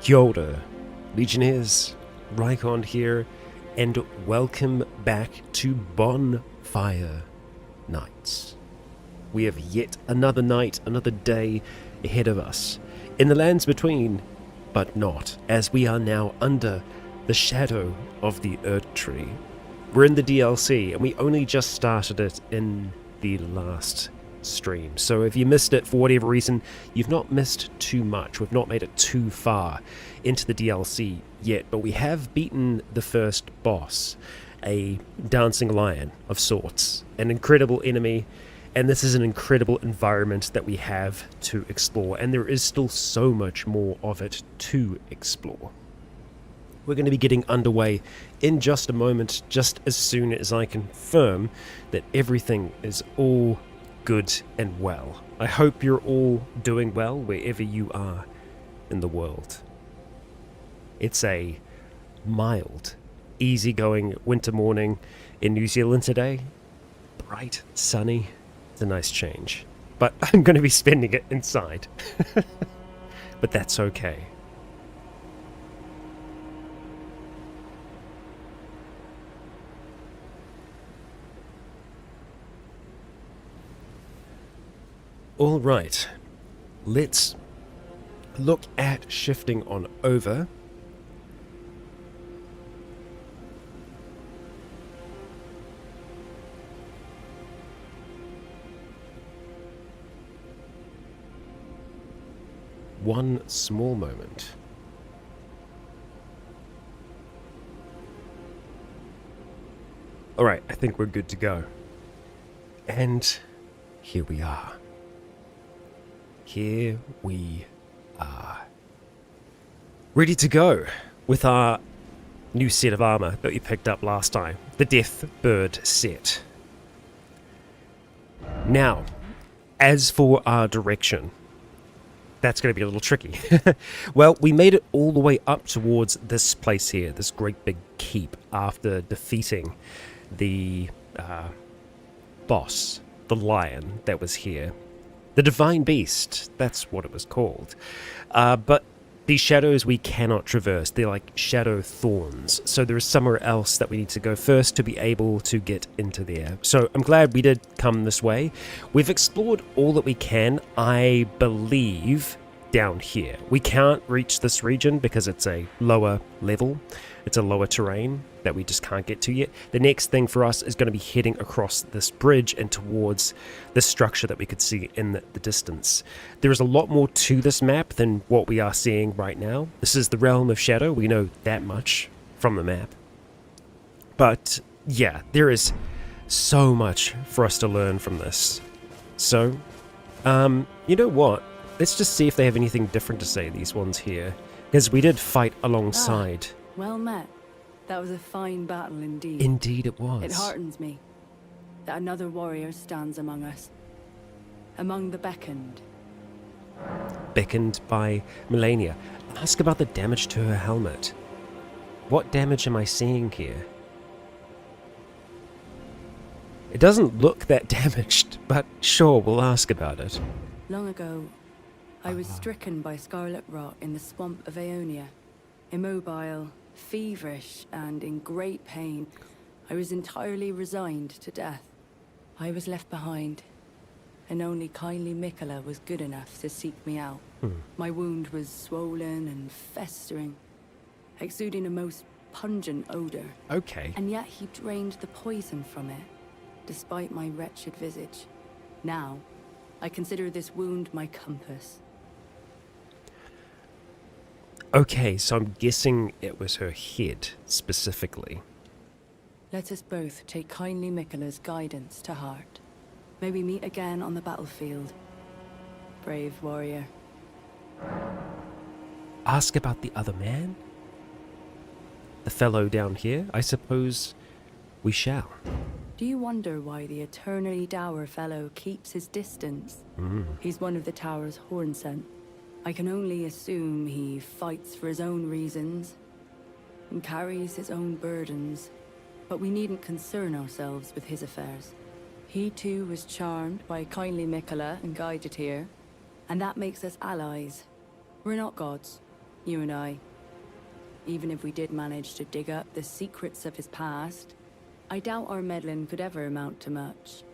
Kia ora, Legionnaires, Rycon here, and welcome back to Bonfire Knights. We have yet another night, another day ahead of us, in the lands between, but not, as we are now under the shadow of the Erd Tree. We're in the DLC, and we only just started it in the last stream. So if you missed it for whatever reason, you've not missed too much. We've not made it too far into the DLC yet, but we have beaten the first boss, a dancing lion of sorts, an incredible enemy, and this is an incredible environment that we have to explore, and there is still so much more of it to explore. We're going to be getting underway in just a moment, just as soon as I confirm that everything is all good and well. I hope you're all doing well wherever you are in the world. It's a mild, easygoing winter morning in New Zealand today. Bright, sunny. It's a nice change. But I'm going to be spending it inside. But that's okay. All right, let's look at shifting on over. One small moment. All right, I think we're good to go. And here we are. Here we are. Ready to go with our new set of armor that we picked up last time. The Death Bird set. Now, as for our direction, that's going to be a little tricky. Well, we made it all the way up towards this place here, this great big keep, after defeating the boss, the lion that was here. The Divine Beast, that's what it was called. But these shadows we cannot traverse. They're like shadow thorns. So there is somewhere else that we need to go first to be able to get into there. So I'm glad we did come this way. We've explored all that we can, I believe, down here. We can't reach this region because it's a lower level. It's a lower terrain that we just can't get to yet. The next thing for us is going to be heading across this bridge and towards this structure that we could see in the distance. There is a lot more to this map than what we are seeing right now. This is the Realm of Shadow. We know that much from the map. But yeah, there is so much for us to learn from this. So, you know what? Let's just see if they have anything different to say, these ones here. Because we did fight alongside. Well met. That was a fine battle indeed. Indeed it was. It heartens me that another warrior stands among us. Among the beckoned. Beckoned by Melania. Ask about the damage to her helmet. What damage am I seeing here? It doesn't look that damaged, but sure, we'll ask about it. Long ago, I was stricken by scarlet rot in the swamp of Aeonia. Immobile, feverish, and in great pain, I was entirely resigned to death. I was left behind, and only kindly Mikola was good enough to seek me out. My wound was swollen and festering, exuding a most pungent odor. Okay. And yet he drained the poison from it, despite my wretched visage. Now, I consider this wound my compass. Okay, so I'm guessing it was her head, specifically. Let us both take kindly Mikola's guidance to heart. May we meet again on the battlefield. Brave warrior. Ask about the other man? The fellow down here? I suppose we shall. Do you wonder why the eternally dour fellow keeps his distance? He's one of the tower's horn scent. I can only assume he fights for his own reasons and carries his own burdens, but we needn't concern ourselves with his affairs. He too was charmed by kindly Mikola and guided here, and that makes us allies. We're not gods, you and I. Even if we did manage to dig up the secrets of his past, I doubt our meddling could ever amount to much.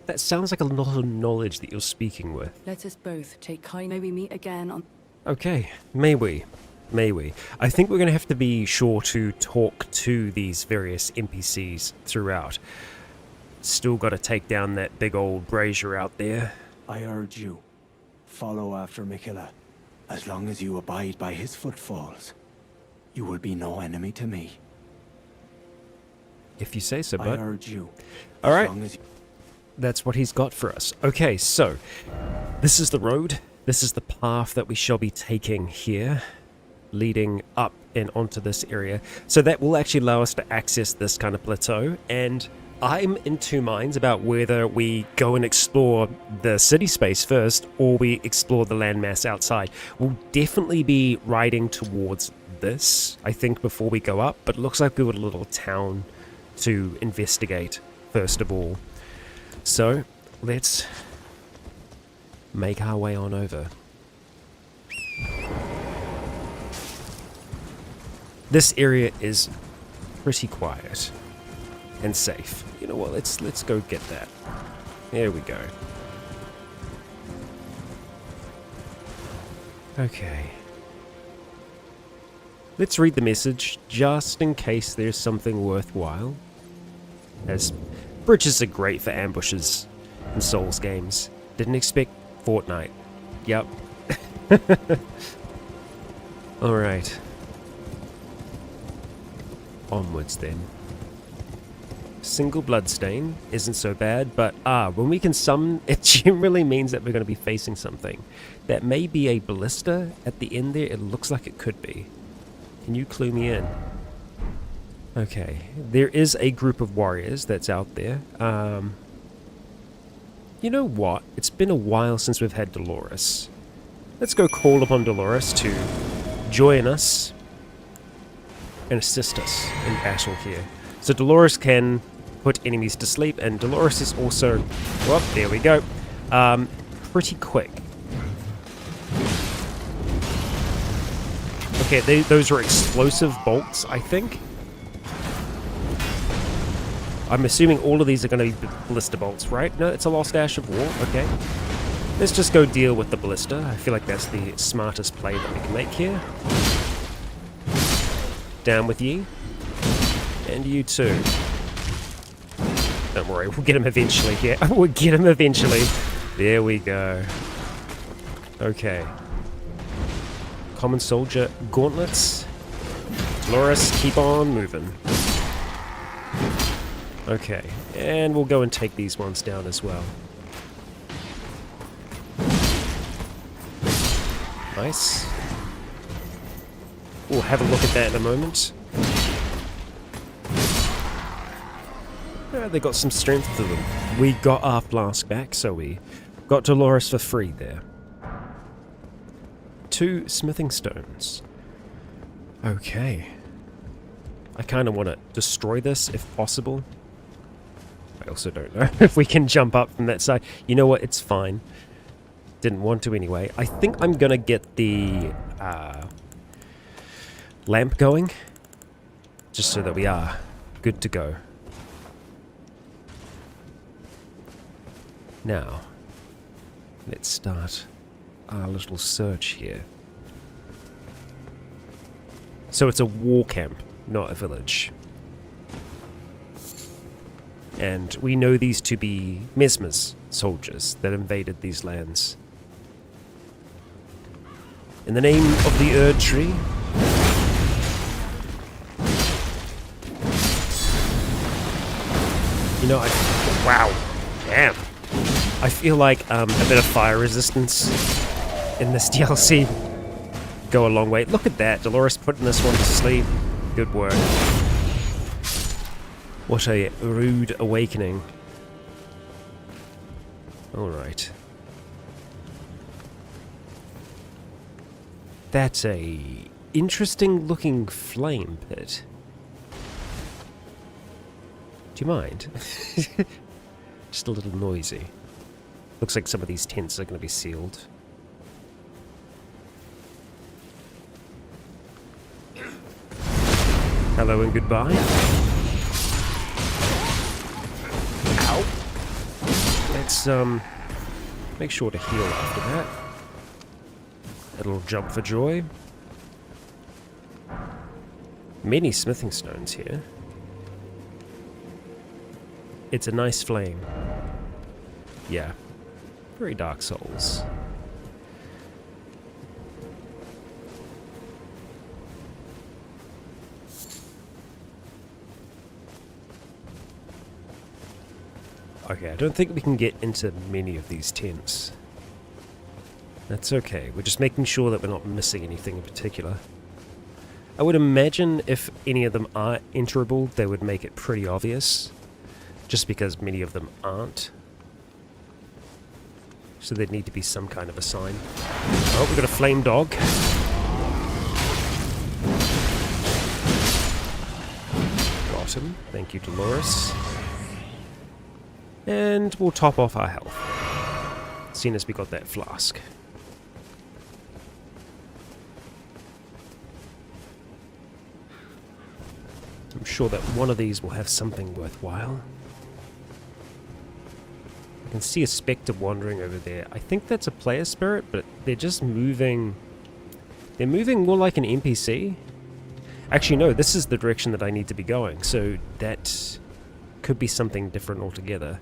That sounds like a lot of knowledge that you're speaking with. Let us both take kind. May we meet again on... Okay, may we. May we. I think we're going to have to be sure to talk to these various NPCs throughout. Still got to take down that big old brazier out there. I urge you, follow after Mikila. As long as you abide by his footfalls, you will be no enemy to me. If you say so, I bud. urge you. All right. As long as That's what he's got for us. Okay, so this is the road. This is the path that we shall be taking here, leading up and onto this area. So that will actually allow us to access this kind of plateau. And I'm in two minds about whether we go and explore the city space first or we explore the landmass outside. We'll definitely be riding towards this, I think, before we go up. But it looks like we've got a little town to investigate first of all. So, let's make our way on over. This area is pretty quiet and safe. You know what, let's go get that. There we go. Okay. Let's read the message, just in case there's something worthwhile. As bridges are great for ambushes in Souls games. Didn't expect Fortnite. Yep. Alright. Onwards then. Single bloodstain isn't so bad, but when we can summon, it generally means that we're going to be facing something. That may be a ballista at the end there. It looks like it could be. Can you clue me in? Okay, there is a group of warriors that's out there. You know what? It's been a while since we've had Dolores. Let's go call upon Dolores to join us and assist us in battle here. So Dolores can put enemies to sleep, and Dolores is also, well, there we go, pretty quick. Okay, those are explosive bolts, I think. I'm assuming all of these are going to be ballista bolts, right? No, it's a Lost Ash of War. Okay. Let's just go deal with the ballista. I feel like that's the smartest play that we can make here. Down with ye. And you too. Don't worry, we'll get him eventually here. We'll get him eventually. There we go. Okay. Common soldier gauntlets. Dolores, keep on moving. Okay, and we'll go and take these ones down as well. Nice. We'll have a look at that in a moment. Yeah, they got some strength to them. We got our flask back, so we got Dolores for free there. 2 smithing stones. Okay. I kind of want to destroy this if possible. I also don't know if we can jump up from that side. You know what? It's fine. Didn't want to anyway. I think I'm going to get the lamp going. Just so that we are good to go. Now, let's start our little search here. So it's a war camp, not a village. And we know these to be Mesmer's soldiers that invaded these lands. In the name of the Erd Tree. You know, wow. Damn. I feel like a bit of fire resistance in this DLC go a long way. Look at that. Dolores putting this one to sleep. Good work. What a rude awakening. Alright. That's a interesting looking flame pit. Do you mind? Just a little noisy. Looks like some of these tents are going to be sealed. Hello and goodbye. Ow. Let's make sure to heal after that. A little jump for joy. Many smithing stones here. It's a nice flame. Yeah. Very Dark Souls. Okay, I don't think we can get into many of these tents. That's okay. We're just making sure that we're not missing anything in particular. I would imagine if any of them are enterable, they would make it pretty obvious. Just because many of them aren't. So there'd need to be some kind of a sign. Oh, we've got a flame dog. Got him. Thank you, Dolores. And we'll top off our health. Seeing as we got that flask. I'm sure that one of these will have something worthwhile. I can see a spectre wandering over there. I think that's a player spirit, but they're just moving... They're moving more like an NPC. Actually, no, this is the direction that I need to be going, so that could be something different altogether.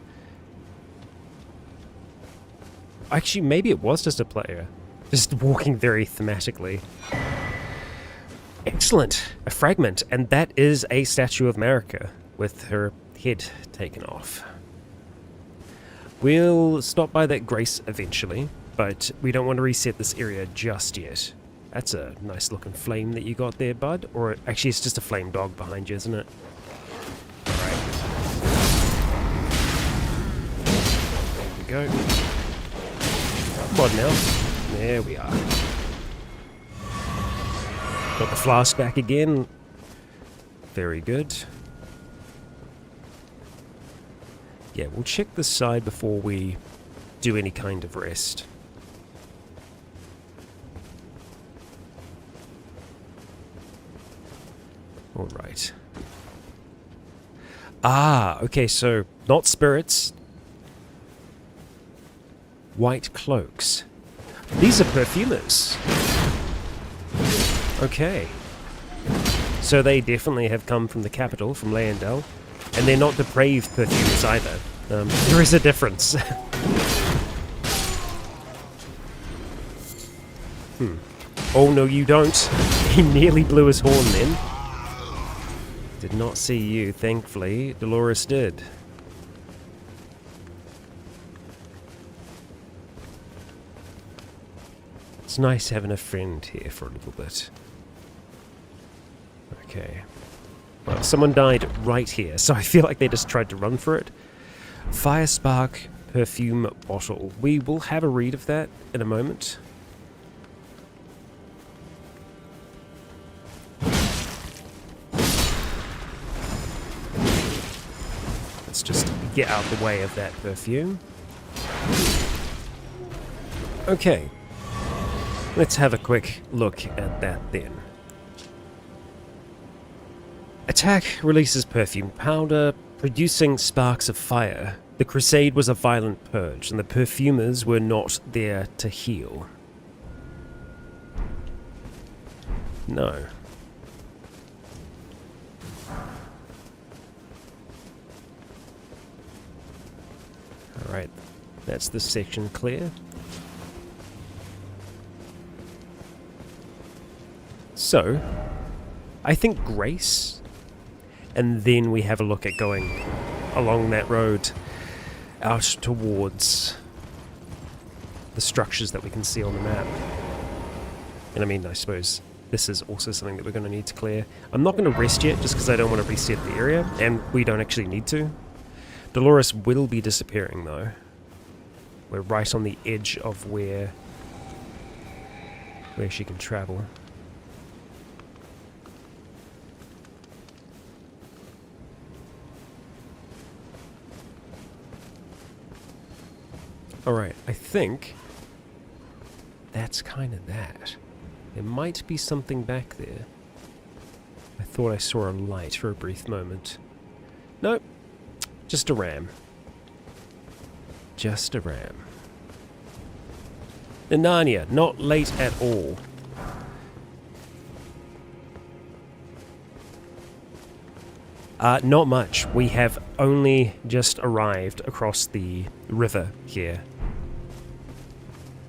Actually, maybe it was just a player. Just walking very thematically. Excellent! A fragment, and that is a statue of Marika, with her head taken off. We'll stop by that grace eventually, but we don't want to reset this area just yet. That's a nice looking flame that you got there, bud. Or actually it's just a flame dog behind you, isn't it? Alright. There we go. Come on now. There we are. Got the flask back again. Very good. Yeah, we'll check this side before we do any kind of rest. Alright. Ah, okay, so not spirits. White cloaks. These are perfumers. Okay. So they definitely have come from the capital, from Leyendell. And they're not depraved perfumers either. There is a difference. Oh, no, you don't. He nearly blew his horn then. Did not see you, thankfully. Dolores did. It's nice having a friend here for a little bit. Okay. Well, someone died right here, so I feel like they just tried to run for it. Fire spark perfume bottle. We will have a read of that in a moment. Let's just get out the way of that perfume. Okay. Let's have a quick look at that then. Attack releases perfume powder, producing sparks of fire. The crusade was a violent purge, and the perfumers were not there to heal. No. Alright, that's this section clear. So, I think Grace, and then we have a look at going along that road out towards the structures that we can see on the map. And I mean, I suppose this is also something that we're going to need to clear. I'm not going to rest yet, just because I don't want to reset the area, and we don't actually need to. Dolores will be disappearing, though. We're right on the edge of where she can travel. Alright, I think that's kind of that. There might be something back there. I thought I saw a light for a brief moment. Nope. Just a ram. Just a ram. The Narnia, not late at all. Not much. We have only just arrived across the river here.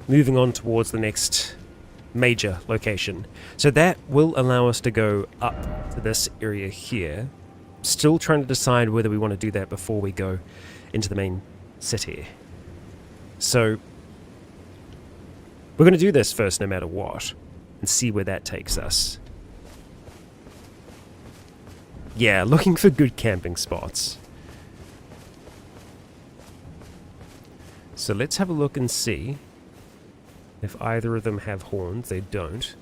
Moving on towards the next major location. So that will allow us to go up to this area here. Still trying to decide whether we want to do that before we go into the main city. So we're going to do this first no matter what and see where that takes us. Yeah, looking for good camping spots. So let's have a look and see if either of them have horns. They don't.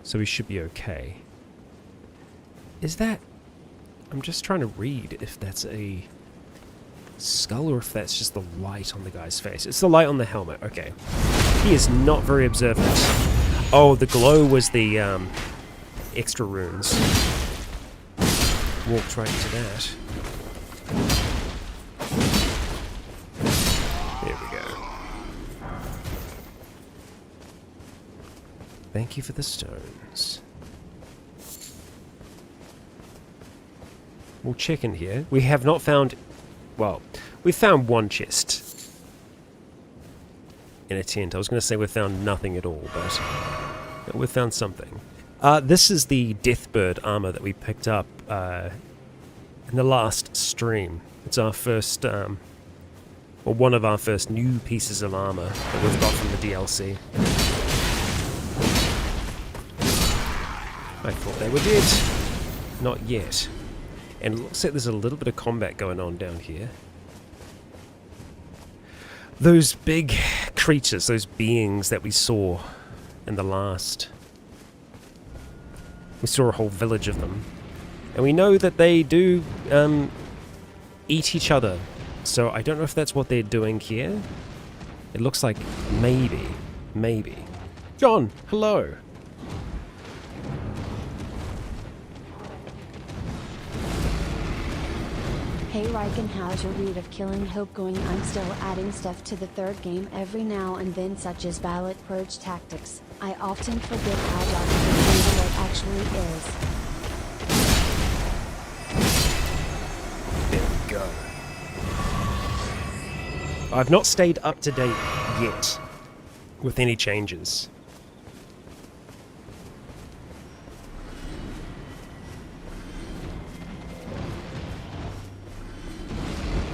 So we should be okay. Is that... I'm just trying to read if that's a skull or if that's just the light on the guy's face. It's the light on the helmet. Okay. He is not very observant. Oh, the glow was the extra runes. Walked right into that. There we go. Thank you for the stones. We'll check in here. We have not found... Well, we found one chest in a tent. I was going to say we found nothing at all, but no, we found something. This is the Deathbird armor that we picked up in the last stream. It's our first, or one of our first new pieces of armor that we've got from the DLC. I thought they were dead. Not yet. And it looks like there's a little bit of combat going on down here. Those big creatures, those beings that we saw in the last... We saw a whole village of them. And we know that they do eat each other. So I don't know if that's what they're doing here. It looks like maybe. John, hello. Hey Rycon, how's your read of Killing Hope going? I'm still adding stuff to the third game every now and then, such as ballot purge tactics. I often forget how documented it actually is. There we go. I've not stayed up to date yet with any changes.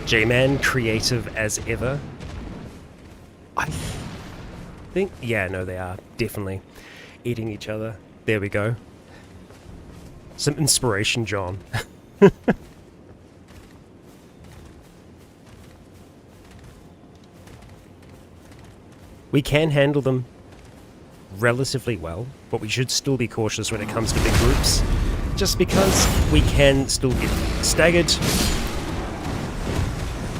J-Man, creative as ever. I think... Yeah, no, they are. Definitely. Eating each other. There we go. Some inspiration, John. We can handle them relatively well, but we should still be cautious when it comes to big groups. Just because we can still get staggered.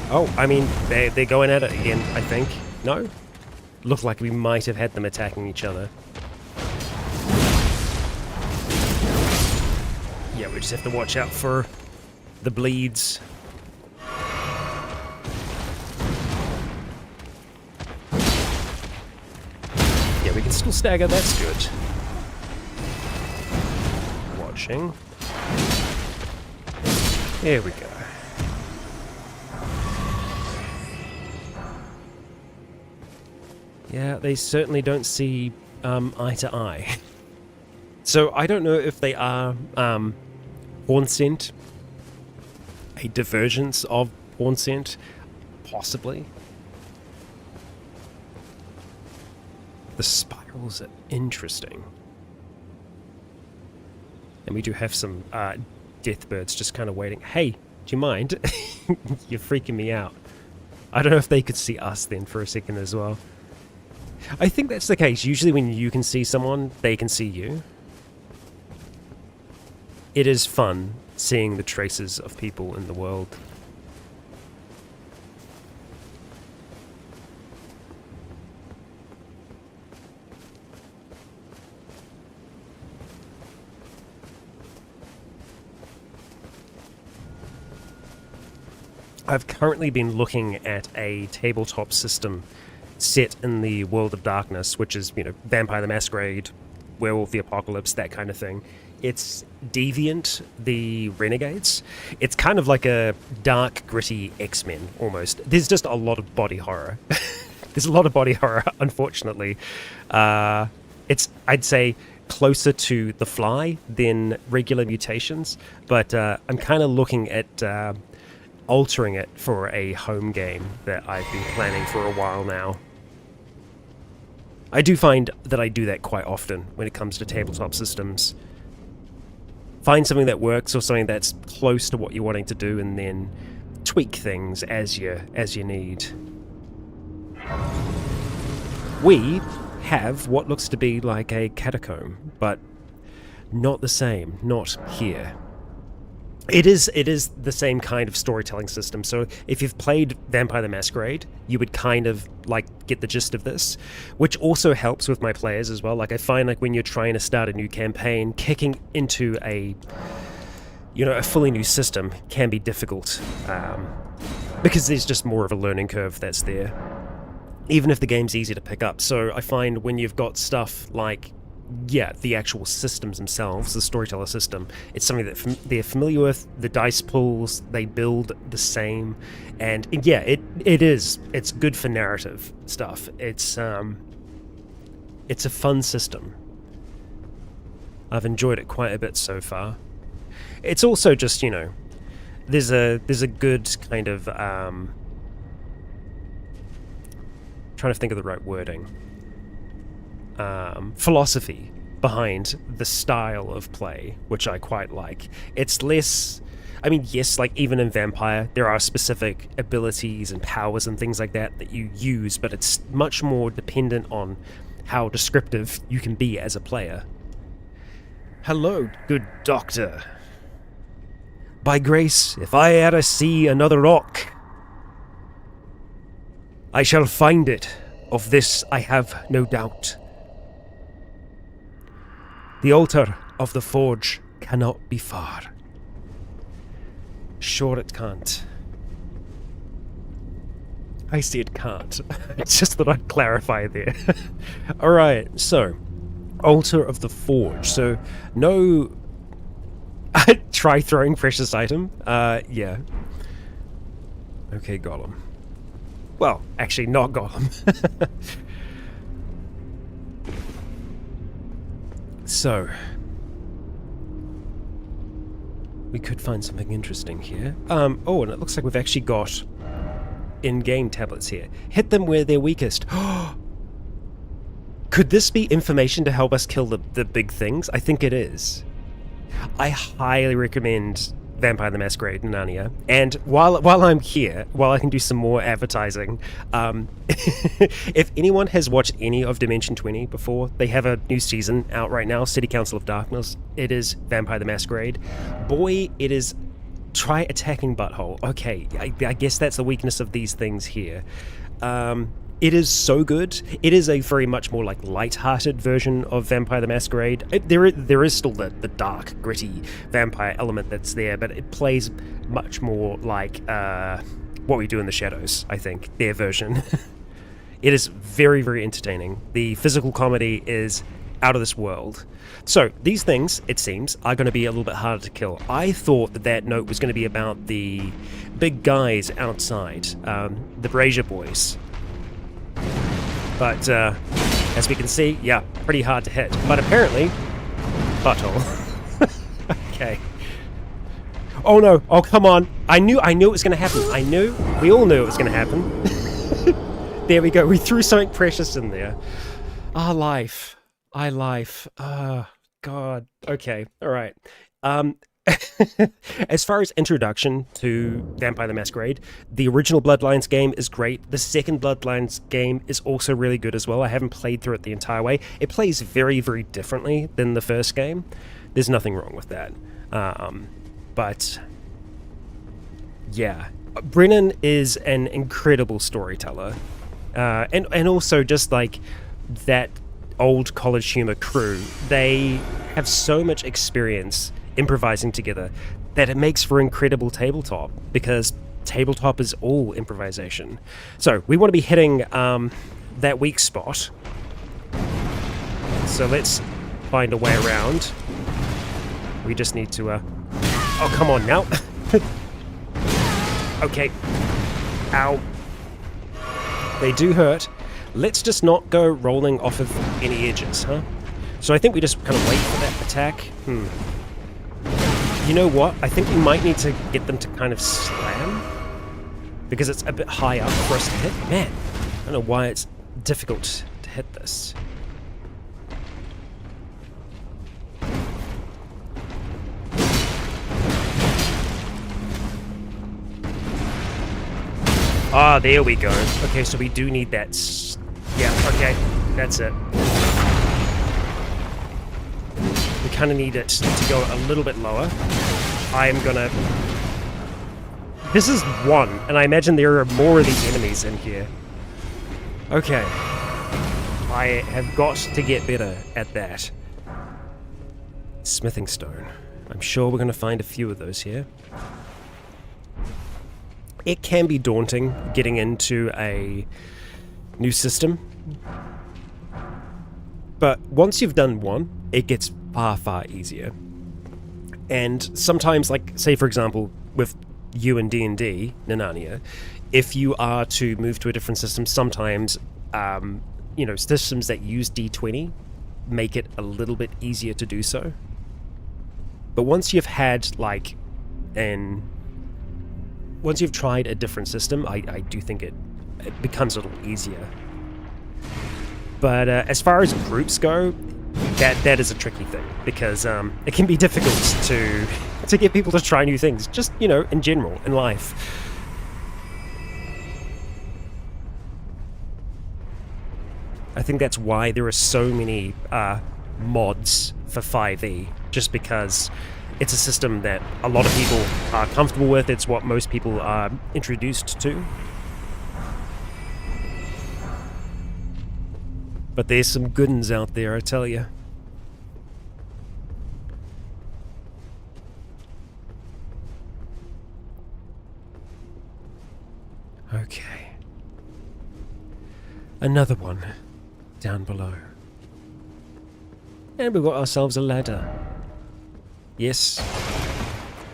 Oh, I mean, they're going at it again, I think. No? Looked like we might have had them attacking each other. Yeah, we just have to watch out for the bleeds. Yeah, we can still stagger, that's good. Watching. There we go. Yeah, they certainly don't see eye to eye. So I don't know if they are horn scent, a divergence of horn scent, possibly. The spirals are interesting. And we do have some deathbirds just kind of waiting. Hey, do you mind? You're freaking me out. I don't know if they could see us then for a second as well. I think that's the case. Usually when you can see someone, they can see you. It is fun seeing the traces of people in the world. I've currently been looking at a tabletop system set in the World of Darkness, which is, Vampire the Masquerade, Werewolf the Apocalypse, that kind of thing. It's Deviant the Renegades. It's kind of like a dark, gritty X-Men, almost. There's just a lot of body horror. There's a lot of body horror, unfortunately. It's, I'd say, closer to The Fly than regular Mutations, but I'm kind of looking at altering it for a home game that I've been planning for a while now. I do find that I do that quite often when it comes to tabletop systems. Find something that works or something that's close to what you're wanting to do, and then tweak things as you need. We have what looks to be like a catacomb, but not the same, not here. It is the same kind of storytelling system, so if you've played Vampire the Masquerade, you would kind of get the gist of this, which also helps with my players as well. I find when you're trying to start a new campaign, kicking into a fully new system can be difficult, because there's just more of a learning curve that's there, even if the game's easy to pick up. So I find when you've got stuff the actual systems themselves, the storyteller system, it's something that they're familiar with. The dice pools, they build the same, and it's good for narrative stuff. It's a fun system. I've enjoyed it quite a bit so far. It's also just, there's a good kind of trying to think of the right wording. Philosophy behind the style of play, which I quite like. It's less, yes, even in Vampire, there are specific abilities and powers and things like that you use, but it's much more dependent on how descriptive you can be as a player. Hello, good doctor. By grace, if I e'er see another rock, I shall find it. Of this I have no doubt. The altar of the forge cannot be far. Sure it can't. I see it can't. It's just that I'd clarify there. Alright, so, altar of the forge. So, no... Try throwing precious item? Yeah. Okay, Gollum. Well, actually, not Gollum. So, we could find something interesting here. Oh, and it looks like we've actually got in-game tablets here. Hit them where they're weakest. Could this be information to help us kill the big things? I think it is. I highly recommend Vampire the Masquerade in Narnia. And while I'm here, while I can do some more advertising, if anyone has watched any of Dimension 20 before, they have a new season out right now, City Council of Darkness. It is Vampire the Masquerade. Boy, it is... Try attacking Butthole. Okay, I guess that's the weakness of these things here. It is so good. It is a very much more light-hearted version of Vampire the Masquerade. There is still the dark, gritty vampire element that's there, but it plays much more like What We Do in the Shadows, I think, their version. It is very, very entertaining. The physical comedy is out of this world. So, these things, it seems, are going to be a little bit harder to kill. I thought that note was going to be about the big guys outside, the Brazier Boys. But, as we can see, yeah, pretty hard to hit. But apparently, Butthole. Okay. Oh no, oh come on. I knew it was going to happen. We all knew it was going to happen. There we go, we threw something precious in there. Our life. Oh, God. Okay, alright. As far as introduction to Vampire the Masquerade, the original Bloodlines game is great. The second Bloodlines game is also really good as well. I haven't played through it the entire way. It plays very, very differently than the first game. There's nothing wrong with that. But yeah, Brennan is an incredible storyteller. And also just that old college humor crew, they have so much experience improvising together that it makes for incredible tabletop, because tabletop is all improvisation. So we want to be hitting that weak spot. So let's find a way around. We just need to... Oh, come on now. Okay. Ow. They do hurt. Let's just not go rolling off of any edges, huh? So I think we just kind of wait for that attack. You know what? I think we might need to get them to kind of slam. Because it's a bit high up for us to hit. Man, I don't know why it's difficult to hit this. Ah, there we go. Okay, so we do need that. Yeah, okay, that's it. We kind of need it to go a little bit lower. I am gonna... This is one, and I imagine there are more of these enemies in here. Okay. I have got to get better at that. Smithing stone. I'm sure we're going to find a few of those here. It can be daunting getting into a new system. But once you've done one, it gets far, far easier. And sometimes, like, say for example, with you and D&D, Nanania, if you are to move to a different system, sometimes, systems that use D20 make it a little bit easier to do so. But once you've had, once you've tried a different system, I do think it becomes a little easier. But as far as groups go, that is a tricky thing, because it can be difficult to get people to try new things, just, in general, in life. I think that's why there are so many mods for 5e, just because it's a system that a lot of people are comfortable with. It's what most people are introduced to. But there's some good uns out there, I tell you. Okay. Another one down below. And we've got ourselves a ladder. Yes,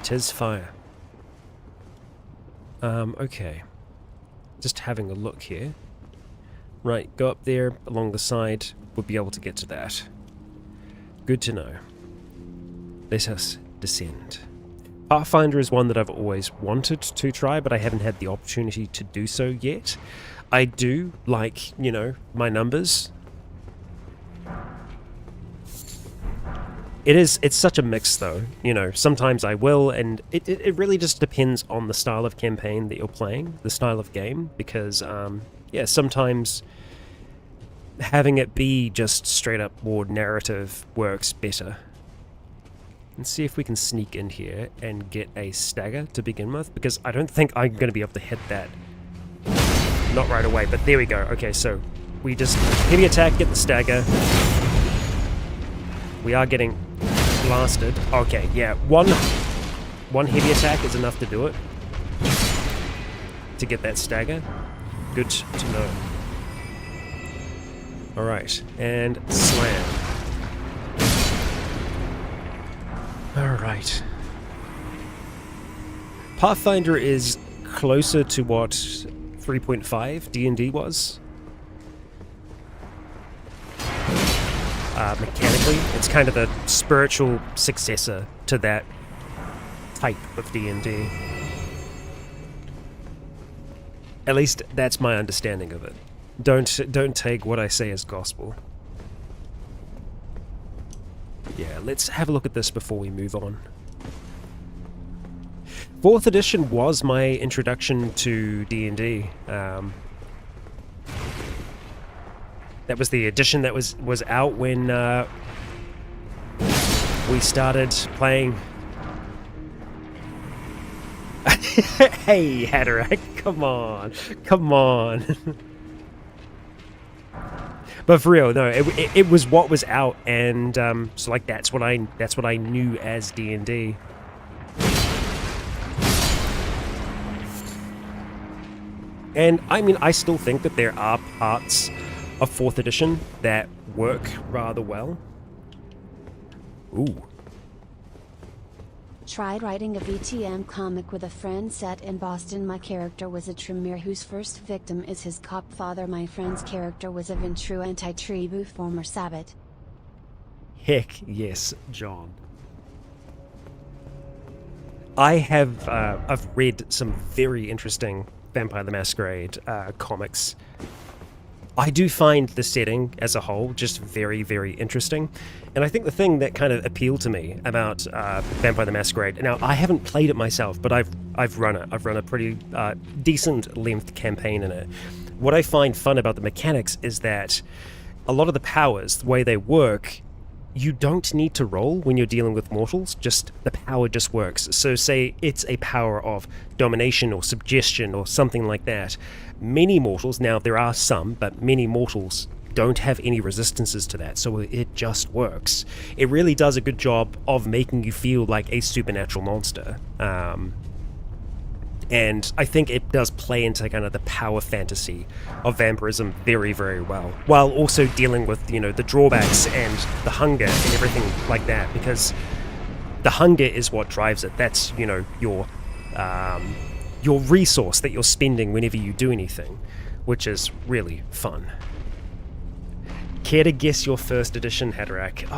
'tis fire. Okay. Just having a look here. Right, go up there along the side. We'll be able to get to that. Good to know. Let us descend. Pathfinder is one that I've always wanted to try, but I haven't had the opportunity to do so yet. I do like, my numbers. It's such a mix though, sometimes I will, and it really just depends on the style of campaign that you're playing, the style of game, because, sometimes having it be just straight up more narrative works better. Let's see if we can sneak in here and get a stagger to begin with, because I don't think I'm going to be able to hit that. Not right away, but there we go. Okay, so we just heavy attack, get the stagger. We are getting blasted. Okay, yeah, one heavy attack is enough to do it. To get that stagger. Good to know. Alright, and slam. Alright. Pathfinder is closer to what 3.5 D&D was. Mechanically, it's kind of the spiritual successor to that type of D&D. At least that's my understanding of it. Don't take what I say as gospel. Yeah, let's have a look at this before we move on. 4th edition was my introduction to D&D. That was the edition that was out when we started playing. Hey, Hatterack, come on. But for real, no, it was what was out, and so like that's what I knew as D&D. And I mean, I still think that there are parts of 4th edition that work rather well. Ooh. Tried writing a VTM comic with a friend set in Boston. My character was a Tremere whose first victim is his cop father. My friend's character was a Ventrue anti-Tribu former Sabbat. Heck yes, John. I've read some very interesting Vampire the Masquerade comics. I do find the setting as a whole just very, very interesting. And I think the thing that kind of appealed to me about Vampire the Masquerade, now I haven't played it myself, but I've run it. I've run a pretty decent length campaign in it. What I find fun about the mechanics is that a lot of the powers, the way they work, you don't need to roll when you're dealing with mortals, just the power just works. So say it's a power of domination or suggestion or something like that. Many mortals, now there are some, but many mortals don't have any resistances to that, so it just works. It really does a good job of making you feel like a supernatural monster. And I think it does play into kind of the power fantasy of vampirism very, very well, while also dealing with, you know, the drawbacks and the hunger and everything like that, because the hunger is what drives it. That's, you know, your resource that you're spending whenever you do anything, which is really fun. Care to guess your 1st edition, Haderach?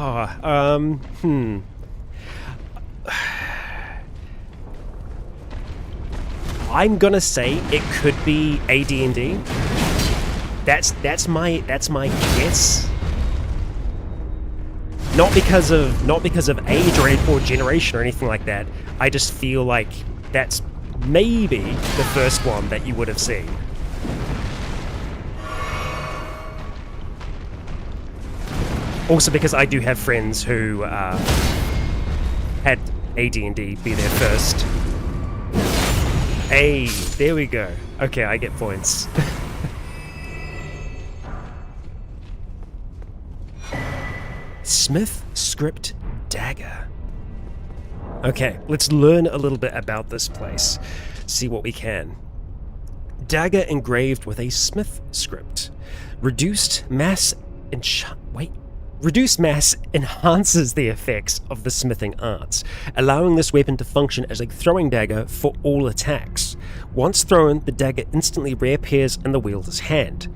I'm gonna say it could be AD&D. That's my guess. Not because of age or generation or anything like that. I just feel like that's maybe the first one that you would have seen. Also because I do have friends who had AD&D be their first. Hey, there we go. Okay, I get points. Smith Script Dagger. Okay, let's learn a little bit about this place. See what we can. Dagger engraved with a Smith script. Reduced mass enhances the effects of the smithing arts, allowing this weapon to function as a throwing dagger for all attacks. Once thrown, the dagger instantly reappears in the wielder's hand.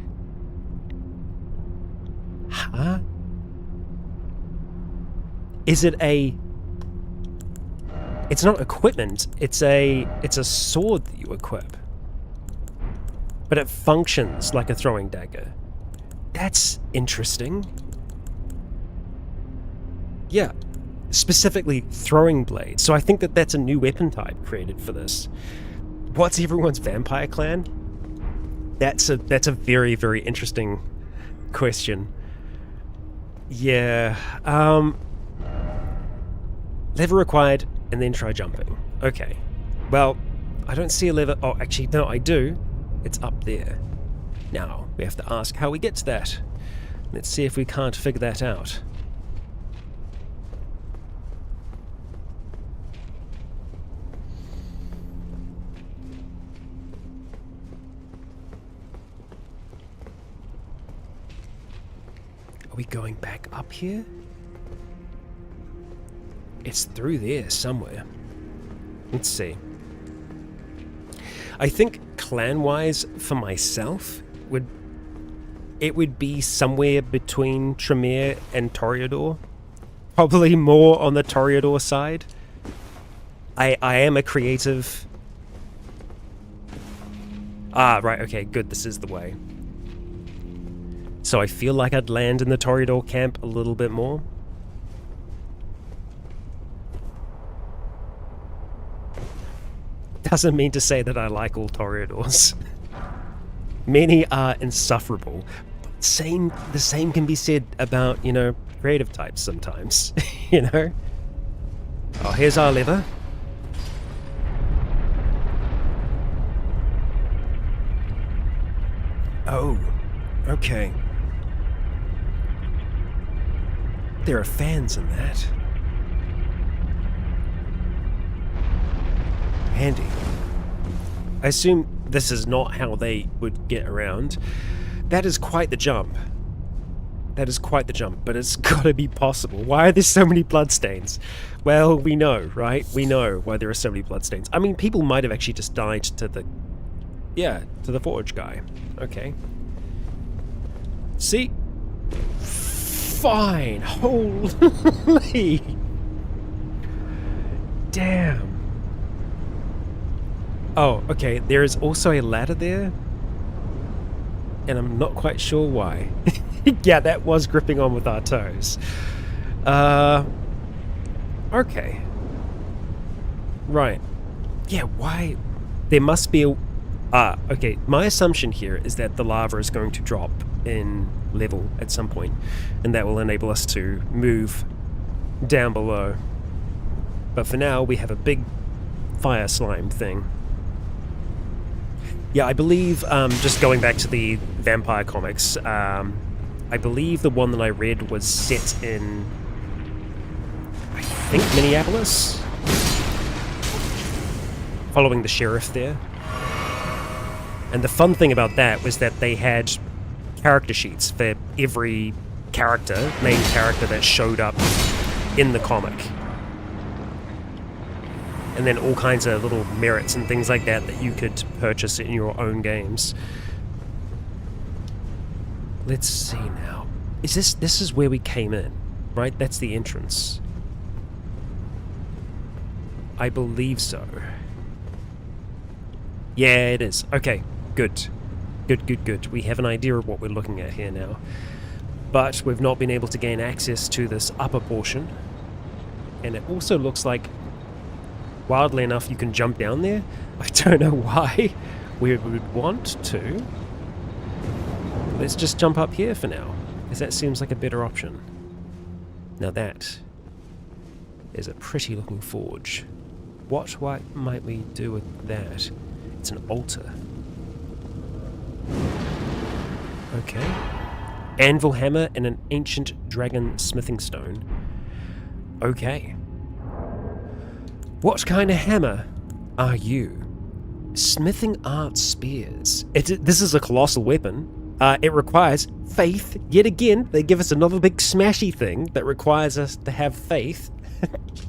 Huh? Is it a... It's not equipment, it's a sword that you equip. But it functions like a throwing dagger. That's interesting. Yeah, specifically throwing blades. So I think that that's a new weapon type created for this. What's everyone's vampire clan? That's a very, very interesting question. Yeah, lever required, and then try jumping. Okay, well, I don't see a lever. Oh, actually, no, I do. It's up there. Now, we have to ask how we get to that. Let's see if we can't figure that out. Are we going back up here? It's through there somewhere. Let's see. I think clan-wise, for myself, it would be somewhere between Tremere and Toreador. Probably more on the Toreador side. I am a creative. Ah, right, okay, good, this is the way. So I feel like I'd land in the Toreador camp a little bit more. Doesn't mean to say that I like all Toreadors. Many are insufferable. The same can be said about, you know, creative types sometimes, you know? Oh, here's our lever. Oh, okay. There are fans in that. Handy. I assume this is not how they would get around. That is quite the jump. That is quite the jump, but it's gotta be possible. Why are there so many bloodstains? Well, we know, right? We know why there are so many bloodstains. I mean, people might have actually just died to the... yeah, to the forge guy. Okay. See? Fine. Holy... damn. Oh, okay, there is also a ladder there. And I'm not quite sure why. Yeah, that was gripping on with our toes. Okay. Right. Yeah, why? There must be a... okay. My assumption here is that the lava is going to drop in level at some point, and that will enable us to move down below. But for now, we have a big fire slime thing. Yeah, I believe, just going back to the vampire comics, I believe the one that I read was set in, I think, Minneapolis? Following the sheriff there. And the fun thing about that was that they had character sheets for every character, main character that showed up in the comic. And then all kinds of little merits and things like that that you could purchase in your own games. Let's see now. Is this is where we came in, right? That's the entrance. I believe so. Yeah, it is. Okay, good. Good. We have an idea of what we're looking at here now. But we've not been able to gain access to this upper portion. And it also looks like, wildly enough, you can jump down there. I don't know why we would want to. Let's just jump up here for now, because that seems like a better option. Now that is a pretty looking forge. What might we do with that? It's an altar. Okay. Anvil hammer and an ancient dragon smithing stone. Okay. What kind of hammer are you? Smithing art spears. This is a colossal weapon. It requires faith. Yet again, they give us another big smashy thing that requires us to have faith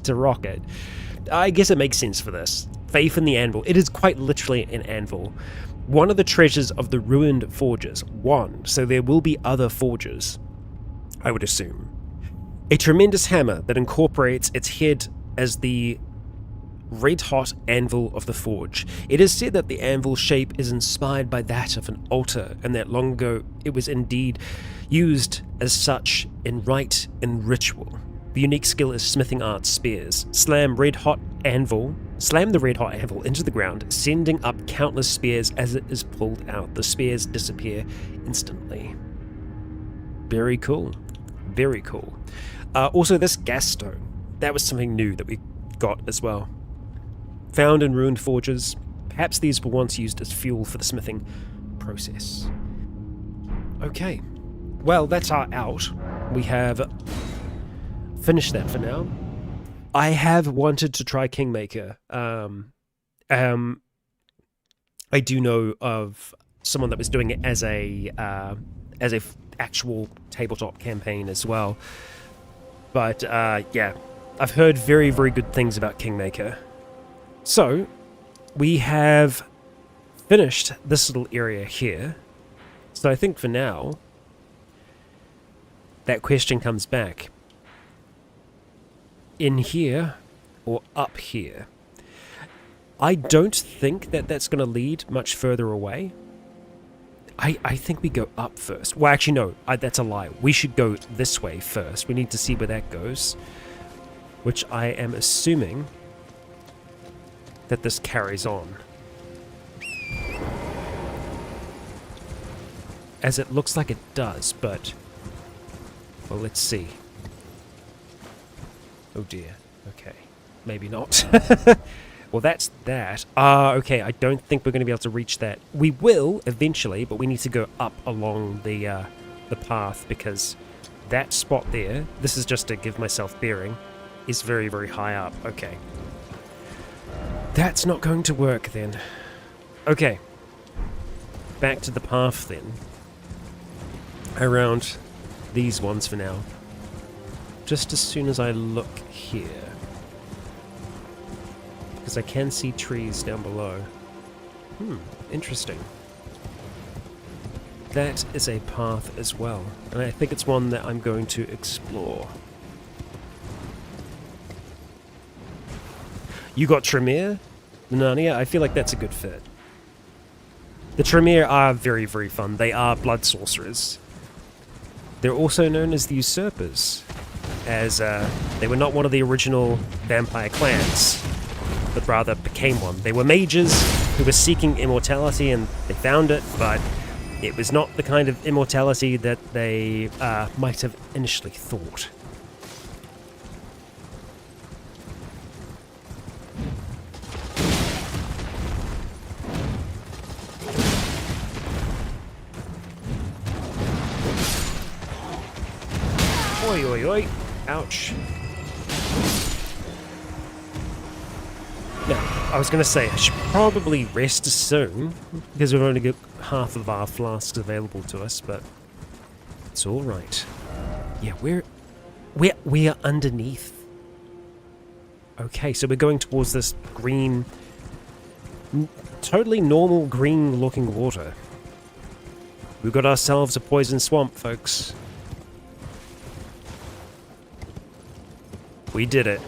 to rock it. I guess it makes sense for this. Faith in the anvil. It is quite literally an anvil. One of the treasures of the ruined forges. One. So there will be other forges, I would assume. A tremendous hammer that incorporates its head as the red-hot anvil of the forge. It is said that the anvil shape is inspired by that of an altar, and that long ago it was indeed used as such in rite and ritual. The unique skill is smithing art spears. Slam the red-hot anvil into the ground, sending up countless spears as it is pulled out. The spears disappear instantly. Very cool. Very cool. Also, this gas stone. That was something new that we got as well. Found in ruined forges. Perhaps these were once used as fuel for the smithing process. Okay. Well, that's our out. We have finished that for now. I have wanted to try Kingmaker. I do know of someone that was doing it as a actual tabletop campaign as well. But yeah, I've heard very, very good things about Kingmaker. So, we have finished this little area here. So I think for now, that question comes back. In here, or up here? I don't think that that's going to lead much further away. I think we go up first. Well, actually, no, that's a lie. We should go this way first. We need to see where that goes. Which I am assuming that this carries on. As it looks like it does, but... well, let's see. Oh dear. Okay. Maybe not. Well, that's that. Okay, I don't think we're going to be able to reach that. We will, eventually, but we need to go up along the path, because that spot there, this is just to give myself bearing, is very, very high up. Okay. That's not going to work, then. Okay. back to the path then. Around these ones for now. Just as soon as I look here. Because I can see trees down below. Interesting. That is a path as well, and I think it's one that I'm going to explore. You got Tremere? Narnia? I feel like that's a good fit. The Tremere are very, very fun. They are blood sorcerers. They're also known as the Usurpers, as they were not one of the original vampire clans, but rather became one. They were mages who were seeking immortality, and they found it, but it was not the kind of immortality that they might have initially thought. Oi, oi, oi. Ouch. Now, I was going to say, I should probably rest soon, because we've only got half of our flasks available to us, but it's alright. Yeah, we are underneath. Okay, so we're going towards this green, totally normal green-looking water. We've got ourselves a poison swamp, folks. We did it.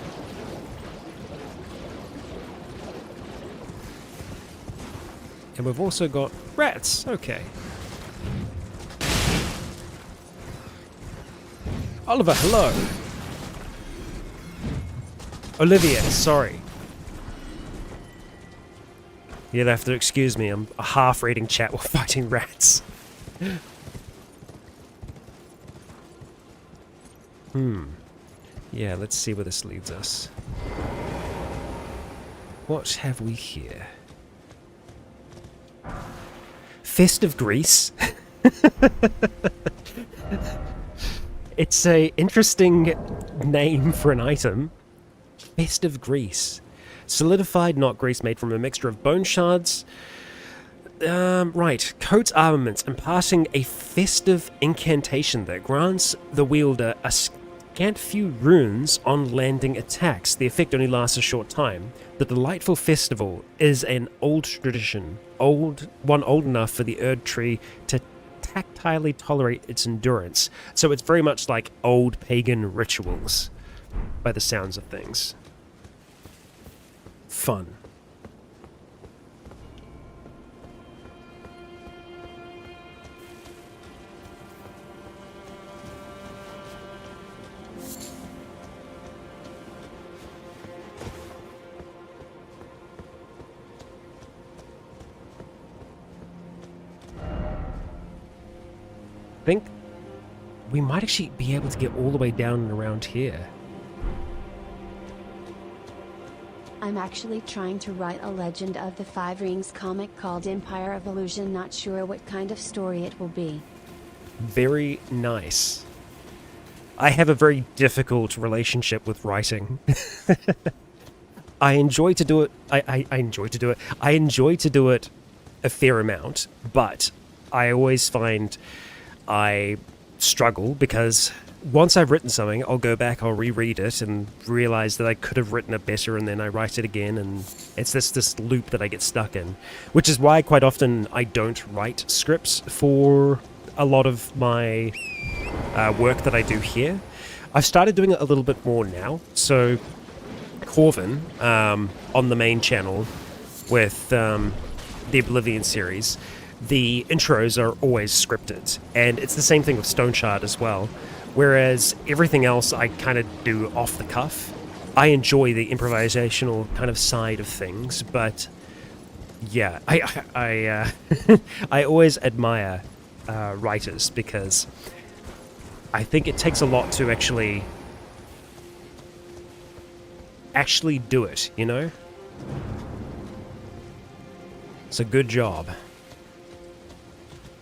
And we've also got rats. Okay. Oliver, hello. Olivia, sorry. You'll have to excuse me. I'm half reading chat while fighting rats. Yeah, let's see where this leads us. What have we here? Festive Grease. It's a interesting name for an item. Festive Grease. Solidified knot grease made from a mixture of bone shards. Right. Coats armaments, imparting a festive incantation that grants the wielder a scant few runes on landing attacks. The effect only lasts a short time. The delightful festival is an old tradition, old enough for the Erd tree to tactilely tolerate its endurance. So it's very much like old pagan rituals, by the sounds of things. Fun. I think we might actually be able to get all the way down and around here. I'm actually trying to write a Legend of the Five Rings comic called Empire of Illusion, not sure what kind of story it will be. Very nice. I have a very difficult relationship with writing. I enjoy to do it. I enjoy to do it. I enjoy to do it a fair amount, but I always find I struggle because once I've written something, I'll go back, I'll reread it and realize that I could have written it better, and then I write it again, and it's this loop that I get stuck in, which is why quite often I don't write scripts for a lot of my work that I do here. I've started doing it a little bit more now. So Corvin on the main channel with the Oblivion series, the intros are always scripted, and it's the same thing with Stone Shard as well. Whereas everything else I kind of do off the cuff. I enjoy the improvisational kind of side of things, but yeah, I I always admire writers, because I think it takes a lot to actually do it, you know? So good job.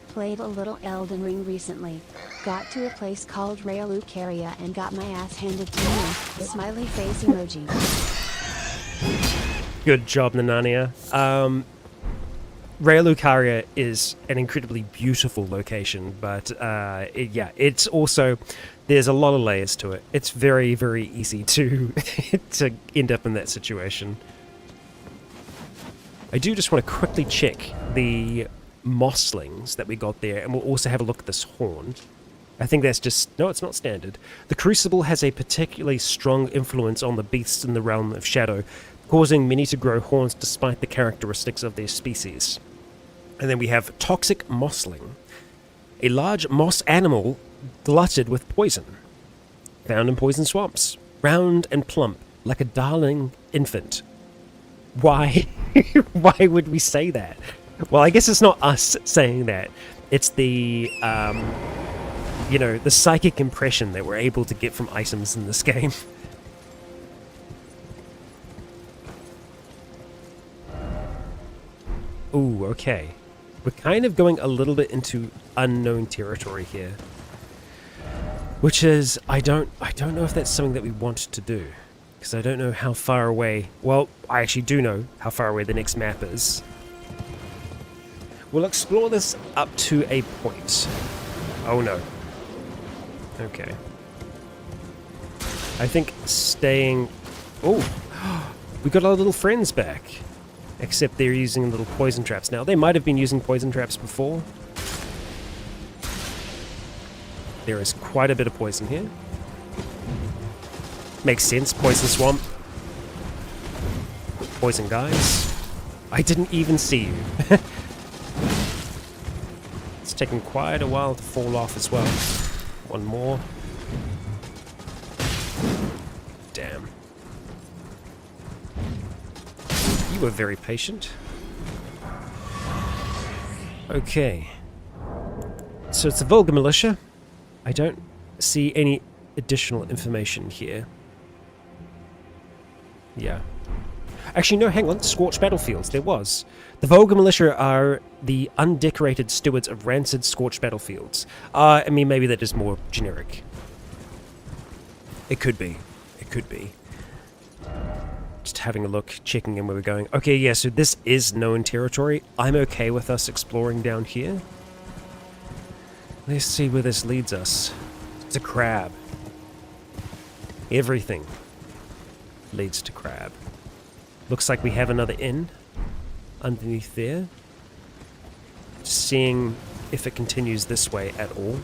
Played a little Elden Ring recently. Got to a place called Raylucaria and got my ass handed to me. Smiley face emoji. Good job, Nanania. Rea Lucaria is an incredibly beautiful location, but it's also, there's a lot of layers to it. It's very, very easy to to end up in that situation. I do just want to quickly check the mosslings that we got there, and we'll also have a look at this horn. I think that's just... No, it's not standard. The Crucible has a particularly strong influence on the beasts in the realm of Shadow, causing many to grow horns despite the characteristics of their species. And then we have Toxic Mossling, a large moss animal glutted with poison, found in poison swamps, round and plump, like a darling infant. Why? Why would we say that? Well, I guess it's not us saying that. It's the, the psychic impression that we're able to get from items in this game. Ooh, okay. We're kind of going a little bit into unknown territory here. Which is, I don't know if that's something that we want to do. Because I don't know how far away... Well, I actually do know how far away the next map is. We'll explore this up to a point. Oh no. Okay. I think staying... Oh! We got our little friends back. Except they're using little poison traps now. They might have been using poison traps before. There is quite a bit of poison here. Makes sense, poison swamp. Poison guys. I didn't even see you. It's taken quite a while to fall off as well. One more. Damn. You were very patient. Okay. So it's the Vulgar Militia. I don't see any additional information here. Yeah. Actually, no, hang on. Scorched battlefields. There was. The Vulgar Militia are the undecorated stewards of rancid scorched battlefields. I mean, maybe that is more generic. It could be. It could be. Just having a look, checking in where we're going. Okay, yeah, so this is known territory. I'm okay with us exploring down here. Let's see where this leads us. It's a crab. Everything leads to crab. Looks like we have another inn underneath there. Just seeing if it continues this way at all.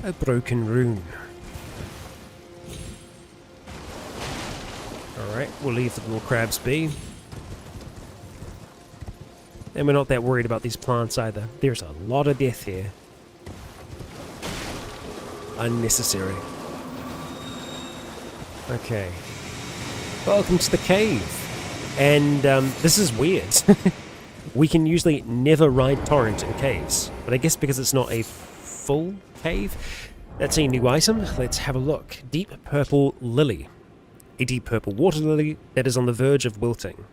A broken rune. Alright, we'll leave the little crabs be. And we're not that worried about these plants either. There's a lot of death here. Unnecessary. Okay. Welcome to the cave. And this is weird. We can usually never ride torrent in caves. But I guess because it's not a full cave, that's a new item. Let's have a look. Deep Purple Lily. A deep purple water lily that is on the verge of wilting.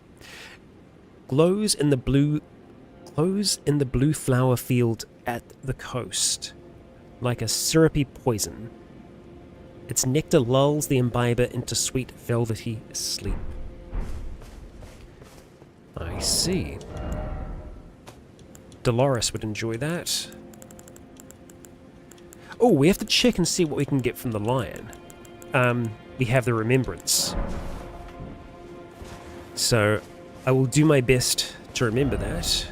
Glows in the blue flower field at the coast, like a syrupy poison. Its nectar lulls the imbiber into sweet velvety sleep. I see. Dolores would enjoy that. Oh, we have to check and see what we can get from the lion. We have the remembrance. So, I will do my best to remember that.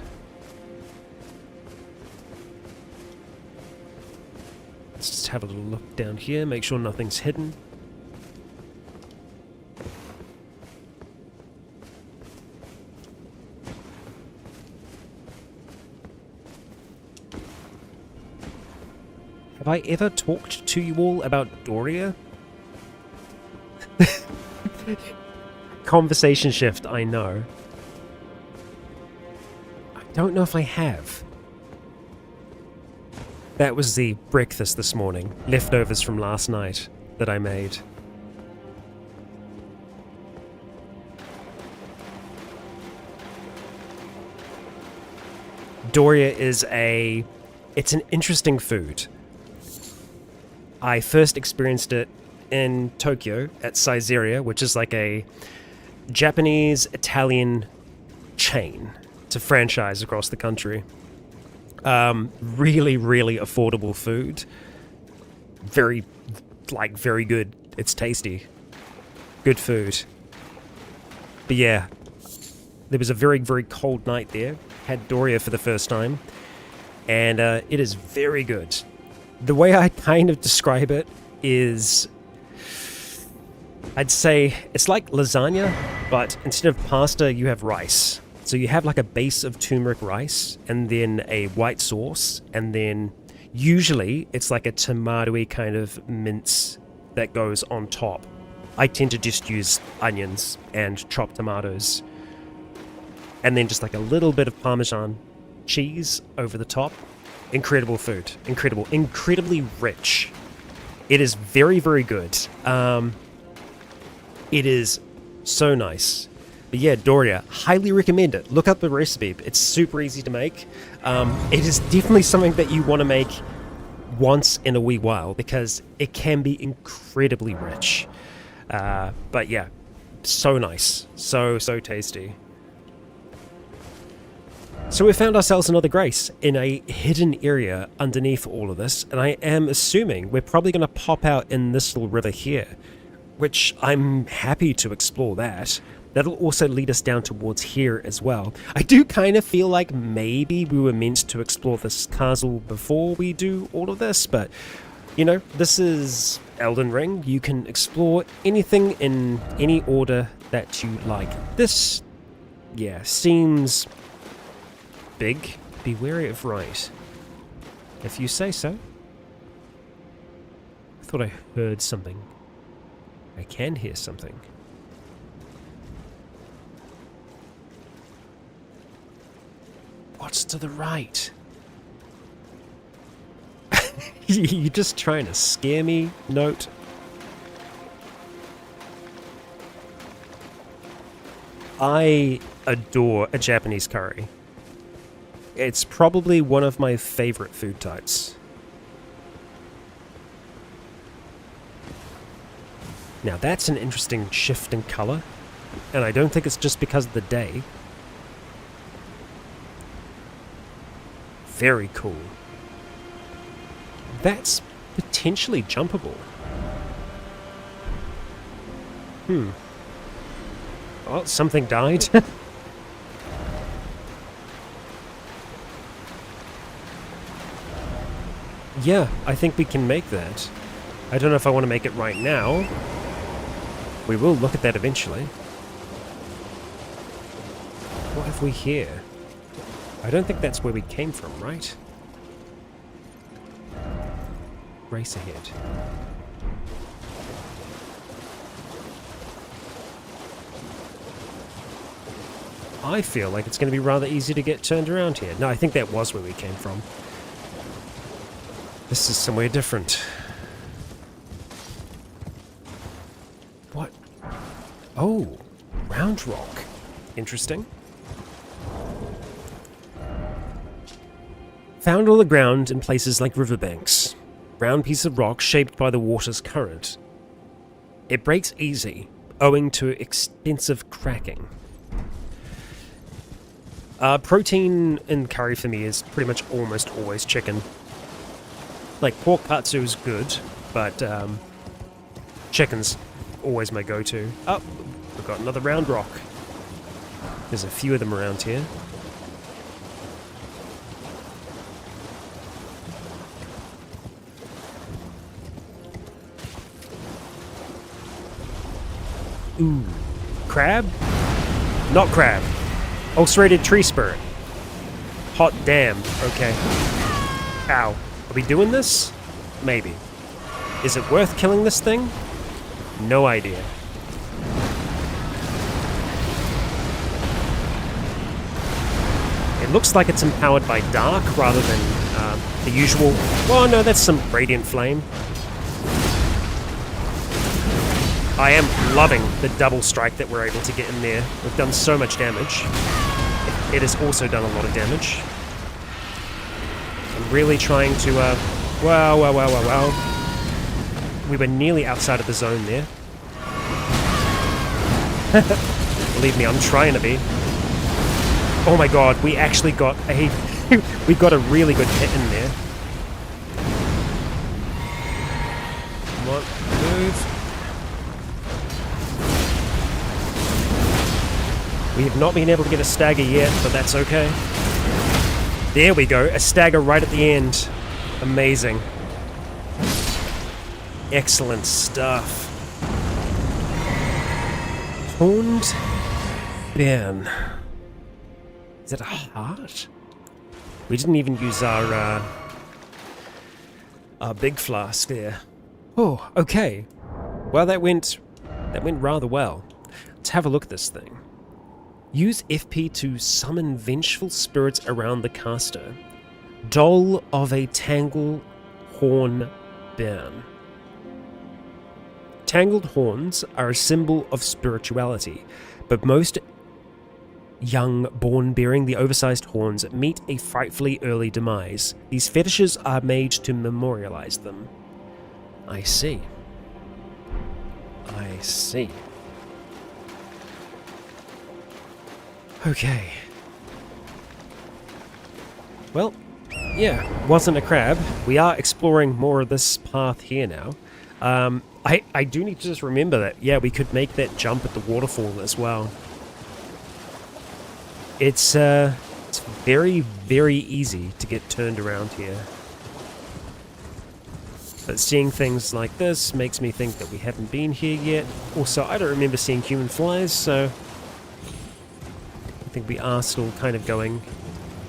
Let's just have a little look down here, make sure nothing's hidden. Have I ever talked to you all about Doria? Conversation shift, I know. I don't know if I have. That was the breakfast this morning, leftovers from last night that I made. Doria is it's an interesting food. I first experienced it in Tokyo at Caesarea, which is like a Japanese-Italian chain. It's a franchise across the country. Really, really affordable food. Very good. It's tasty. Good food. But yeah, there was a very, very cold night there. Had Doria for the first time. And it is very good. The way I kind of describe it is, I'd say it's like lasagna, but instead of pasta, you have rice. So you have like a base of turmeric rice, and then a white sauce, and then usually it's like a tomatoey kind of mince that goes on top. I tend to just use onions and chopped tomatoes, and then just like a little bit of Parmesan cheese over the top. Incredible food. Incredibly rich. It is very, very good. It is so nice. But yeah, Doria, highly recommend it. Look up the recipe. It's super easy to make. It is definitely something that you want to make once in a wee while, because it can be incredibly rich. But yeah, so nice. So tasty. So we found ourselves another Grace in a hidden area underneath all of this, and I am assuming we're probably going to pop out in this little river here, which I'm happy to explore that. That'll also lead us down towards here as well. I do kind of feel like maybe we were meant to explore this castle before we do all of this, but, you know, this is Elden Ring. You can explore anything in any order that you like. This, yeah, seems big. Be wary of right. If you say so. I thought I heard something. I can hear something. What's to the right? You just trying to scare me, Note? I adore a Japanese curry. It's probably one of my favorite food types. Now that's an interesting shift in color, and I don't think it's just because of the day. Very cool. That's potentially jumpable. Oh, something died. Yeah, I think we can make that. I don't know if I want to make it right now. We will look at that eventually. What have we here? I don't think that's where we came from, right? Race ahead. I feel like it's going to be rather easy to get turned around here. No, I think that was where we came from. This is somewhere different. What? Oh, round rock. Interesting. Found on the ground in places like riverbanks. Round piece of rock shaped by the water's current. It breaks easy, owing to extensive cracking. Protein in curry for me is pretty much almost always chicken. Like, pork katsu is good, but chicken's always my go-to. Oh, we've got another round rock. There's a few of them around here. Ooh. Crab? Not crab. Ulcerated tree spirit. Hot damn. Okay. Ow. Are we doing this? Maybe. Is it worth killing this thing? No idea. It looks like it's empowered by dark rather than the usual... Oh no, that's some radiant flame. I am loving the double strike that we're able to get in there. We've done so much damage. It has also done a lot of damage. I'm really trying to, wow. We were nearly outside of the zone there. Believe me, I'm trying to be. Oh my god, we actually got a... we got a really good hit in there. Come on, move. We have not been able to get a stagger yet, but that's okay. There we go, a stagger right at the end. Amazing. Excellent stuff. Horned Ben. Is that a heart? We didn't even use our big flask there. Oh, okay. Well, that went rather well. Let's have a look at this thing. Use FP to summon vengeful spirits around the caster. Dole of a Tangled Horn Burn. Tangled horns are a symbol of spirituality, but most young born bearing the oversized horns meet a frightfully early demise. These fetishes are made to memorialize them. I see. I see. Okay. Well, yeah, wasn't a crab. We are exploring more of this path here now. I do need to just remember that, yeah, we could make that jump at the waterfall as well. It's very, very easy to get turned around here. But seeing things like this makes me think that we haven't been here yet. Also, I don't remember seeing human flies, so I think we are still kind of going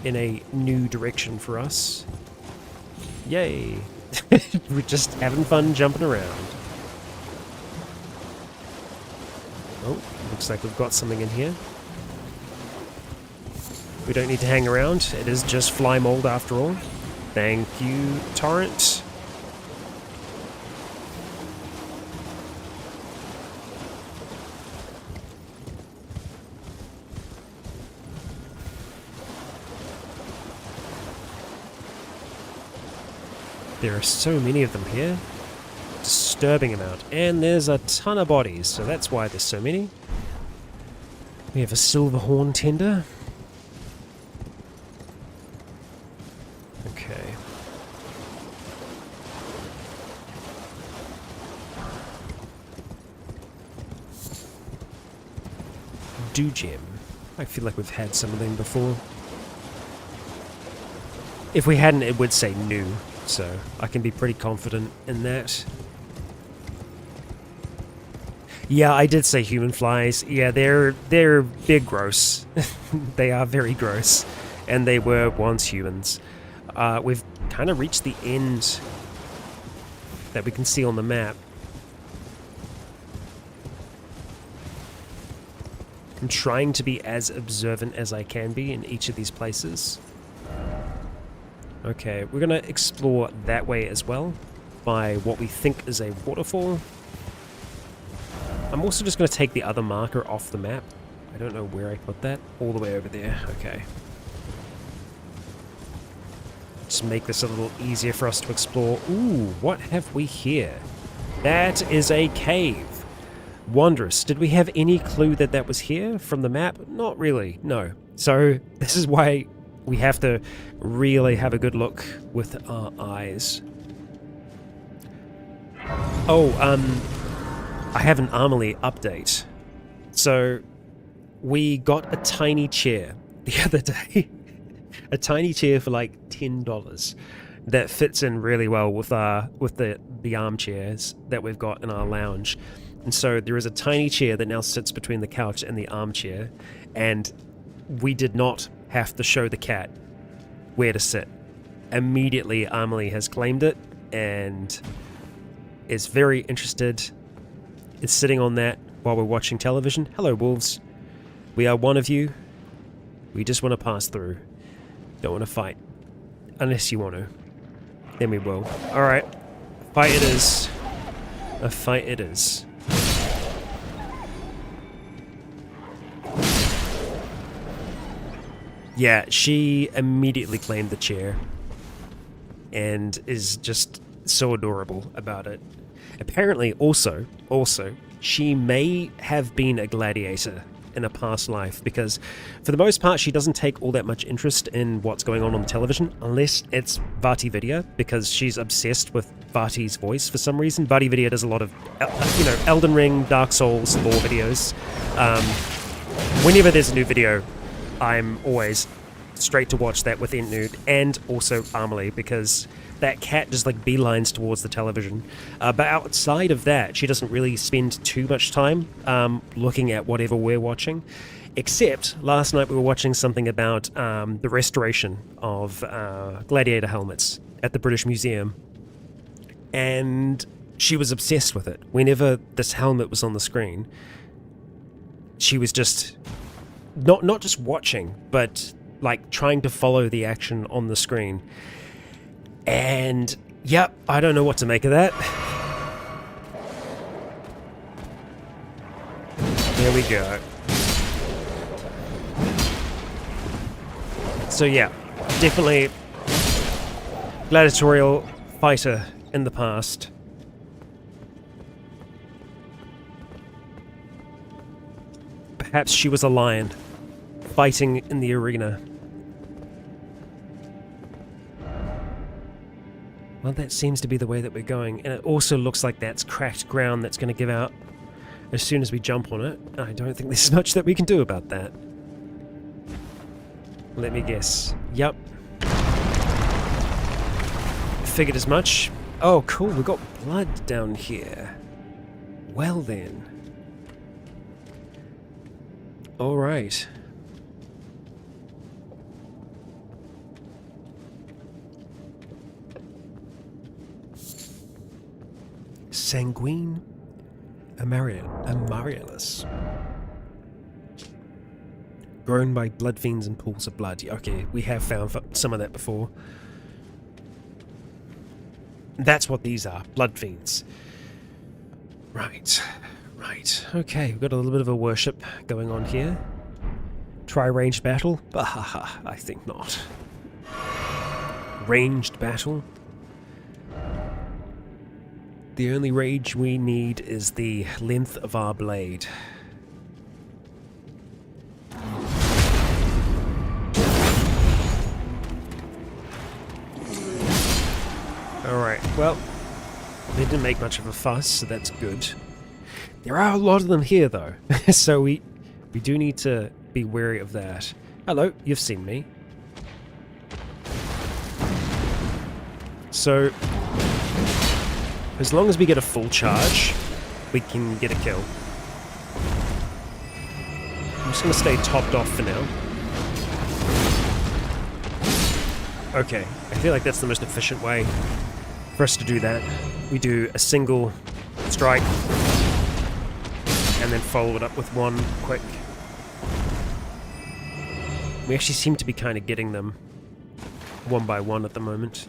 in a new direction for us. Yay! We're just having fun jumping around. Oh, looks like we've got something in here. We don't need to hang around. It is just fly mold after all. Thank you, Torrent. There are so many of them here. Disturbing amount. And there's a ton of bodies, so that's why there's so many. We have a silver horn tender. Okay. Dew gem. I feel like we've had some of them before. If we hadn't, it would say new. So I can be pretty confident in that. Yeah, I did say human flies. Yeah, they're gross. They are very gross, and they were once humans. We've kind of reached the end that we can see on the map. I'm trying to be as observant as I can be in each of these places. Okay, we're going to explore that way as well, by what we think is a waterfall. I'm also just going to take the other marker off the map. I don't know where I put that. All the way over there. Okay. Just make this a little easier for us to explore. Ooh, what have we here? That is a cave. Wondrous. Did we have any clue that that was here from the map? Not really, no. So, this is why we have to really have a good look with our eyes. Oh, I have an Armorly update. So, we got a tiny chair the other day. A tiny chair for like $10 that fits in really well with the armchairs that we've got in our lounge. And so there is a tiny chair that now sits between the couch and the armchair, and we did not have to show the cat where to sit. Immediately, Armorly has claimed it and is very interested. It's sitting on that while we're watching television. Hello, wolves. We are one of you. We just want to pass through. Don't want to fight. Unless you want to. Then we will. Alright. A fight it is. A fight it is. Yeah, she immediately claimed the chair. And is just so adorable about it. Apparently, also, she may have been a gladiator in a past life, because for the most part she doesn't take all that much interest in what's going on the television unless it's Vati Vidya, because she's obsessed with Vati's voice for some reason. Vati Vidya does a lot of, Elden Ring, Dark Souls, lore videos. Whenever there's a new video, I'm always straight to watch that with Entnude and also Armley, because that cat just like beelines towards the television. But outside of that, she doesn't really spend too much time looking at whatever we're watching. Except last night we were watching something about the restoration of gladiator helmets at the British Museum. And she was obsessed with it. Whenever this helmet was on the screen, she was just not just watching, but like trying to follow the action on the screen. And yep, I don't know what to make of that. There we go. So yeah, definitely gladiatorial fighter in the past. Perhaps she was a lion fighting in the arena. Well, that seems to be the way that we're going, and it also looks like that's cracked ground that's going to give out as soon as we jump on it. I don't think there's much that we can do about that. Let me guess. Yup. Figured as much. Oh, cool, we've got blood down here. Well then. Alright. Sanguine Amaryllis. Grown by blood fiends and pools of blood. Okay, we have found some of that before. That's what these are, blood fiends. Right. Okay, we've got a little bit of a worship going on here. Try ranged battle? Bahaha, I think not. Ranged battle? The only rage we need is the length of our blade. Alright, well, they didn't make much of a fuss, so that's good. There are a lot of them here, though, so we do need to be wary of that. Hello, you've seen me. So, as long as we get a full charge, we can get a kill. I'm just going to stay topped off for now. Okay, I feel like that's the most efficient way for us to do that. We do a single strike, and then follow it up with one quick. We actually seem to be kind of getting them one by one at the moment.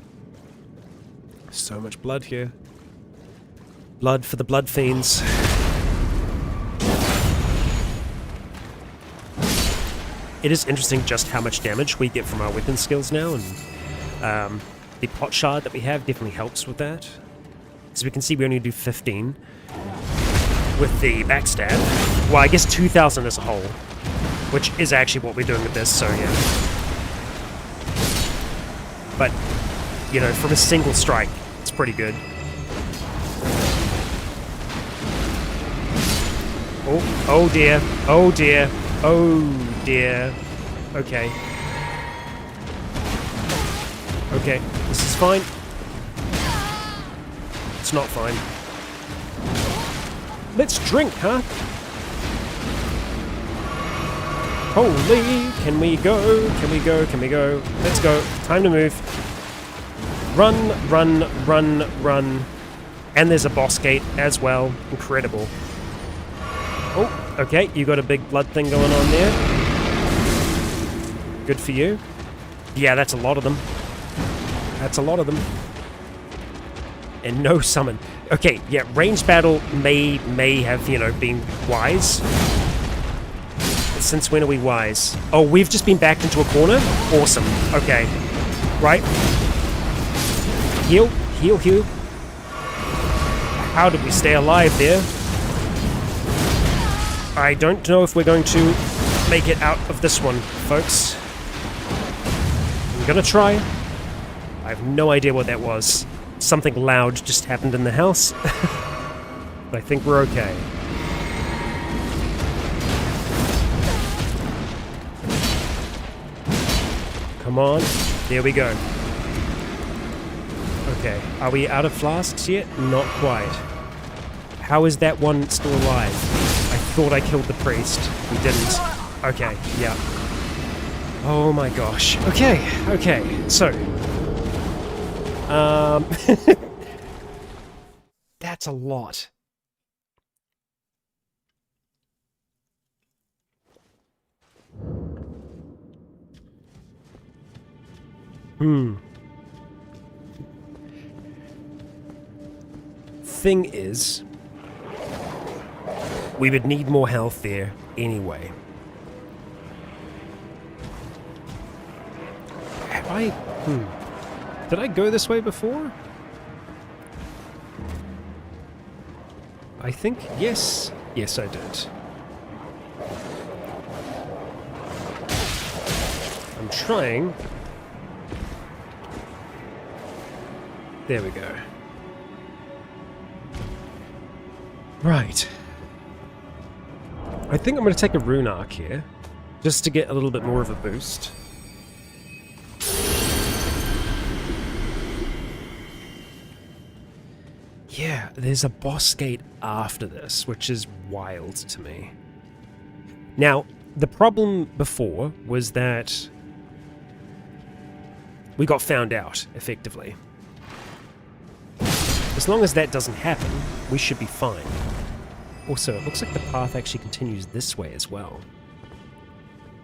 So much blood here. Blood for the blood fiends. It is interesting just how much damage we get from our weapon skills now, and the pot shard that we have definitely helps with that. So we can see we only do 15 with the backstab. Well, I guess 2,000 as a whole, which is actually what we're doing with this, so yeah. But, you know, from a single strike, it's pretty good. Oh dear, oh dear, oh dear. Okay. Okay, this is fine. It's not fine. Let's drink, huh? Holy, can we go? Can we go? Can we go? Let's go. Time to move. Run, run, run, run. And there's a boss gate as well. Incredible. Oh, okay, you got a big blood thing going on there. Good for you. Yeah, that's a lot of them. That's a lot of them. And no summon. Okay, yeah, ranged battle may have, you know, been wise. Since when are we wise? Oh, we've just been backed into a corner? Awesome. Okay. Right. Heal, heal, heal. How did we stay alive there? I don't know if we're going to make it out of this one, folks. I'm gonna try. I have no idea what that was. Something loud just happened in the house. But I think we're okay. Come on. There we go. Okay, are we out of flasks yet? Not quite. How is that one still alive? I thought I killed the priest. We didn't. Okay, yeah. Oh my gosh. Okay, okay, so. That's a lot. Thing is, we would need more health there anyway. Have I... Did I go this way before? I think, yes. Yes, I did. I'm trying. There we go. Right. I think I'm going to take a rune arc here, just to get a little bit more of a boost. Yeah, there's a boss gate after this, which is wild to me. Now, the problem before was that we got found out, effectively. As long as that doesn't happen, we should be fine. Also, it looks like the path actually continues this way as well.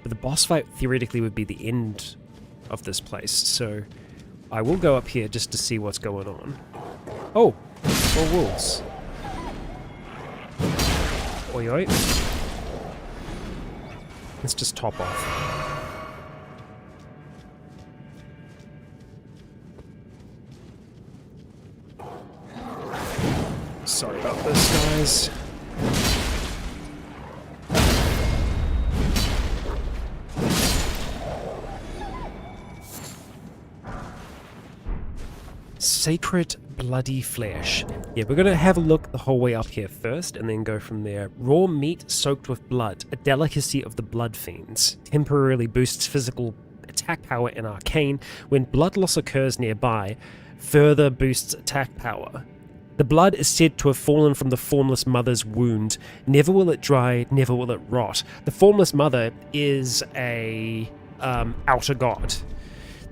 But the boss fight theoretically would be the end of this place, so I will go up here just to see what's going on. Oh! More wolves. Oi oi. Let's just top off. Sorry about this, guys. Sacred bloody flesh. Yeah, we're gonna have a look the whole way up here first and then go from there. Raw meat soaked with blood, a delicacy of the blood fiends. Temporarily boosts physical attack power and arcane. When blood loss occurs nearby, further boosts attack power. The blood is said to have fallen from the Formless Mother's wound. Never will it dry, never will it rot. The Formless Mother is a outer god.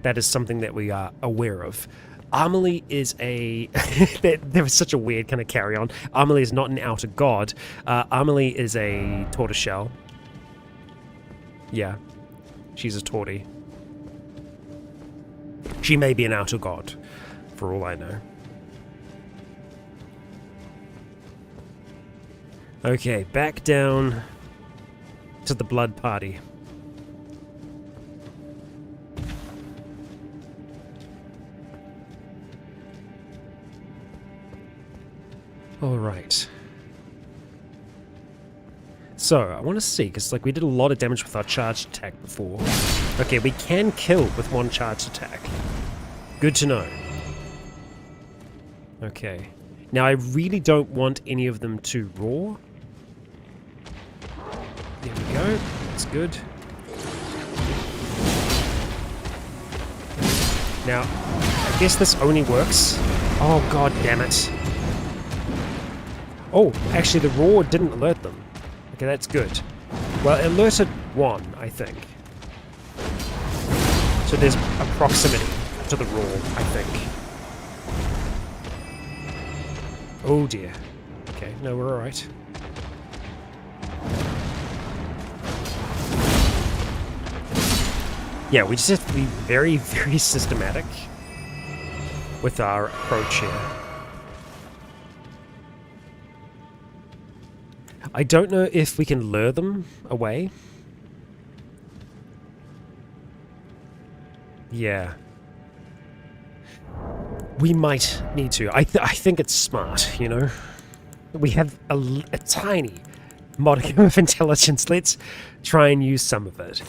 That is something that we are aware of. Amelie is a... there was such a weird kind of carry on. Amelie is not an outer god. Amelie is a tortoiseshell. Yeah, she's a tortie. She may be an outer god, for all I know. Okay, back down to the blood party. Alright. So, I want to see, because like we did a lot of damage with our charged attack before. Okay, we can kill with one charged attack. Good to know. Okay. Now, I really don't want any of them to roar. There we go. That's good. Now, I guess this only works. Oh, god damn it. Oh, actually the roar didn't alert them. Okay, that's good. Well, it alerted one, I think. So there's a proximity to the roar, I think. Oh dear. Okay, no, we're alright. Yeah, we just have to be very, very systematic with our approach here. I don't know if we can lure them away. Yeah. We might need to. I think it's smart, you know? We have a tiny modicum of intelligence. Let's try and use some of it.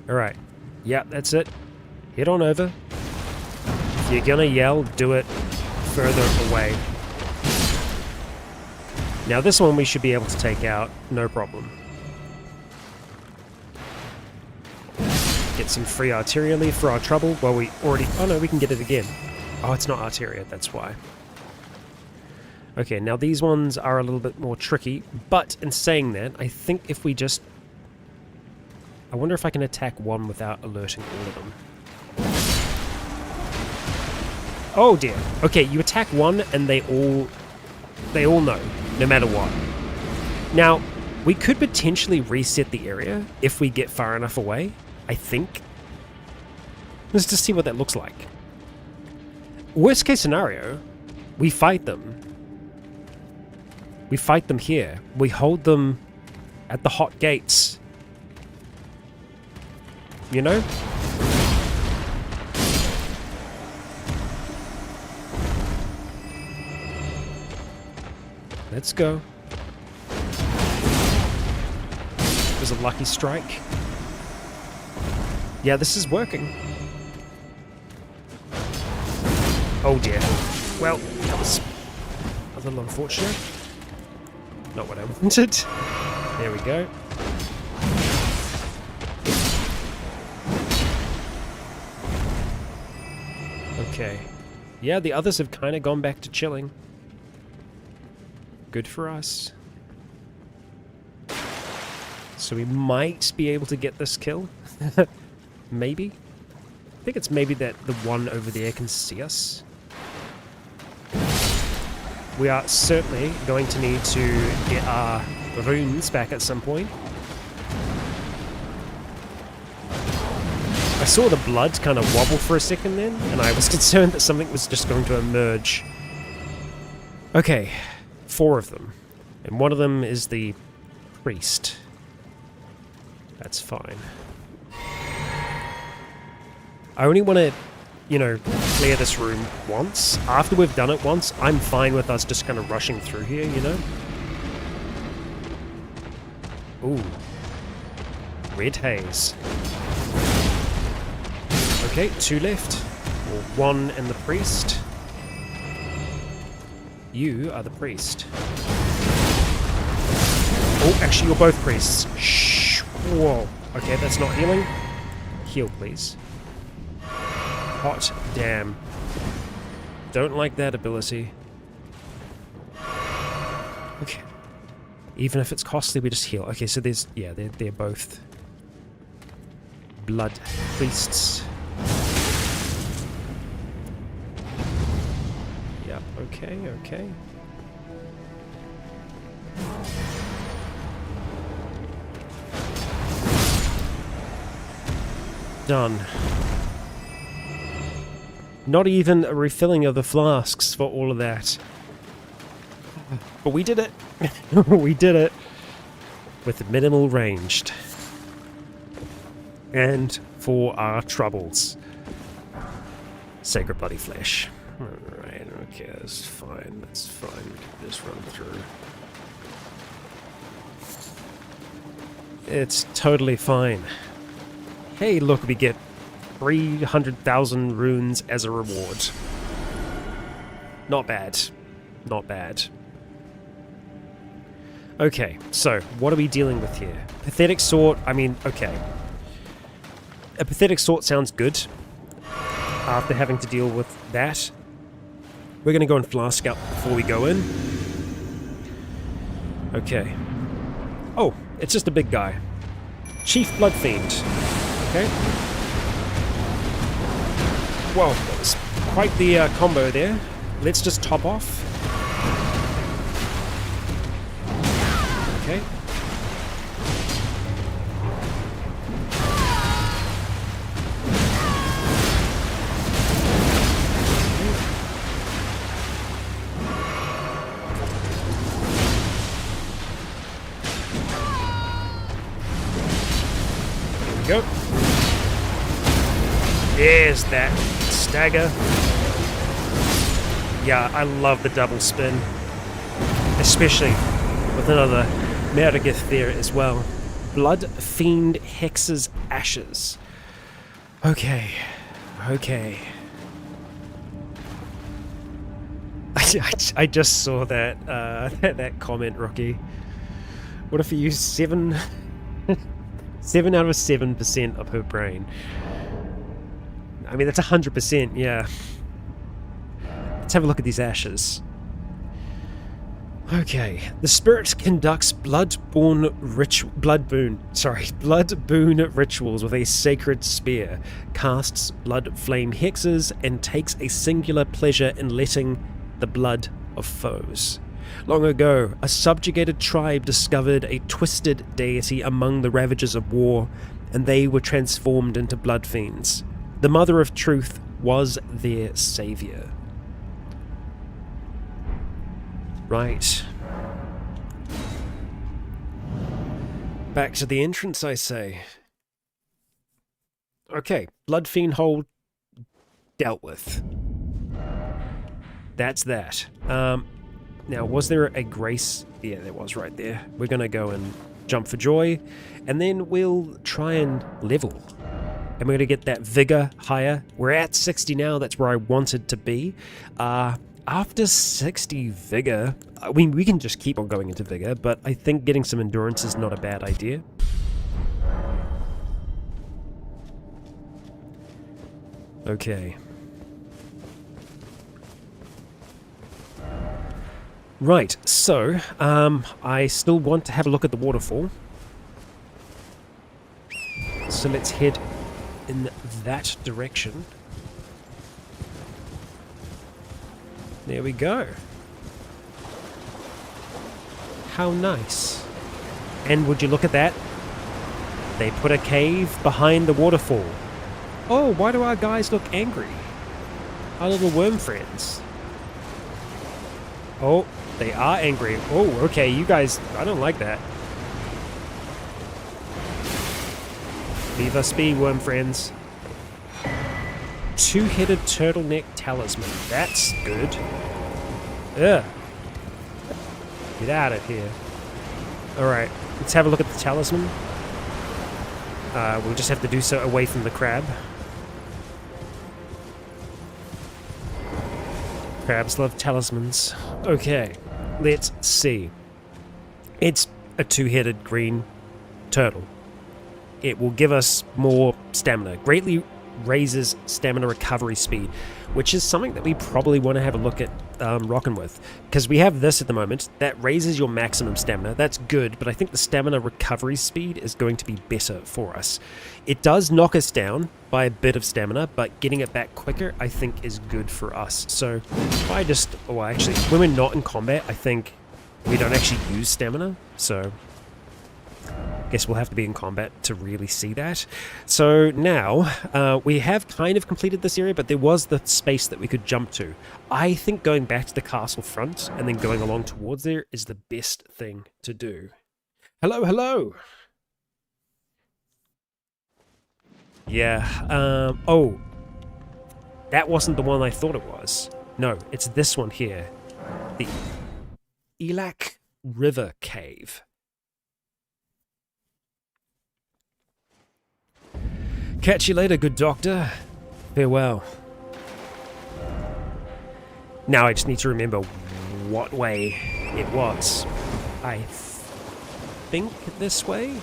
Alright. Yeah, that's it. Head on over. If you're gonna yell, do it further away. Now this one we should be able to take out, no problem. Get some free arteria leaf for our trouble. Well, we already... Oh no, we can get it again. Oh, it's not arteria, that's why. Okay, now these ones are a little bit more tricky, but in saying that, I think if we just... I wonder if I can attack one without alerting all of them. Oh dear. Okay, you attack one and they all know, no matter what. Now, we could potentially reset the area if we get far enough away, I think. Let's just see what that looks like. Worst case scenario, we fight them. We fight them here. We hold them at the hot gates. You know? Let's go. There's a lucky strike. Yeah, this is working. Oh dear. Well, that was a little unfortunate. Not what I wanted. There we go. Okay. Yeah, the others have kind of gone back to chilling. Good for us. So we might be able to get this kill. Maybe. I think it's maybe that the one over there can see us. We are certainly going to need to get our runes back at some point. I saw the blood kind of wobble for a second then, and I was concerned that something was just going to emerge. Okay, 4 of them. And one of them is the priest. That's fine. I only want to, you know, clear this room once. After we've done it once, I'm fine with us just kind of rushing through here, you know? Ooh. Red haze. Okay, 2 left. Or 1 and the priest. You are the priest. Oh, actually, you're both priests. Shh. Whoa. Okay, that's not healing. Heal, please. Hot damn. Don't like that ability. Okay. Even if it's costly, we just heal. Okay, so there's... Yeah, they're both... blood priests. Yep, okay. Done. Not even a refilling of the flasks for all of that. But we did it! We did it! With minimal ranged. And for our troubles. Sacred bloody flesh. Alright, okay, that's fine. That's fine. We can just run through. It's totally fine. Hey, look, we get 300,000 runes as a reward. Not bad. Not bad. Okay, so, what are we dealing with here? Pathetic Sort, I mean, okay. A Pathetic Sort sounds good. After having to deal with that. We're gonna go and flask up before we go in. Okay. Oh, it's just a big guy. Chief Blood Fiend. Okay. Well, that was quite the combo there. Let's just top off. Okay. go. There's that stagger. Yeah, I love the double spin. Especially with another Meredith there as well. Blood Fiend Hex's Ashes. Okay. I just saw that that comment, Rocky. What if you use 7 out of 7% of her brain? I mean, that's 100%, yeah. Let's have a look at these ashes. Okay, the spirit conducts blood boon rituals with a sacred spear, casts blood flame hexes, and takes a singular pleasure in letting the blood of foes. Long ago, a subjugated tribe discovered a twisted deity among the ravages of war, and they were transformed into blood fiends. The Mother of Truth was their savior. Right. Back to the entrance, I say. Okay, Blood Fiend Hole dealt with. That's that. Now, was there a grace? Yeah, there was right there. We're going to go and jump for joy, and then we'll try and level. And we're going to get that vigor higher. We're at 60 now. That's where I wanted to be. After 60 vigor, I mean, we can just keep on going into vigor, but I think getting some endurance is not a bad idea. Okay. Right, so, I still want to have a look at the waterfall. So let's head in that direction. There we go. How nice. And would you look at that? They put a cave behind the waterfall. Oh, why do our guys look angry? Our little worm friends. Oh, they are angry. Oh, okay, you guys, I don't like that. Leave us be, worm friends. Two-headed turtleneck talisman. That's good. Ugh. Get out of here. Alright, let's have a look at the talisman. We'll just have to do so away from the crab. Crabs love talismans. Okay, let's see. It's a two-headed green turtle. It will give us more stamina. Greatly raises stamina recovery speed, which is something that we probably want to have a look at rocking with, because we have this at the moment that raises your maximum stamina. That's good, but I think the stamina recovery speed is going to be better for us. It does knock us down by a bit of stamina, but getting it back quicker I think is good for us. So I just, oh, actually when we're not in combat, I think we don't actually use stamina, so guess we'll have to be in combat to really see that. So now, we have kind of completed this area, but there was the space that we could jump to. I think going back to the castle front and then going along towards there is the best thing to do. Hello, hello! Yeah, oh. That wasn't the one I thought it was. No, it's this one here. The Elak River Cave. Catch you later, good doctor. Farewell. Now I just need to remember what way it was. I think this way?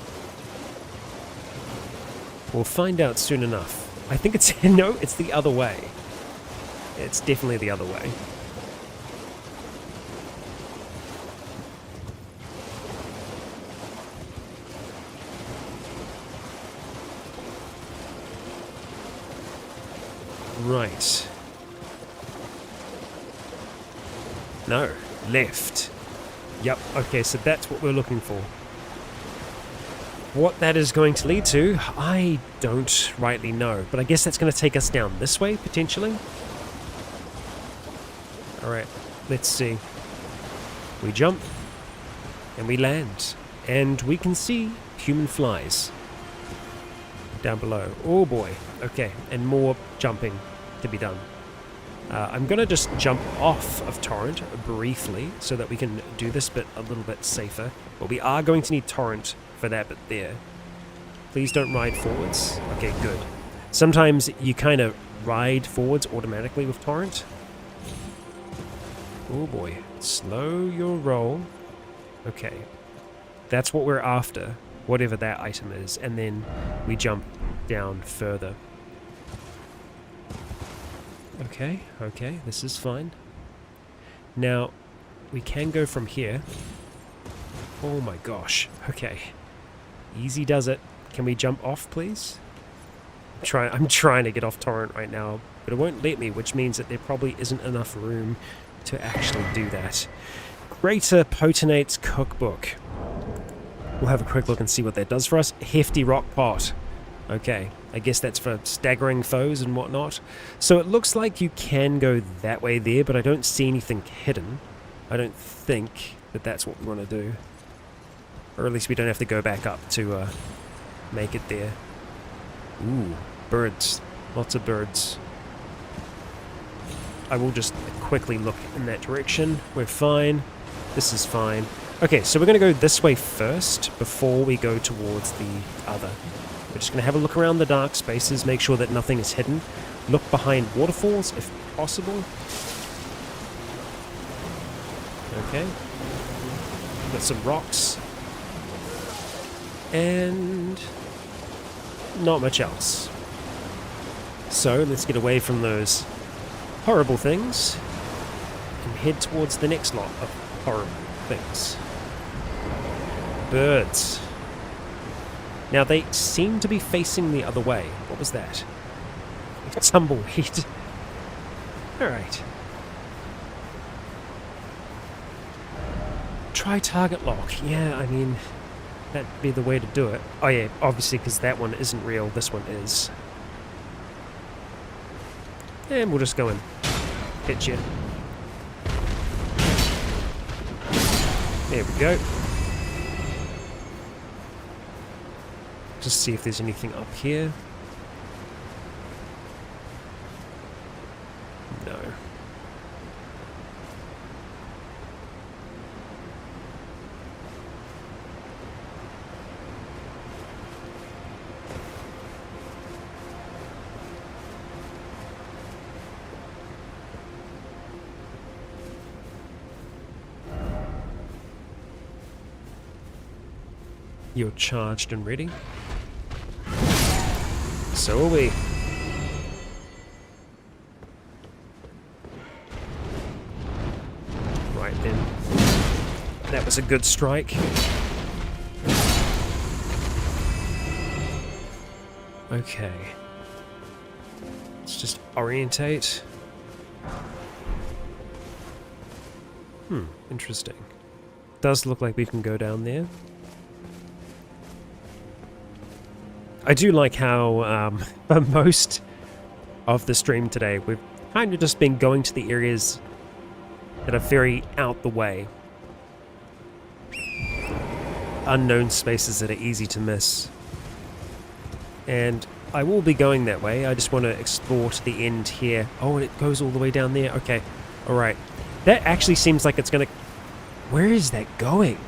We'll find out soon enough. I think it's... no, it's the other way. It's definitely the other way. Right. No, left. Yep, okay, so that's what we're looking for. What that is going to lead to, I don't rightly know, but I guess that's going to take us down this way, potentially. Alright, let's see. We jump, and we land, and we can see human flies. down below. Oh boy. Okay, and more jumping to be done. I'm going to just jump off of Torrent briefly so that we can do this bit a little bit safer. But we are going to need Torrent for that bit there. Please don't ride forwards. Okay, good. Sometimes you kind of ride forwards automatically with Torrent. Oh boy. Slow your roll. Okay. That's what we're after, whatever that item is. And then we jump down further. Okay, okay, this is fine. Now, we can go from here. Oh my gosh, okay. Easy does it. Can we jump off, please? I'm trying to get off Torrent right now, but it won't let me, which means that there probably isn't enough room to actually do that. Greater Potinate's Cookbook. We'll have a quick look and see what that does for us. Hefty Rock Pot. Okay, I guess that's for staggering foes and whatnot. So it looks like you can go that way there, but I don't see anything hidden. I don't think that that's what we want to do. Or at least we don't have to go back up to make it there. Ooh, birds. Lots of birds. I will just quickly look in that direction. We're fine. This is fine. Okay, so we're going to go this way first before we go towards the other. We're just going to have a look around the dark spaces, make sure that nothing is hidden. Look behind waterfalls if possible. Okay. Got some rocks. And not much else. So let's get away from those horrible things and head towards the next lot of horrible things. Birds. Now they seem to be facing the other way. What was that? Tumbleweed. Alright. Try target lock. Yeah, I mean, that'd be the way to do it. Oh yeah, obviously because that one isn't real, this one is. And we'll just go and hit you. There we go. Just see if there's anything up here. No. You're charged and ready. So are we. Right then. That was a good strike. Okay. Let's just orientate. Interesting. Does look like we can go down there. I do like how, for most of the stream today, we've kind of just been going to the areas that are very out the way. Unknown spaces that are easy to miss. And I will be going that way. I just want to explore to the end here. Oh, and it goes all the way down there. Okay, alright. That actually seems like it's going to... Where is that going?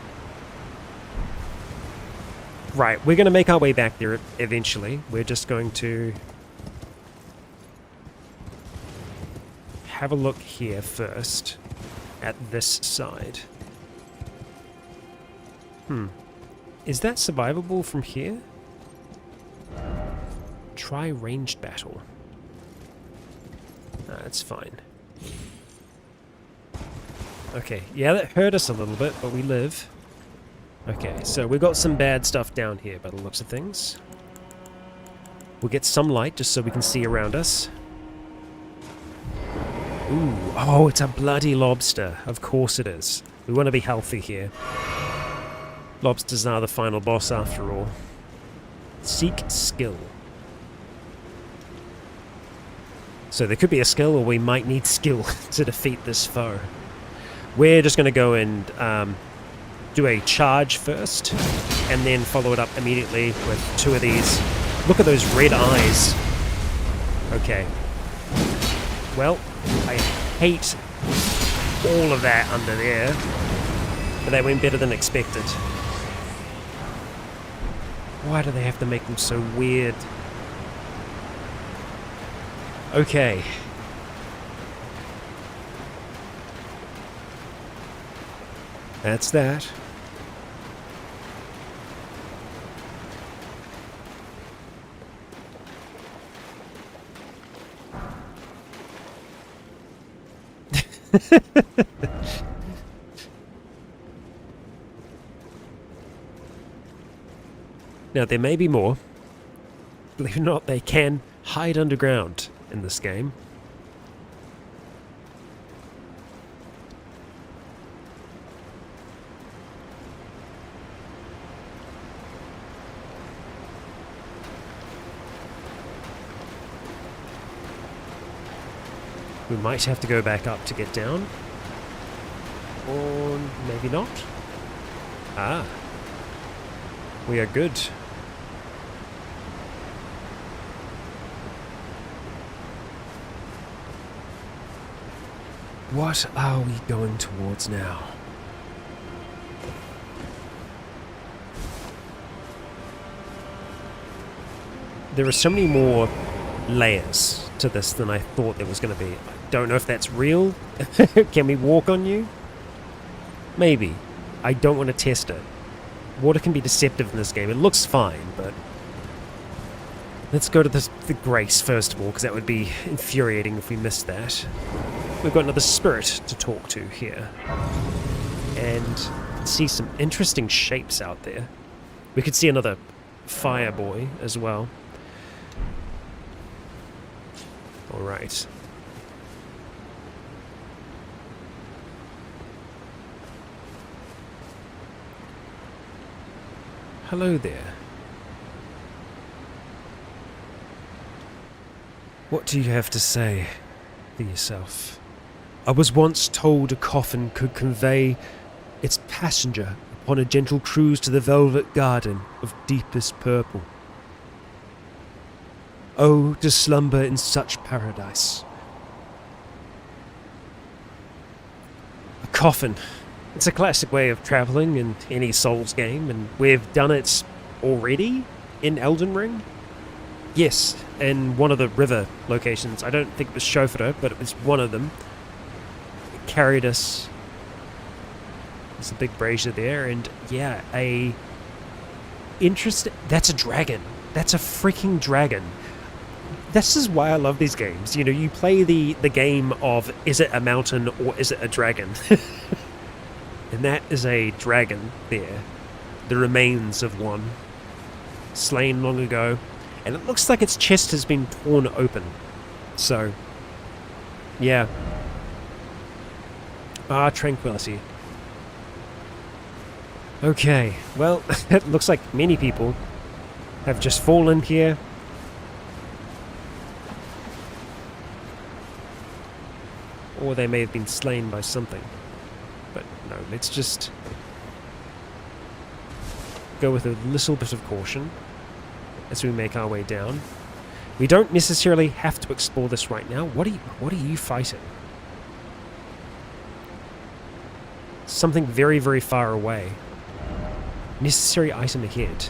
Right, we're going to make our way back there eventually. We're just going to have a look here first at this side. Is that survivable from here? Try ranged battle. That's fine. Okay, yeah, that hurt us a little bit, but we live. Okay, so we've got some bad stuff down here by the looks of things. We'll get some light just so we can see around us. Ooh, oh, it's a bloody lobster. Of course it is. We want to be healthy here. Lobsters are the final boss after all. Seek skill. So there could be a skill, or we might need skill to defeat this foe. We're just going to go and do a charge first, and then follow it up immediately with 2 of these Look at those red eyes. Okay. Well, I hate all of that under there. But that went better than expected. Why do they have to make them so weird? Okay. That's that. Now, there may be more. Believe it or not, they can hide underground in this game. We might have to go back up to get down. Or maybe not. Ah. We are good. What are we going towards now? There are so many more layers to this than I thought there was going to be. I don't know if that's real. Can we walk on you? Maybe. I don't want to test it. Water can be deceptive in this game. It looks fine, but... Let's go to the Grace first of all, because that would be infuriating if we missed that. We've got another spirit to talk to here. And see some interesting shapes out there. We could see another fire boy as well. Alright. Hello there. What do you have to say for yourself? I was once told a coffin could convey its passenger upon a gentle cruise to the velvet garden of deepest purple. Oh, to slumber in such paradise. A coffin. It's a classic way of travelling in any Souls game, and we've done it already in Elden Ring. Yes, in one of the river locations. I don't think it was Shofra, but it was one of them. It carried us. There's a big brazier there, and yeah, that's a dragon. That's a freaking dragon. This is why I love these games. You know, you play the game of, is it a mountain or is it a dragon? And that is a dragon there. The remains of one. Slain long ago. And it looks like its chest has been torn open. So, yeah. Ah, tranquility. Okay, well, it looks like many people have just fallen here. Or they may have been slain by something. But no, let's just go with a little bit of caution as we make our way down. We don't necessarily have to explore this right now. What are you fighting? Something very, very far away. Necessary item ahead.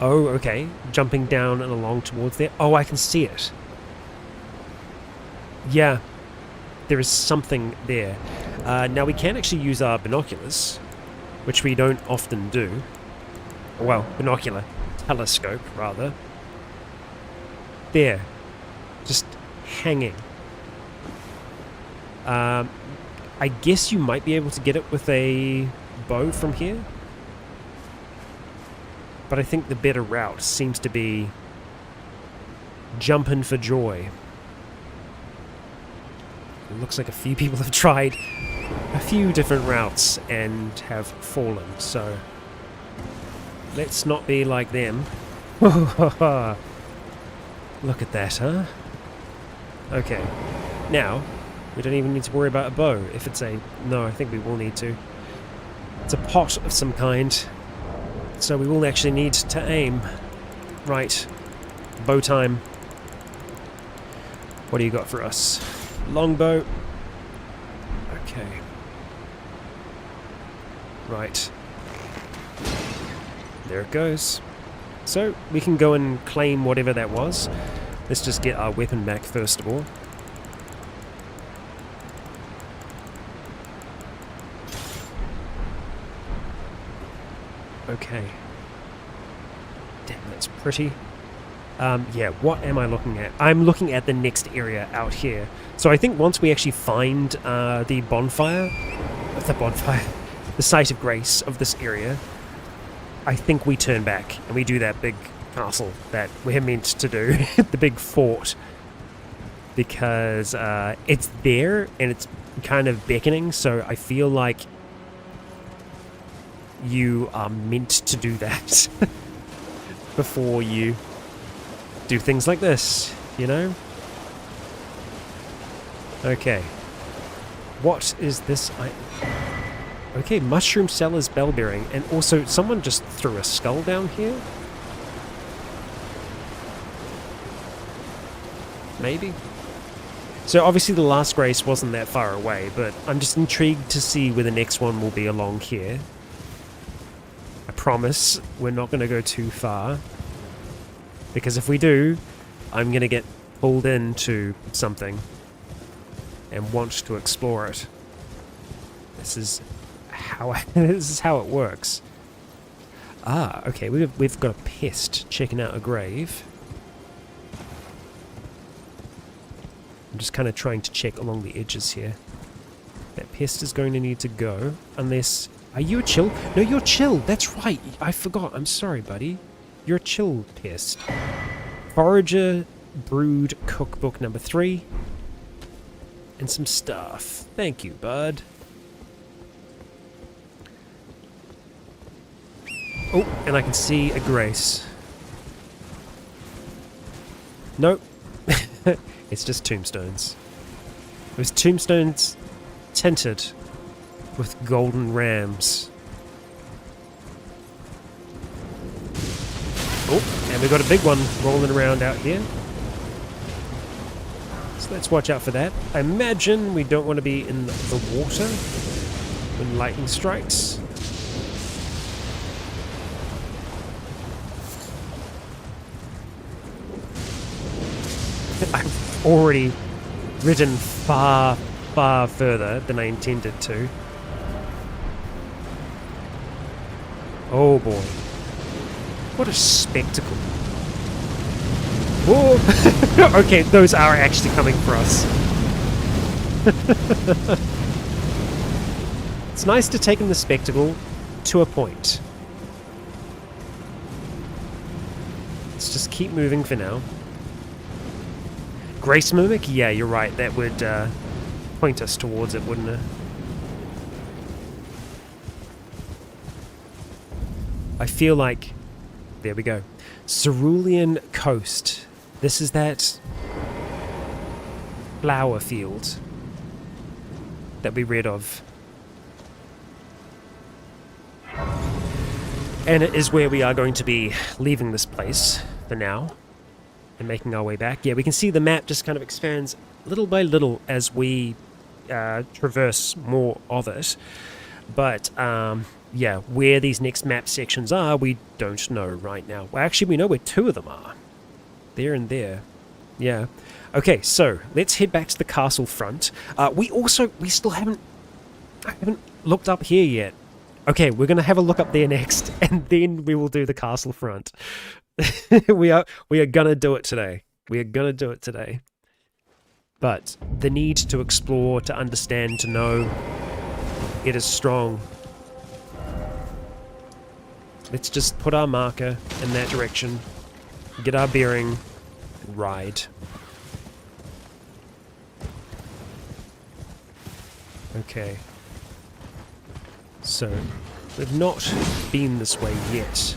Oh, okay. Jumping down and along towards there. Oh, I can see it. Yeah. There is something there. Now we can actually use our binoculars, which we don't often do. Well, binocular. Telescope, rather. There. Just hanging. I guess you might be able to get it with a bow from here. But I think the better route seems to be jumping for joy. It looks like a few people have tried a few different routes and have fallen, so let's not be like them. Look at that, huh? Okay, now we don't even need to worry about a bow. If it's a... no, I think we will need to. It's a pot of some kind, so we will actually need to aim. Right. Bow time. What do you got for us? Longbow. Okay. Right. There it goes. So, we can go and claim whatever that was. Let's just get our weapon back first of all. Okay. Damn, that's pretty. Yeah, what am I looking at? I'm looking at the next area out here. So I think once we actually find the bonfire, the site of grace of this area, I think we turn back and we do that big castle that we're meant to do, the big fort, because it's there and it's kind of beckoning, so I feel like you are meant to do that before you do things like this, you know? Okay. What is this? Okay, mushroom seller's bell bearing, and also someone just threw a skull down here? Maybe? So obviously the last grace wasn't that far away, but I'm just intrigued to see where the next one will be along here. I promise we're not going to go too far, because if we do, I'm going to get pulled into something and want to explore it. This is how it works. Ah, okay, we've got a pest checking out a grave. I'm just kind of trying to check along the edges here. That pest is going to need to go, unless... Are you a chill? No, you're chill. That's right. I forgot. I'm sorry, buddy. You're a chill pest. Forager Brood Cookbook number 3. And some stuff. Thank you, bud. Oh, and I can see a grace. Nope. It's just tombstones. It was tombstones tinted with golden rams. Oh, and we got a big one rolling around out here. So let's watch out for that. I imagine we don't want to be in the water when lightning strikes. I've already ridden far, far further than I intended to. Oh boy. What a spectacle. Whoa! Okay, those are actually coming for us. It's nice to take in the spectacle to a point. Let's just keep moving for now. Grace Mimic? Yeah, you're right. That would point us towards it, wouldn't it? I feel like... There we go. Cerulean Coast. This is that flower field that we read of. And it is where we are going to be leaving this place for now and making our way back. Yeah, we can see the map just kind of expands little by little as we traverse more of it. But yeah, where these next map sections are, we don't know right now. Well, actually, we know where 2 of them are. There and there. Yeah. Okay, so let's head back to the castle front. We still haven't... I haven't looked up here yet. Okay, we're going to have a look up there next, and then we will do the castle front. we are going to do it today. We are going to do it today. But the need to explore, to understand, to know, it is strong. Let's just put our marker in that direction, get our bearing, and ride. Okay. So, we've not been this way yet.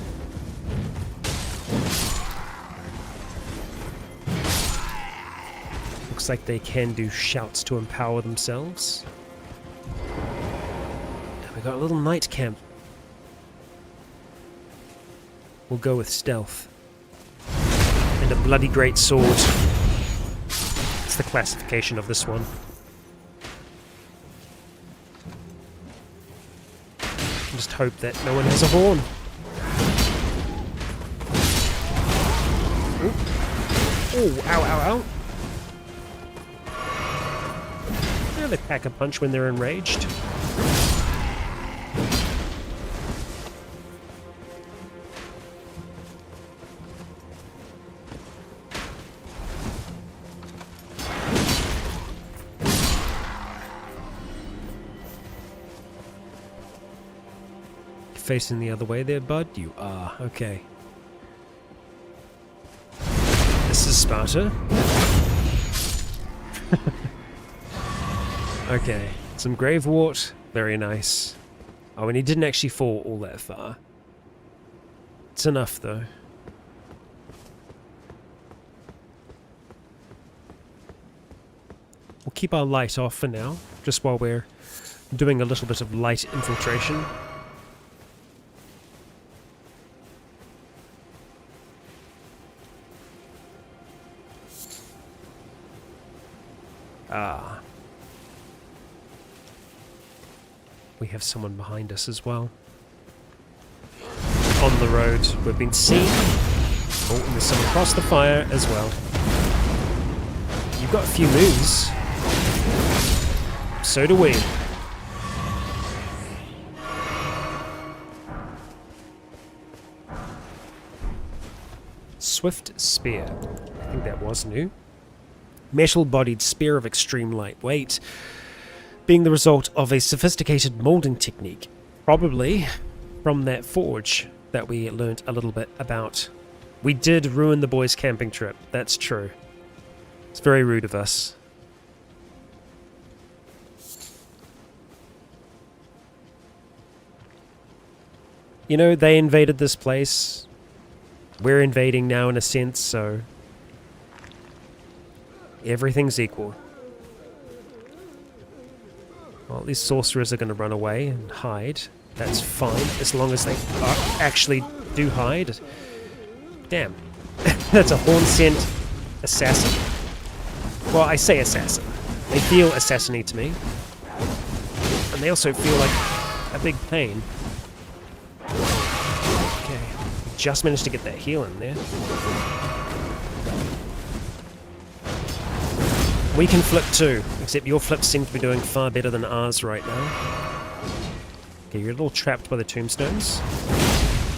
Looks like they can do shouts to empower themselves. And we got a little night camp. We'll go with stealth. and a bloody great sword. It's the classification of this one. Just hope that no one has a horn. Oh, ow, ow, ow. Yeah, they pack a punch when they're enraged. Facing the other way there, bud? You are. Okay. This is Sparta. Okay. Some Gravewort. Very nice. Oh, and he didn't actually fall all that far. It's enough, though. We'll keep our light off for now, just while we're doing a little bit of light infiltration. Ah. We have someone behind us as well. On the road, we've been seen. Oh, and there's someone across the fire as well. You've got a few moves. So do we. Swift Spear. I think that was new. Metal-bodied spear of extreme lightweight, being the result of a sophisticated molding technique, probably from that forge that we learnt a little bit about. We did ruin the boys' camping trip, that's true. It's very rude of us. You know, they invaded this place. We're invading now in a sense, so everything's equal. Well, these sorcerers are going to run away and hide. That's fine, as long as they actually do hide. Damn. That's a horn scent assassin. Well, I say assassin. They feel assassiny to me. And they also feel like a big pain. Okay. Just managed to get that heal in there. We can flip too, except your flips seem to be doing far better than ours right now. Okay, you're a little trapped by the tombstones.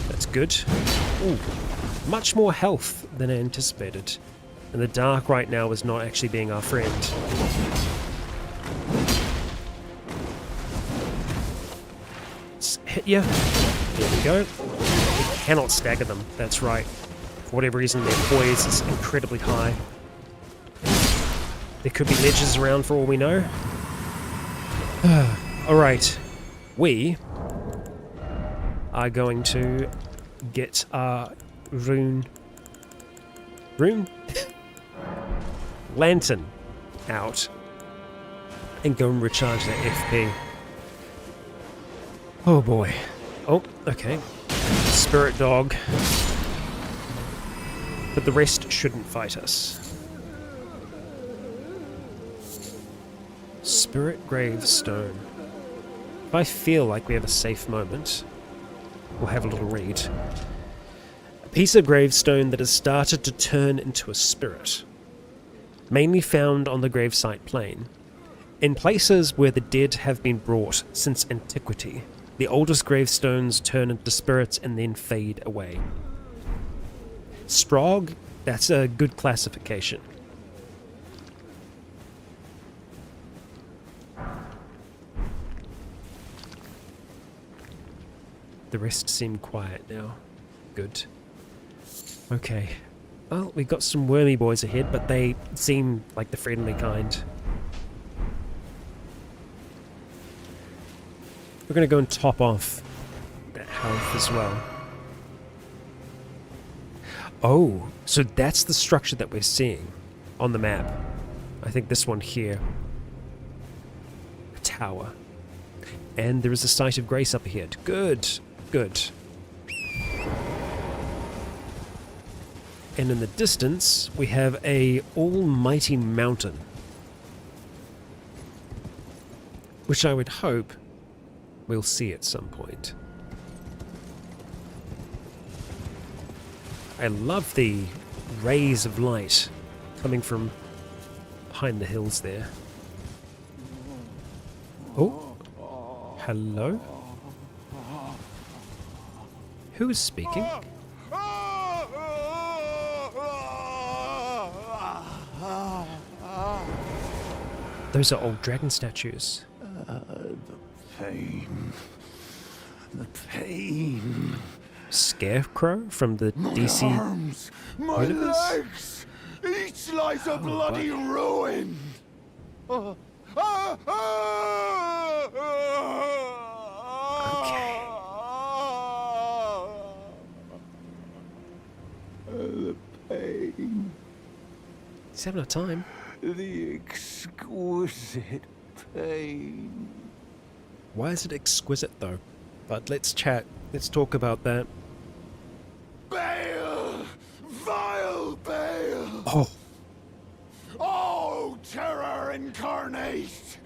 That's good. Ooh, much more health than I anticipated. And the dark right now is not actually being our friend. Let's hit you. There we go. We cannot stagger them, that's right. For whatever reason, their poise is incredibly high. There could be ledges around for all we know. Alright. We are going to get our lantern out and go and recharge that FP. Oh boy. Oh, okay. Spirit dog. But the rest shouldn't fight us. Spirit Gravestone. If I feel like we have a safe moment, we'll have a little read. A piece of gravestone that has started to turn into a spirit. Mainly found on the gravesite plane. In places where the dead have been brought since antiquity, the oldest gravestones turn into spirits and then fade away. Sprog, that's a good classification. The rest seem quiet now. Good. Okay. Well, we've got some wormy boys ahead, but they seem like the friendly kind. We're going to go and top off that health as well. Oh, so that's the structure that we're seeing on the map. I think this one here. A tower. And there is a site of grace up ahead. Good. Good. And in the distance, we have a almighty mountain. Which I would hope we'll see at some point. I love the rays of light coming from behind the hills there. Oh, hello? Who is speaking? Those are old dragon statues. The pain. The pain. Scarecrow from the DC Arms, my universe? legs. Each lies a bloody ruin. The pain. He's having a time. The exquisite pain. Why is it exquisite though? But let's chat. Let's talk about that. Bale! Vile Bale! Oh, Oh, terror incarnate!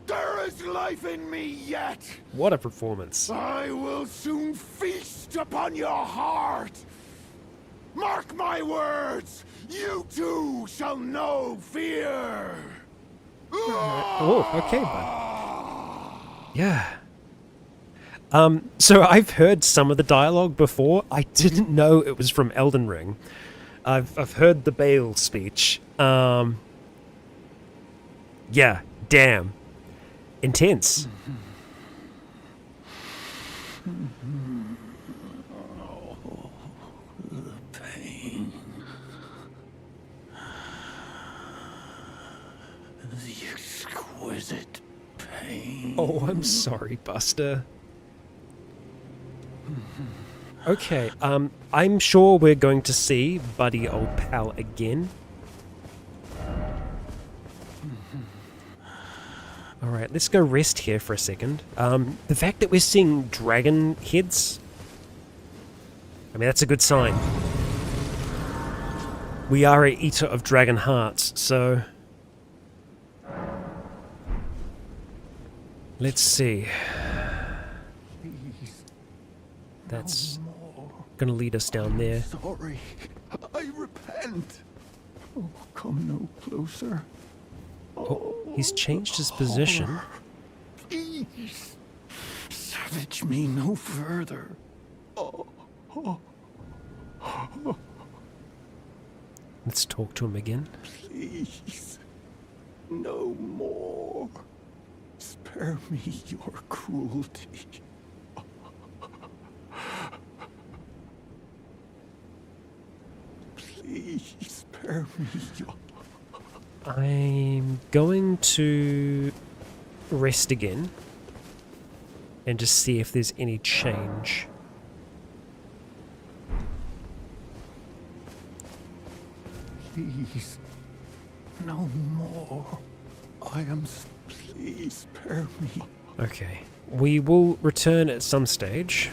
There is life in me yet! what a performance. I will soon feast upon your heart! Mark my words! You too shall know fear! Oh, okay, bud. Yeah. So I've heard some of the dialogue before. I didn't know it was from Elden Ring. I've heard the Bale speech. Yeah, damn. Intense. The pain. The exquisite pain. Oh, I'm sorry, Buster. Okay, I'm sure we're going to see Buddy Old Pal again. Alright, let's go rest here for a second. The fact that we're seeing dragon heads, I mean, that's a good sign. We are a eater of dragon hearts, so... Let's see. That's gonna lead us down there. Sorry. I repent. Oh, come no closer. Oh, he's changed his position. Please. Savage me no further. Let's talk to him again. Please. No more. Spare me your cruelty. Please spare me your... I'm going to rest again and just see if there's any change. Please. No more. I am... Please spare me. Okay. We will return at some stage.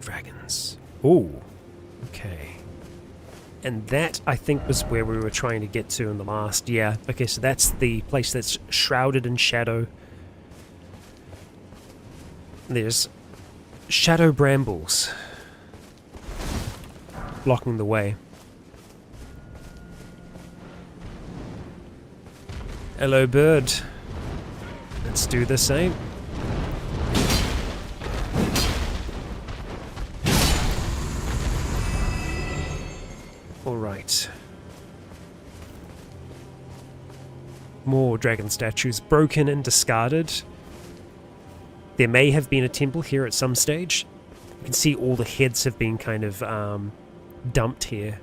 Dragons. Ooh. Okay. And that, I think, was where we were trying to get to in the last. Yeah. Okay, so that's the place that's shrouded in shadow. There's shadow brambles blocking the way. Hello, bird. Let's do the same. Alright. More dragon statues broken and discarded. There may have been a temple here at some stage. You can see all the heads have been kind of dumped here.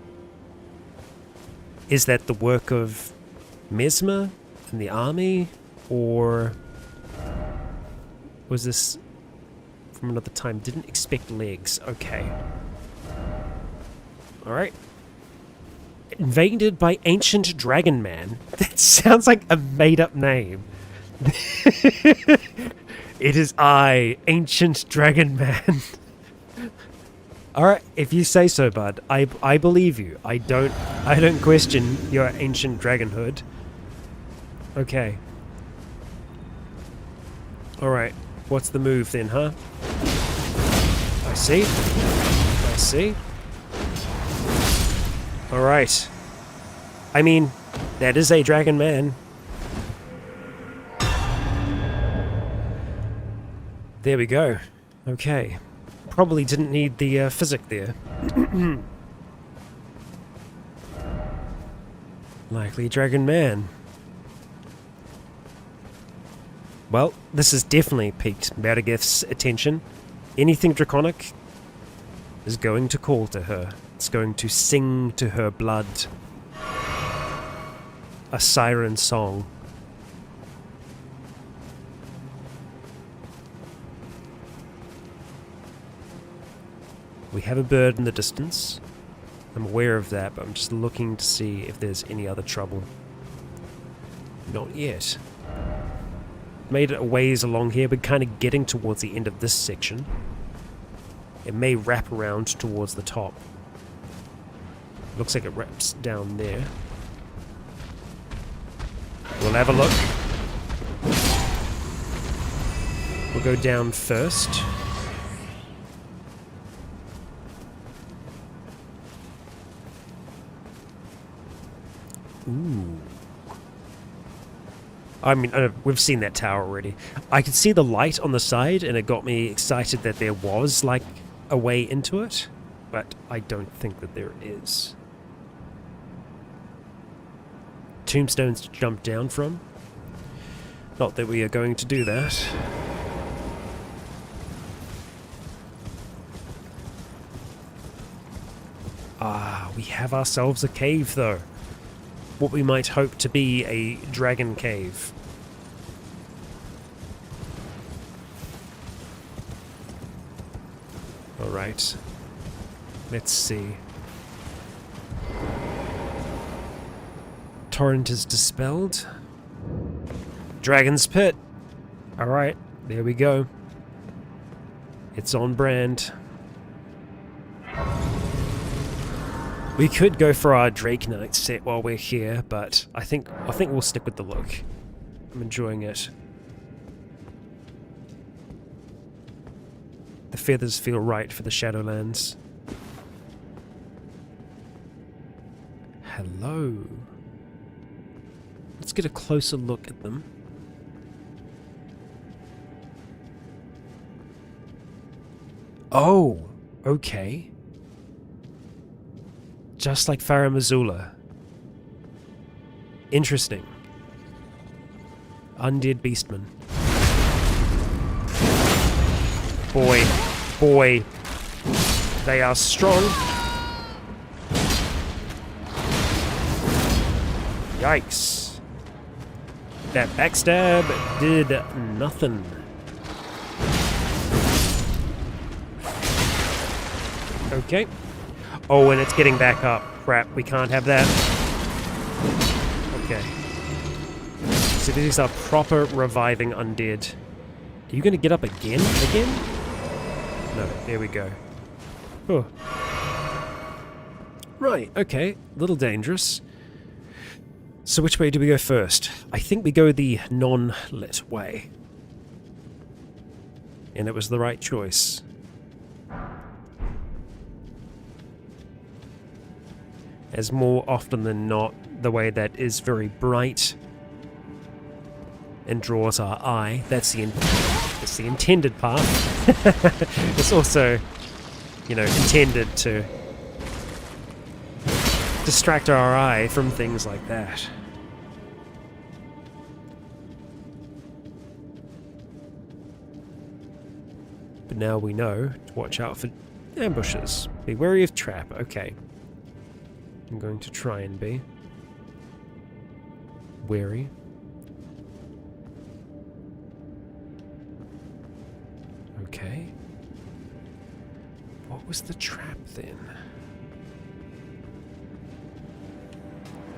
Is that the work of Mesmer and the army? Or was this from another time? Didn't expect legs. Okay. Alright. Invaded by Ancient Dragon Man. That sounds like a made-up name. It is I, Ancient Dragon Man. Alright, if you say so, bud. I believe you. I don't question your ancient dragonhood. Okay. Alright, what's the move then, huh? I see. I see. Alright. I mean, that is a dragon man. There we go. Okay. Probably didn't need the physic there. Likely dragon man. Well, this has definitely piqued Meredith's attention. Anything draconic is going to call to her. It's going to sing to her blood. A siren song. We have a bird in the distance. I'm aware of that, but I'm just looking to see if there's any other trouble. Not yet. Made it a ways along here, but kind of getting towards the end of this section. It may wrap around towards the top. Looks like it wraps down there. We'll have a look. We'll go down first. Ooh. I mean, we've seen that tower already. I could see the light on the side, and it got me excited that there was, like, a way into it. But I don't think that there is. Tombstones to jump down from. Not that we are going to do that. Ah, we have ourselves a cave, though. What we might hope to be a dragon cave. Alright. Let's see. Torrent is dispelled. Dragon's Pit. Alright, there we go. It's on brand. We could go for our Drake Knight set while we're here, but I think we'll stick with the look. I'm enjoying it. The feathers feel right for the Shadowlands. Hello. Let's get a closer look at them. Oh, okay. Just like Farah Missoula. Interesting. Undead Beastmen. Boy. They are strong. Yikes. That backstab did nothing. Okay. Oh, and it's getting back up. Crap, we can't have that. Okay. So these are proper reviving undead. Are you going to get up again? No, there we go. Oh. Right, okay. A little dangerous. So which way do we go first? I think we go the non-lit way. And it was the right choice. As more often than not, the way that is very bright and draws our eye. That's the intended path. It's also, you know, intended to distract our eye from things like that. But now we know to watch out for ambushes. Be wary of trap. Okay. I'm going to try and be wary. Okay. What was the trap then?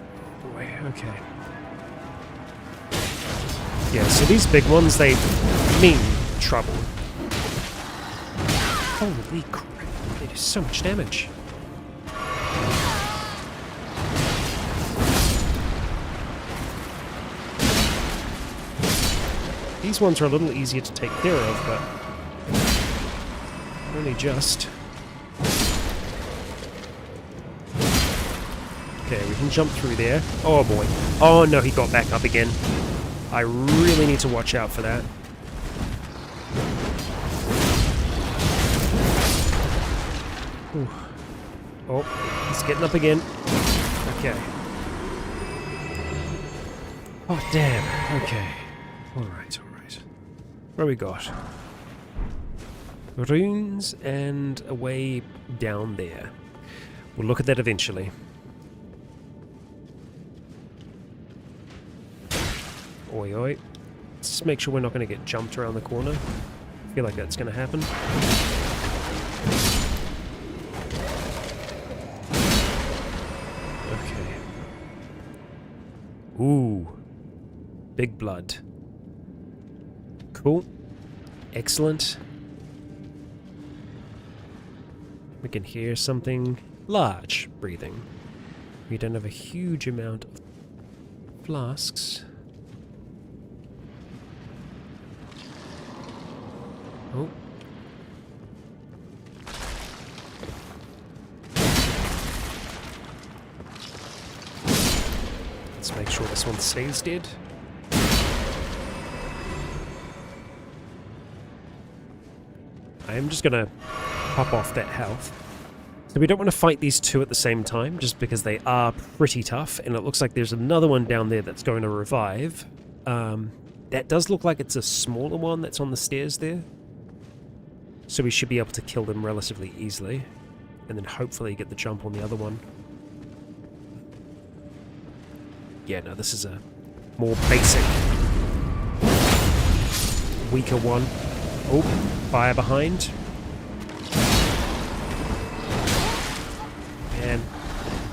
Oh boy, okay. Yeah, so these big ones, they mean trouble. Holy crap, it So much damage. These ones are a little easier to take care of, but only just. Okay, we can jump through there. Oh boy. Oh no, he got back up again. I really need to watch out for that. Ooh. Oh, he's getting up again. Okay. Oh, damn. Okay. Alright, alright. What we got? Runes and a way down there. We'll look at that eventually. Oi, oi. Let's just make sure we're not going to get jumped around the corner. I feel like that's going to happen. Okay. Ooh. Big blood. Cool. Excellent. We can hear something large breathing. We don't have a huge amount of flasks. Oh. Let's make sure this one stays dead. I am just gonna pop off that health. So we don't want to fight these two at the same time, just because they are pretty tough, and it looks like there's another one down there that's going to revive. That does look like it's a smaller one that's on the stairs there. So we should be able to kill them relatively easily, and then hopefully get the jump on the other one. Yeah, no, this is a more basic, weaker one. Oh, fire behind. Man,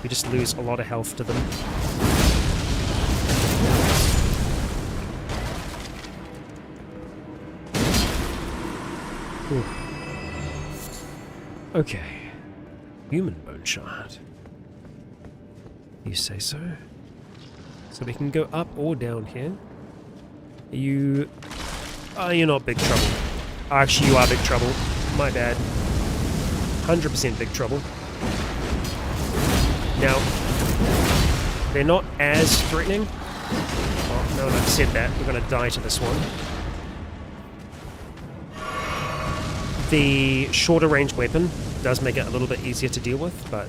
we just lose a lot of health to them. Ooh. Okay. Human bone shard. You say so? So we can go up or down here. You... Oh, you're not big trouble. Actually, you are big trouble. My bad. 100% big trouble. Now, they're not as threatening. Oh, no, I've said that. We're going to die to this one. The shorter range weapon does make it a little bit easier to deal with, but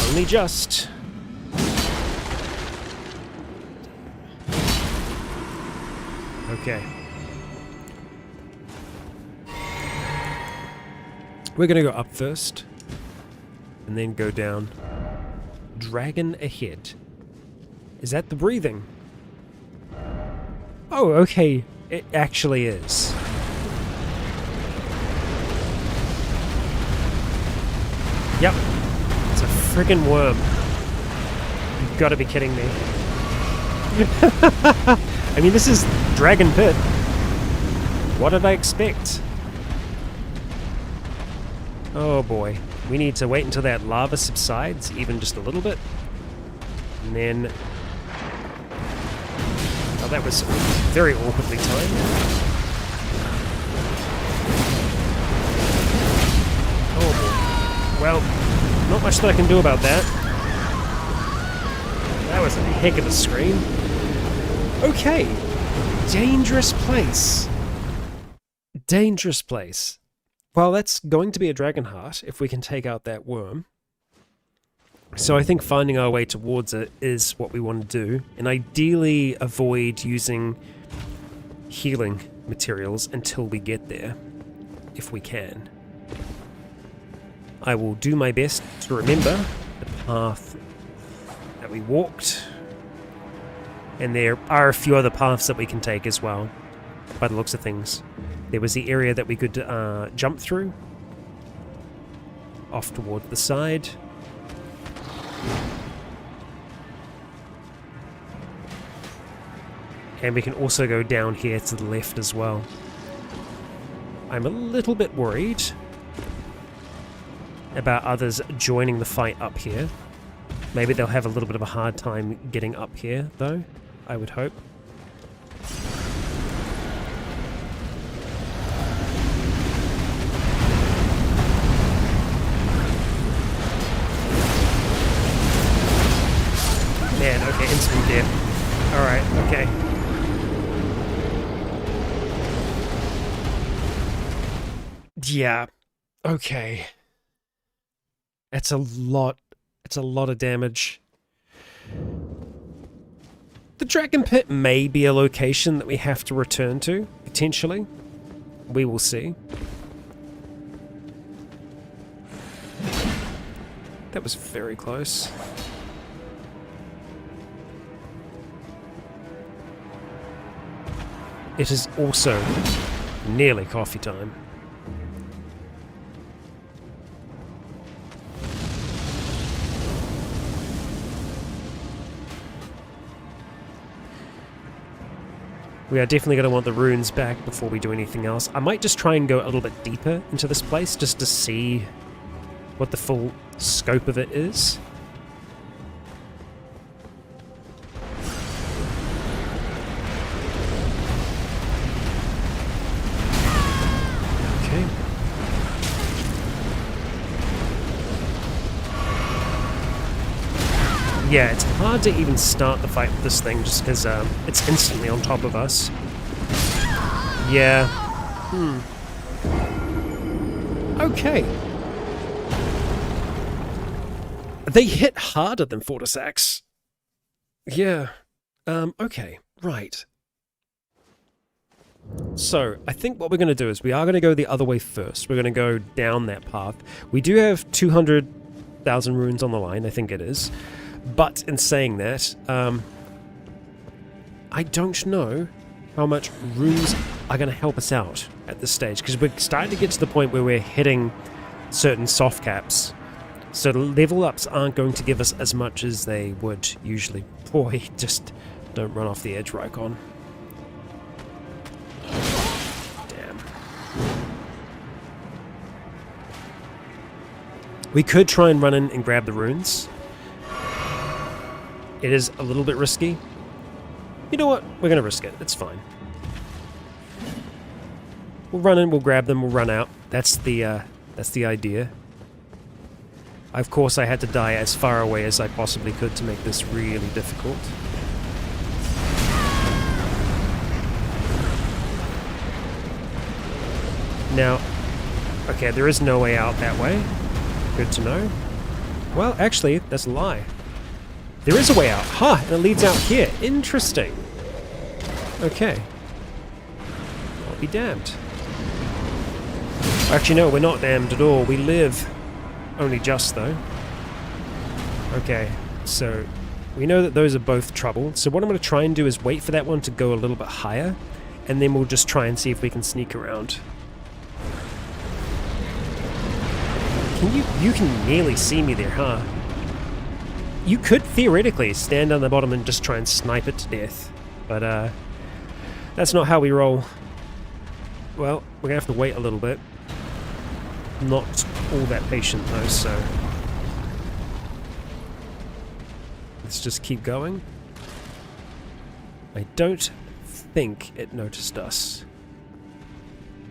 only just. Okay. We're going to go up first, and then go down. Dragon ahead. Is that the breathing? Oh, okay. It actually is. Yep. It's a friggin' worm. You've got to be kidding me. I mean, this is Dragon Pit. What did I expect? Oh boy. We need to wait until that lava subsides, even just a little bit. And then... Oh, that was very awkwardly timed. Oh boy. Well, not much that I can do about that. That was a heck of a scream. Okay. Dangerous place. Dangerous place. Well, that's going to be a dragon heart if we can take out that worm. So I think finding our way towards it is what we want to do, and ideally avoid using healing materials until we get there, if we can. I will do my best to remember the path that we walked, and there are a few other paths that we can take as well, by the looks of things. There was the area that we could jump through, off toward the side. And we can also go down here to the left as well. I'm a little bit worried about others joining the fight up here. Maybe they'll have a little bit of a hard time getting up here, though, I would hope. Man, okay, instant death. Alright, okay. Yeah, okay. It's a lot of damage. The Dragon Pit may be a location that we have to return to, potentially. We will see. That was very close. It is also nearly coffee time. We are definitely going to want the runes back before we do anything else. I might just try and go a little bit deeper into this place just to see what the full scope of it is. Okay. Yeah, it's hard to even start the fight with this thing just because it's instantly on top of us. Yeah. Okay. They hit harder than Fortisax. Yeah. Okay. Right. So, I think what we're going to do is we are going to go the other way first. We're going to go down that path. We do have 200,000 runes on the line, I think it is. But in saying that, I don't know how much runes are going to help us out at this stage, because we're starting to get to the point where we're hitting certain soft caps. So the level ups aren't going to give us as much as they would usually. Boy, just don't run off the edge, Rycon. Damn. We could try and run in and grab the runes. It is a little bit risky. You know what? We're going to risk it. It's fine. We'll run in, we'll grab them, we'll run out. That's the idea. Of course, I had to die as far away as I possibly could to make this really difficult. Now, okay, there is no way out that way. Good to know. Well, actually, that's a lie. There is a way out. Ha! And it leads out here. Interesting. Okay. I'll be damned. Actually, no, we're not damned at all. We live. Only just, though. Okay, so we know that those are both trouble. So what I'm going to try and do is wait for that one to go a little bit higher, and then we'll just try and see if we can sneak around. You can nearly see me there, huh? You could theoretically stand on the bottom and just try and snipe it to death, but that's not how we roll. Well, we're gonna have to wait a little bit. Not all that patient though, so let's just keep going. I don't think it noticed us.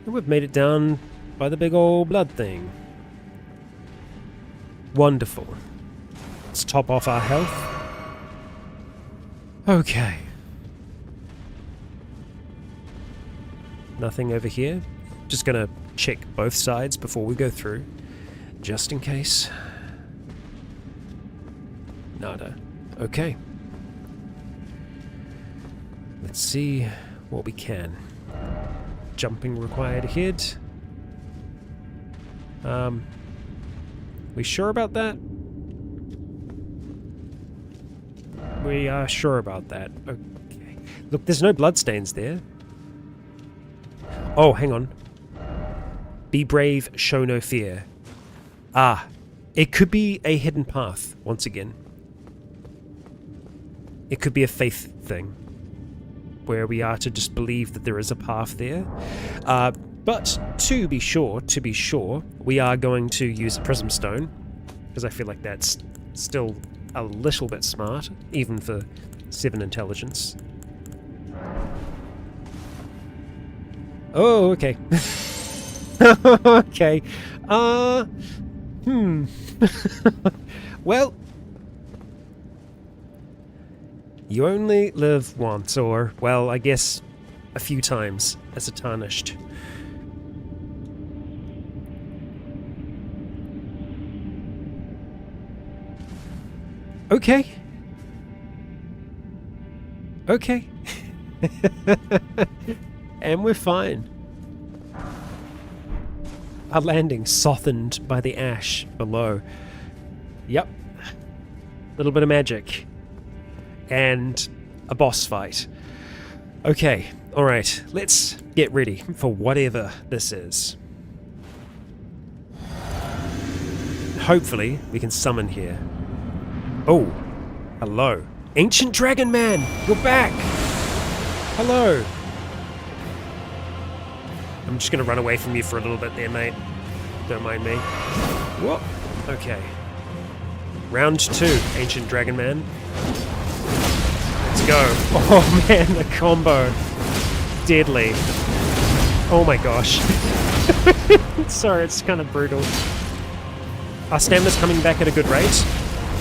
And we've made it down by the big old blood thing. Wonderful. Let's top off our health. Okay. Nothing over here. Just gonna check both sides before we go through, just in case. Nada. Okay. Let's see what we can. Jumping required ahead. We sure about that? We are sure about that. Okay. Look, there's no bloodstains there. Oh, hang on. Be brave, show no fear. Ah, it could be a hidden path, once again. It could be a faith thing, where we are to just believe that there is a path there. But to be sure, we are going to use the Prism Stone, because I feel like that's still a little bit smart, even for 7 intelligence. Oh, okay. Okay. Well, you only live once, or, well, I guess a few times as a tarnished. Okay. Okay. And we're fine. Our landing softened by the ash below. Yep. Little bit of magic. And a boss fight. Okay, alright, let's get ready for whatever this is. Hopefully, we can summon here. Oh, hello. Ancient Dragon Man, you're back! Hello! I'm just gonna run away from you for a little bit there, mate. Don't mind me. Whoop! Okay. Round 2, Ancient Dragon Man. Let's go. Oh man, the combo. Deadly. Oh my gosh. Sorry, it's kind of brutal. Our stamina's coming back at a good rate.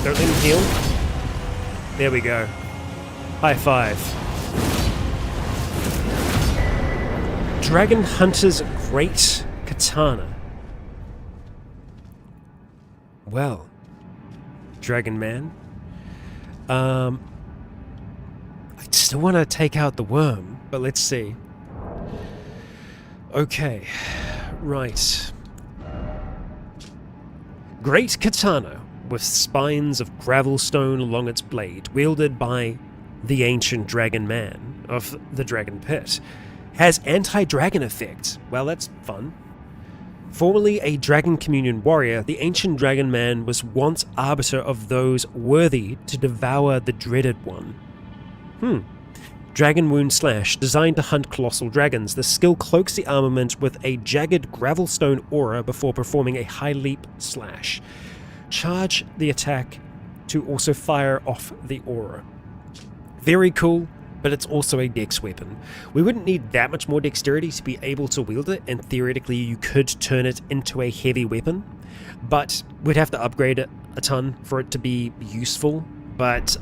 Don't let him heal. There we go. High five. Dragon Hunter's Great Katana. Well, Dragon Man. I still want to take out the worm, but let's see. Okay, right. Great Katana, with spines of gravel stone along its blade, wielded by the Ancient Dragon Man of the Dragon Pit, has anti-dragon effect. Well, that's fun. Formerly a Dragon Communion warrior, the Ancient Dragon Man was once arbiter of those worthy to devour the dreaded one. Dragon Wound Slash, designed to hunt colossal dragons. The skill cloaks the armament with a jagged gravelstone aura before performing a high leap slash. Charge the attack to also fire off the aura. Very cool, but it's also a dex weapon. We wouldn't need that much more dexterity to be able to wield it, and theoretically you could turn it into a heavy weapon, but we'd have to upgrade it a ton for it to be useful. But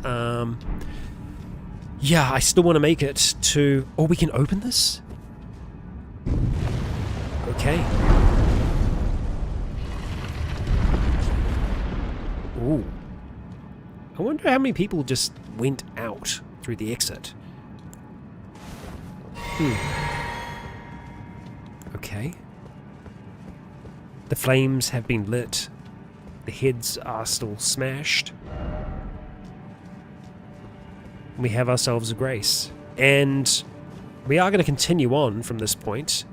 yeah, I still want to make it to... Oh, we can open this? Okay. Ooh. I wonder how many people just went out through the exit. Okay. The flames have been lit. The heads are still smashed. We have ourselves a grace. And we are going to continue on from this point.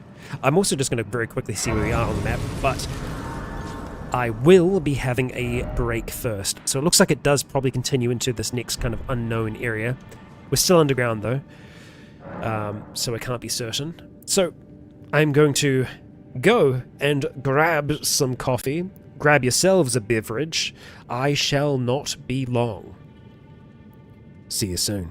I'm also just going to very quickly see where we are on the map, but I will be having a break first. So it looks like it does probably continue into this next kind of unknown area. We're still underground though, so I can't be certain. So I'm going to go and grab some coffee. Grab yourselves a beverage. I shall not be long. See you soon.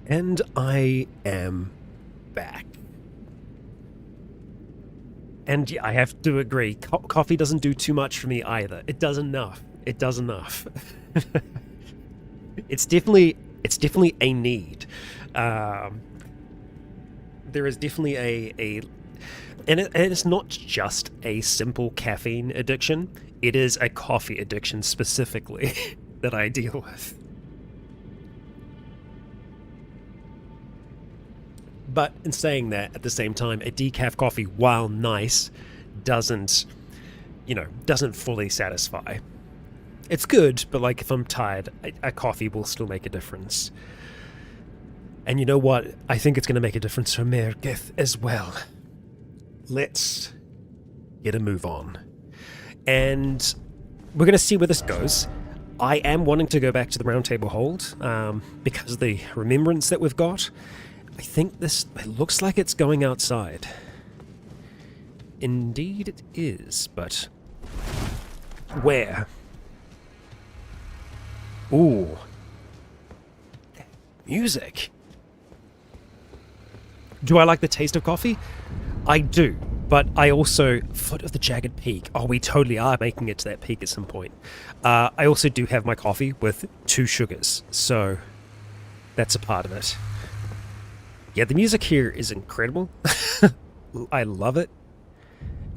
And I am back. And yeah, I have to agree, coffee doesn't do too much for me either. It does enough. It does enough. It's definitely a need. There is definitely and it's not just a simple caffeine addiction. It is a coffee addiction specifically that I deal with. But in saying that, at the same time, a decaf coffee, while nice, doesn't fully satisfy. It's good, but like if I'm tired, a coffee will still make a difference. And you know what? I think it's going to make a difference for Mergith as well. Let's get a move on. And we're going to see where this goes. I am wanting to go back to the Round Table Hold because of the remembrance that we've got. I think it looks like it's going outside. Indeed it is, but where? Ooh. Music. Do I like the taste of coffee? I do, but I also... Foot of the Jagged Peak. Oh, we totally are making it to that peak at some point. I also do have my coffee with 2 sugars, so that's a part of it. Yeah, the music here is incredible. I love it.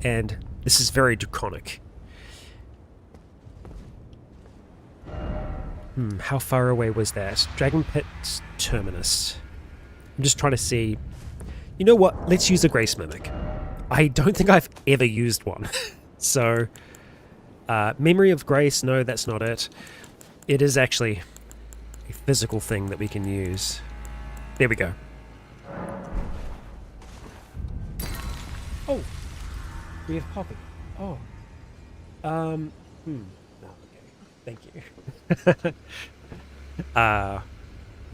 And this is very draconic. How far away was that? Dragon Pit's terminus. I'm just trying to see... You know what? Let's use a Grace Mimic. I don't think I've ever used one. So, Memory of Grace, no, that's not it. It is actually a physical thing that we can use. There we go. Oh, we have coffee. Oh, no, okay, thank you.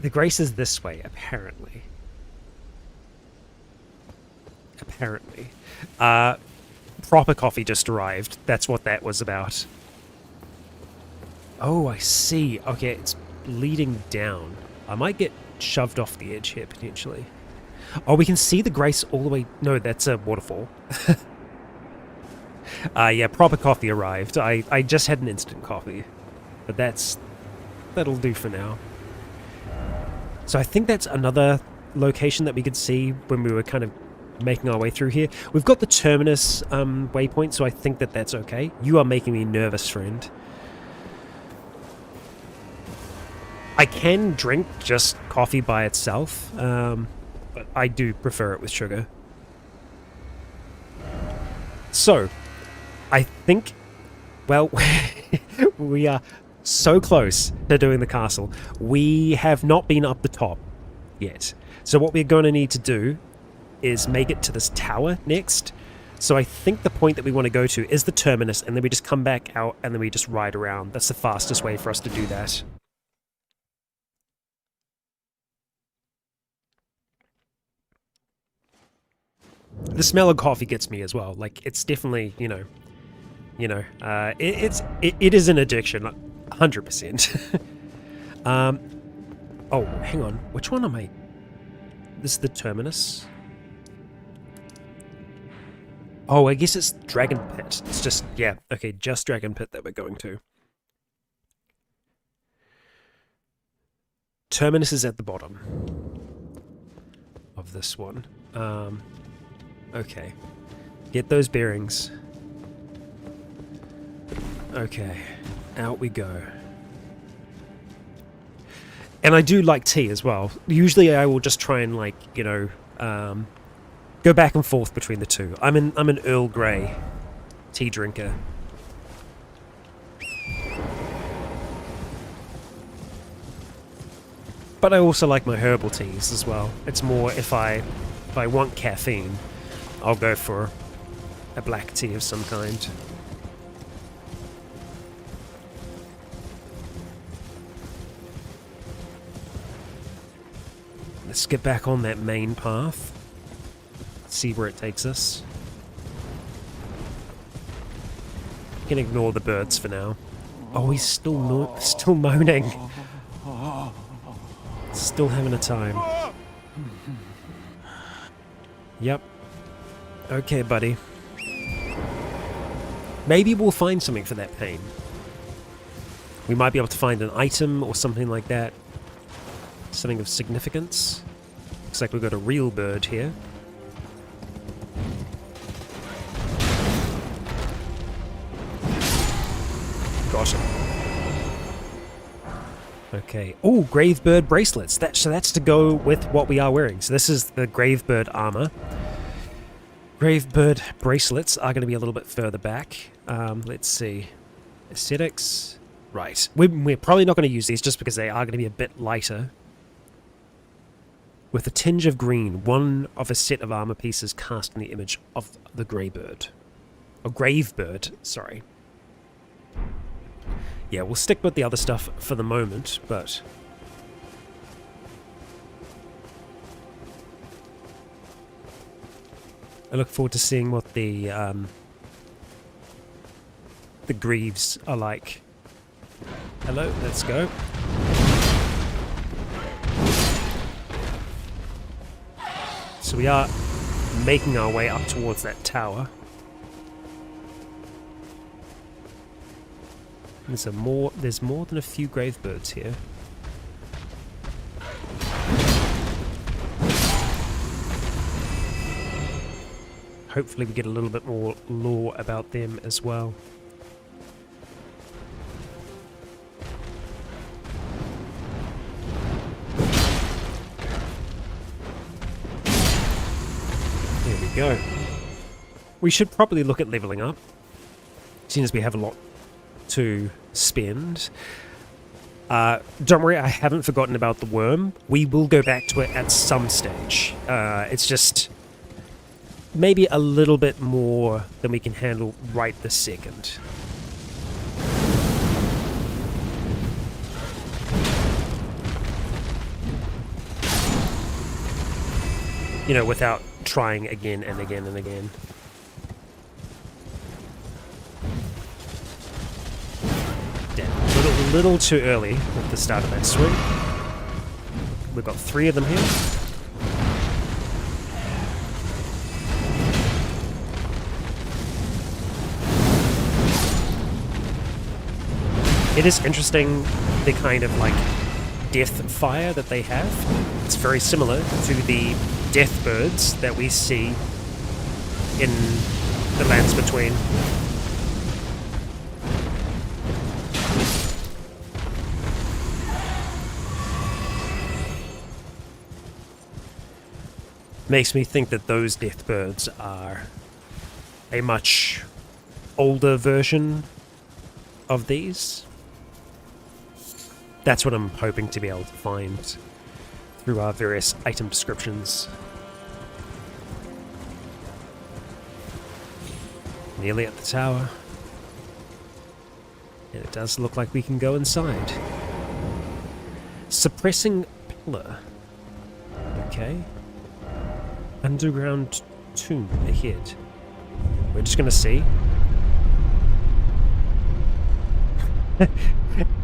The Grace is this way, apparently. Proper coffee just arrived. That's what that was about. Oh, I see. Okay, it's leading down. I might get shoved off the edge here, potentially. Oh, we can see the Grace all the way... No, that's a waterfall. Yeah, proper coffee arrived. I just had an instant coffee. But that'll do for now. So I think that's another location that we could see when we were kind of making our way through here. We've got the terminus waypoint, so I think that's okay. You are making me nervous, friend. I can drink just coffee by itself, but I do prefer it with sugar. So, I think, well, we are so close to doing the castle. We have not been up the top yet. So what we're going to need to do is make it to this tower next. So I think the point that we want to go to is the terminus, and then we just come back out and then we just ride around. That's the fastest way for us to do that. The smell of coffee gets me as well. Like, it's definitely, it is an addiction, 100%. Oh, hang on. Which one am I? This is the terminus. Oh, I guess it's Dragon Pit. It's just, yeah, okay, just Dragon Pit that we're going to. Terminus is at the bottom of this one. Okay. Get those bearings. Okay. Out we go. And I do like tea as well. Usually I will just try and, like, go back and forth between the two. I'm an Earl Grey tea drinker. But I also like my herbal teas as well. It's more if I want caffeine, I'll go for a black tea of some kind. Let's get back on that main path. See where it takes us. You can ignore the birds for now. Oh, he's still moaning. Still having a time. Yep. Okay, buddy. Maybe we'll find something for that pain. We might be able to find an item or something like that. Something of significance. Looks like we've got a real bird here. Got him. Okay. Oh, Gravebird bracelets. So that's to go with what we are wearing. So this is the Gravebird armor. Gravebird bracelets are going to be a little bit further back. Let's see. Aesthetics. Right. We're probably not going to use these just because they are going to be a bit lighter. With a tinge of green, one of a set of armor pieces cast in the image of the Greybird. Or Gravebird, sorry. Yeah, we'll stick with the other stuff for the moment, but... I look forward to seeing what the Greaves are like. Hello, let's go. So we are making our way up towards that tower. There's more than a few Gravebirds here. Hopefully we get a little bit more lore about them as well. There we go. We should probably look at leveling up, seeing as we have a lot to spend. Don't worry, I haven't forgotten about the worm. We will go back to it at some stage. It's just maybe a little bit more than we can handle right this second. You know, without trying again and again and again. A little too early at the start of that swing. We've got 3 of them here. It is interesting the kind of like death fire that they have. It's very similar to the death birds that we see in the Lands Between. Makes me think that those death birds are a much older version of these. That's what I'm hoping to be able to find through our various item descriptions. Nearly at the tower. And it does look like we can go inside. Suppressing pillar. Okay. Underground tomb ahead. We're just gonna see.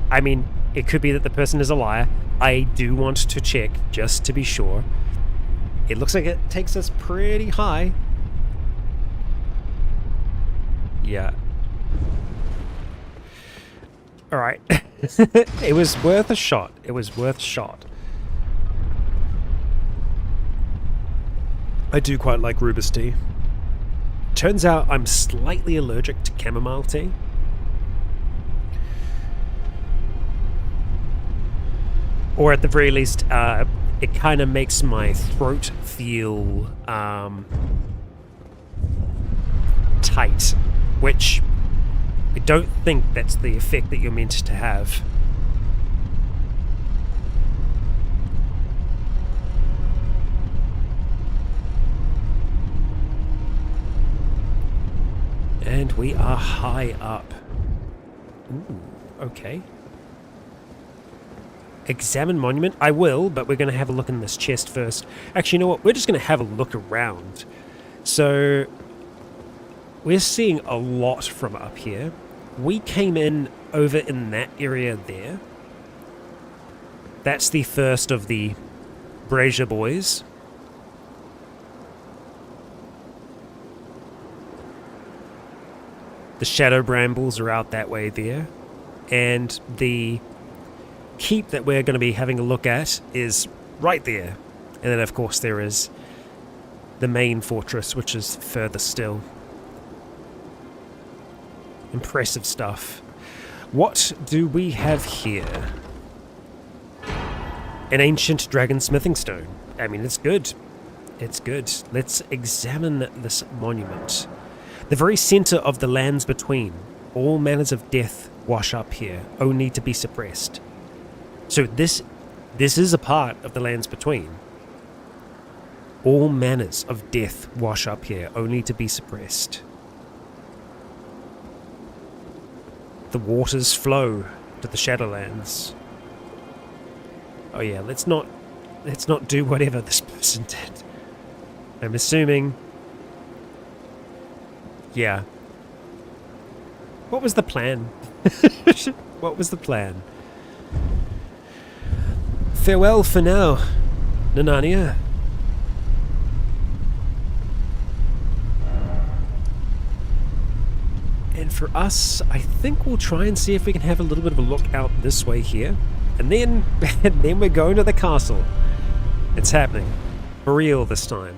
I mean, it could be that the person is a liar. I do want to check just to be sure. It looks like it takes us pretty high. Yeah. Alright. It was worth a shot. It was worth a shot. I do quite like Rubus tea. Turns out I'm slightly allergic to chamomile tea. Or at the very least, it kind of makes my throat feel tight, which I don't think that's the effect that you're meant to have. And we are high up. Ooh, okay. Examine monument? I will, but we're going to have a look in this chest first. Actually, you know what? We're just going to have a look around. So, we're seeing a lot from up here. We came in over in that area there. That's the first of the Brazier boys. The shadow brambles are out that way there. And the keep that we're going to be having a look at is right there. And then, of course, there is the main fortress, which is further still. Impressive stuff. What do we have here? An ancient dragon smithing stone. I mean, it's good. It's good. Let's examine this monument. The very center of the lands between. All manners of death wash up here, only to be suppressed. So this is a part of the lands between. All manners of death wash up here, only to be suppressed. The waters flow to the Shadowlands. Oh yeah, let's not do whatever this person did. I'm assuming. Yeah. What was the plan? What was the plan? Farewell for now, Nanania. And for us, I think we'll try and see if we can have a little bit of a look out this way here. And then we're going to the castle. It's happening. For real this time.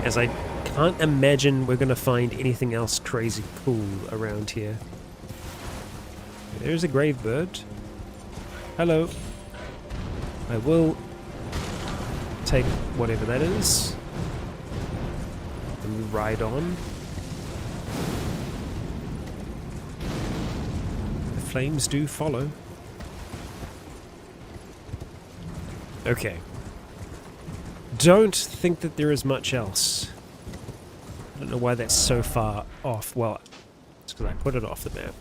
As I can't imagine we're going to find anything else crazy cool around here. There's a grave bird. Hello. I will take whatever that is. And ride on. The flames do follow. Okay. Don't think that there is much else. I don't know why that's so far off. Well, it's because I put it off the map.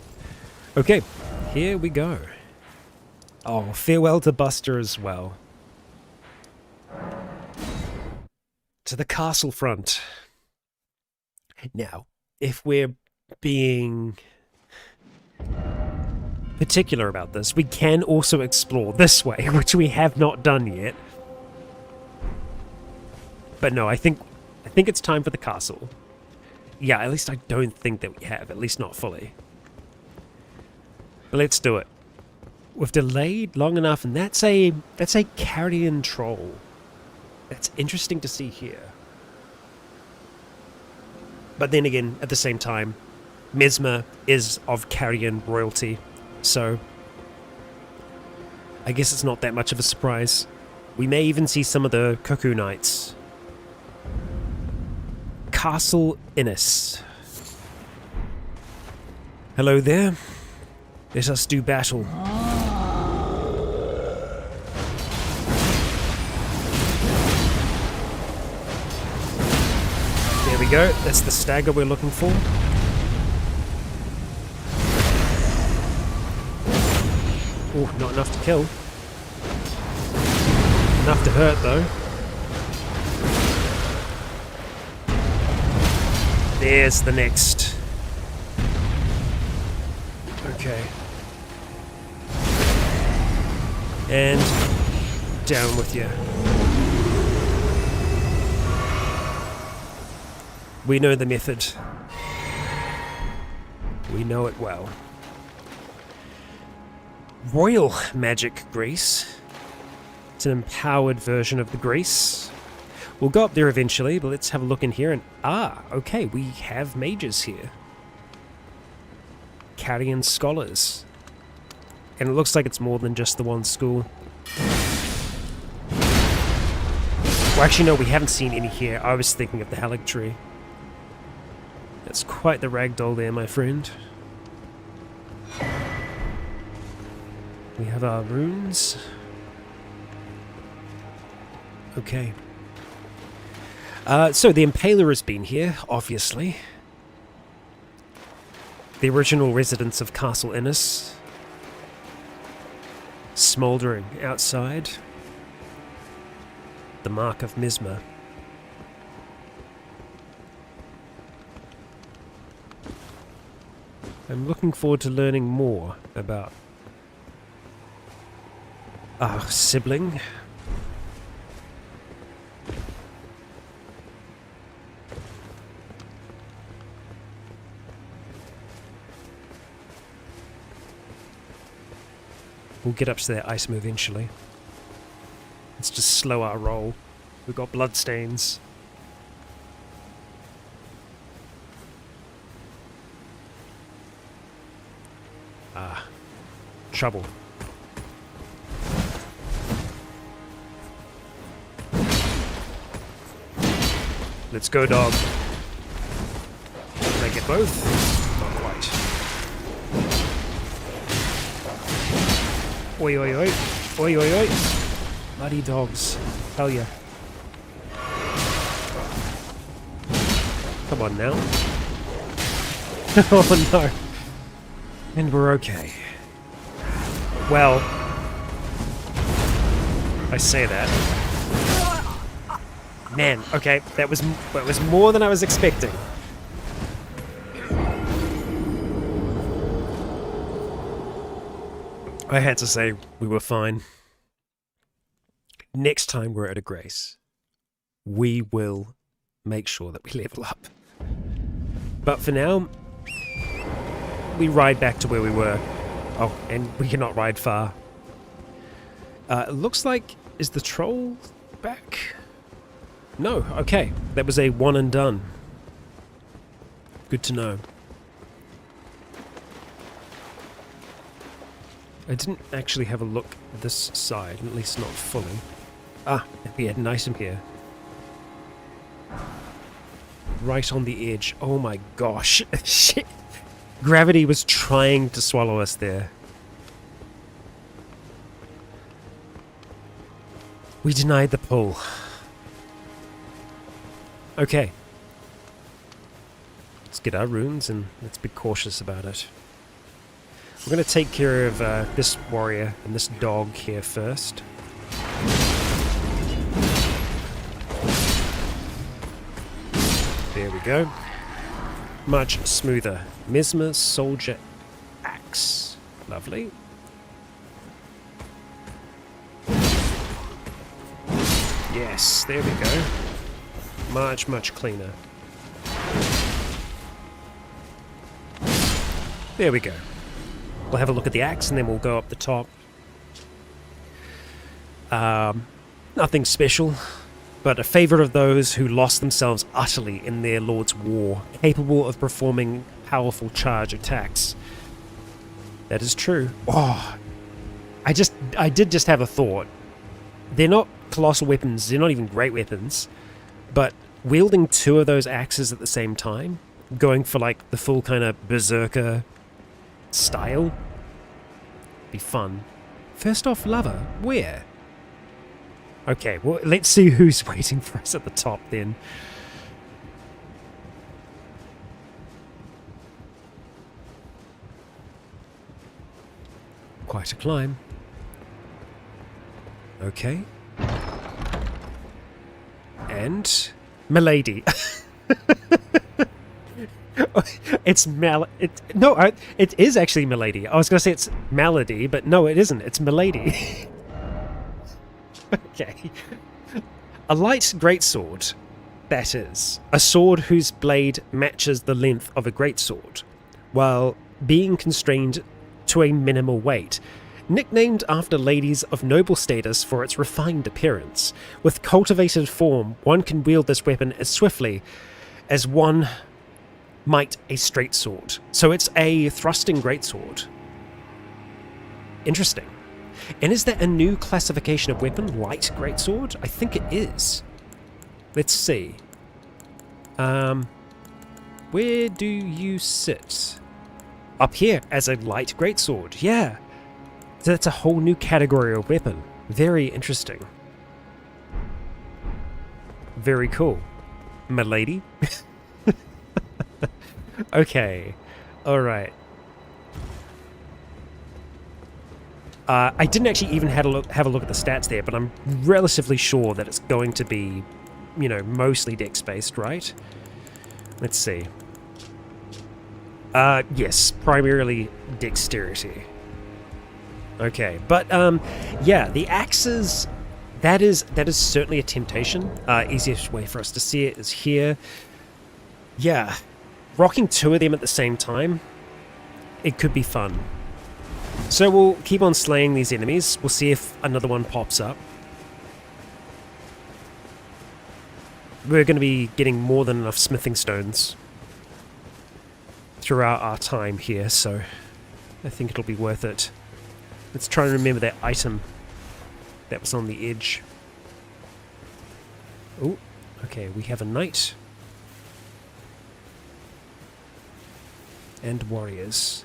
Okay, here we go. Oh, farewell to Buster as well. To the castle front. Now, if we're being particular about this, we can also explore this way, which we have not done yet. But no, I think it's time for the castle. Yeah, at least I don't think that we have, at least not fully. But let's do it. We've delayed long enough, and that's a carrion troll. That's interesting to see here. But then again, at the same time, Mesmer is of carrion royalty, so I guess it's not that much of a surprise. We may even see some of the Cuckoo Knights. Castle Innis. Hello there. Let us do battle. There we go. That's the stagger we're looking for. Oh, not enough to kill. Enough to hurt, though. There's the next. Okay. And down with you. We know the method. We know it well. Royal magic grease. It's an empowered version of the grease. We'll go up there eventually, but let's have a look in here and... okay, we have mages here. Carrion scholars. And it looks like it's more than just the one school. Well, actually, no, we haven't seen any here. I was thinking of the Haligtree. That's quite the ragdoll there, my friend. We have our runes. Okay. So the Impaler has been here, obviously. The original residents of Castle Innis. Smouldering outside. The mark of Mesmer. I'm looking forward to learning more about sibling. We'll get up to that item eventually. Let's just slow our roll. We've got bloodstains. Trouble. Let's go, dog. Can I get both? Not quite. Oi, oi, oi. Oi, oi, oi. Bloody dogs. Hell yeah. Come on now. Oh no. And we're okay. Well, I say that. Man, okay, that was more than I was expecting. I had to say we were fine. Next time we're at a grace, we will make sure that we level up. But for now, we ride back to where we were. Oh, and we cannot ride far. It looks like... Is the troll back? No, okay. That was a one and done. Good to know. I didn't actually have a look at this side, at least not fully. Ah, we had an item here. Right on the edge. Oh my gosh. Shit. Gravity was trying to swallow us there. We denied the pull. Okay. Let's get our runes and let's be cautious about it. We're going to take care of this warrior and this dog here first. There we go. Much smoother. Mesmer Soldier Axe. Lovely. Yes, there we go. Much, much cleaner. There we go. We'll have a look at the axe and then we'll go up the top. Nothing special, but a favourite of those who lost themselves utterly in their lord's war, capable of performing powerful charge attacks. That is true. Oh, I did just have a thought. They're not colossal weapons, they're not even great weapons, but wielding two of those axes at the same time, going for like the full kind of berserker style, be fun. First off, lover, where? Okay, well, let's see who's waiting for us at the top then. Quite a climb. Okay. And milady. It's it is actually milady. I was going to say it's melody, but no, it isn't. It's milady. Okay. A light greatsword, that is. A sword whose blade matches the length of a greatsword, while being constrained to a minimal weight. Nicknamed after ladies of noble status for its refined appearance. With cultivated form, one can wield this weapon as swiftly as one might a straight sword. So it's a thrusting greatsword. Interesting. And is that a new classification of weapon? Light greatsword? I think it is. Let's see. Where do you sit? Up here as a light greatsword. Yeah. So that's a whole new category of weapon. Very interesting. Very cool. Milady? Okay. Alright. I didn't actually even have a look at the stats there, but I'm relatively sure that it's going to be, you know, mostly dex-based, right? Let's see. Yes, primarily dexterity. Okay, but yeah, the axes, that is certainly a temptation. Easiest way for us to see it is here. Yeah, rocking two of them at the same time, it could be fun. So we'll keep on slaying these enemies. We'll see if another one pops up. We're going to be getting more than enough smithing stones throughout our time here, so I think it'll be worth it. Let's try and remember that item that was on the edge. Oh, okay, we have a knight. And warriors.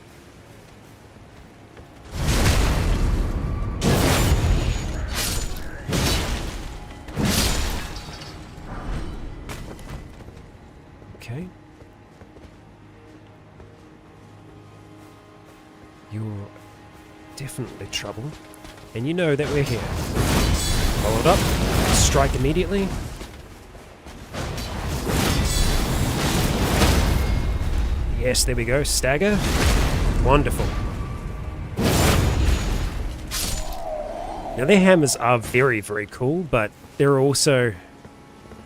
Okay. You're definitely trouble. And you know that we're here. Hold up. Strike immediately. Yes, there we go. Stagger. Wonderful. Now their hammers are very, very cool, but they're also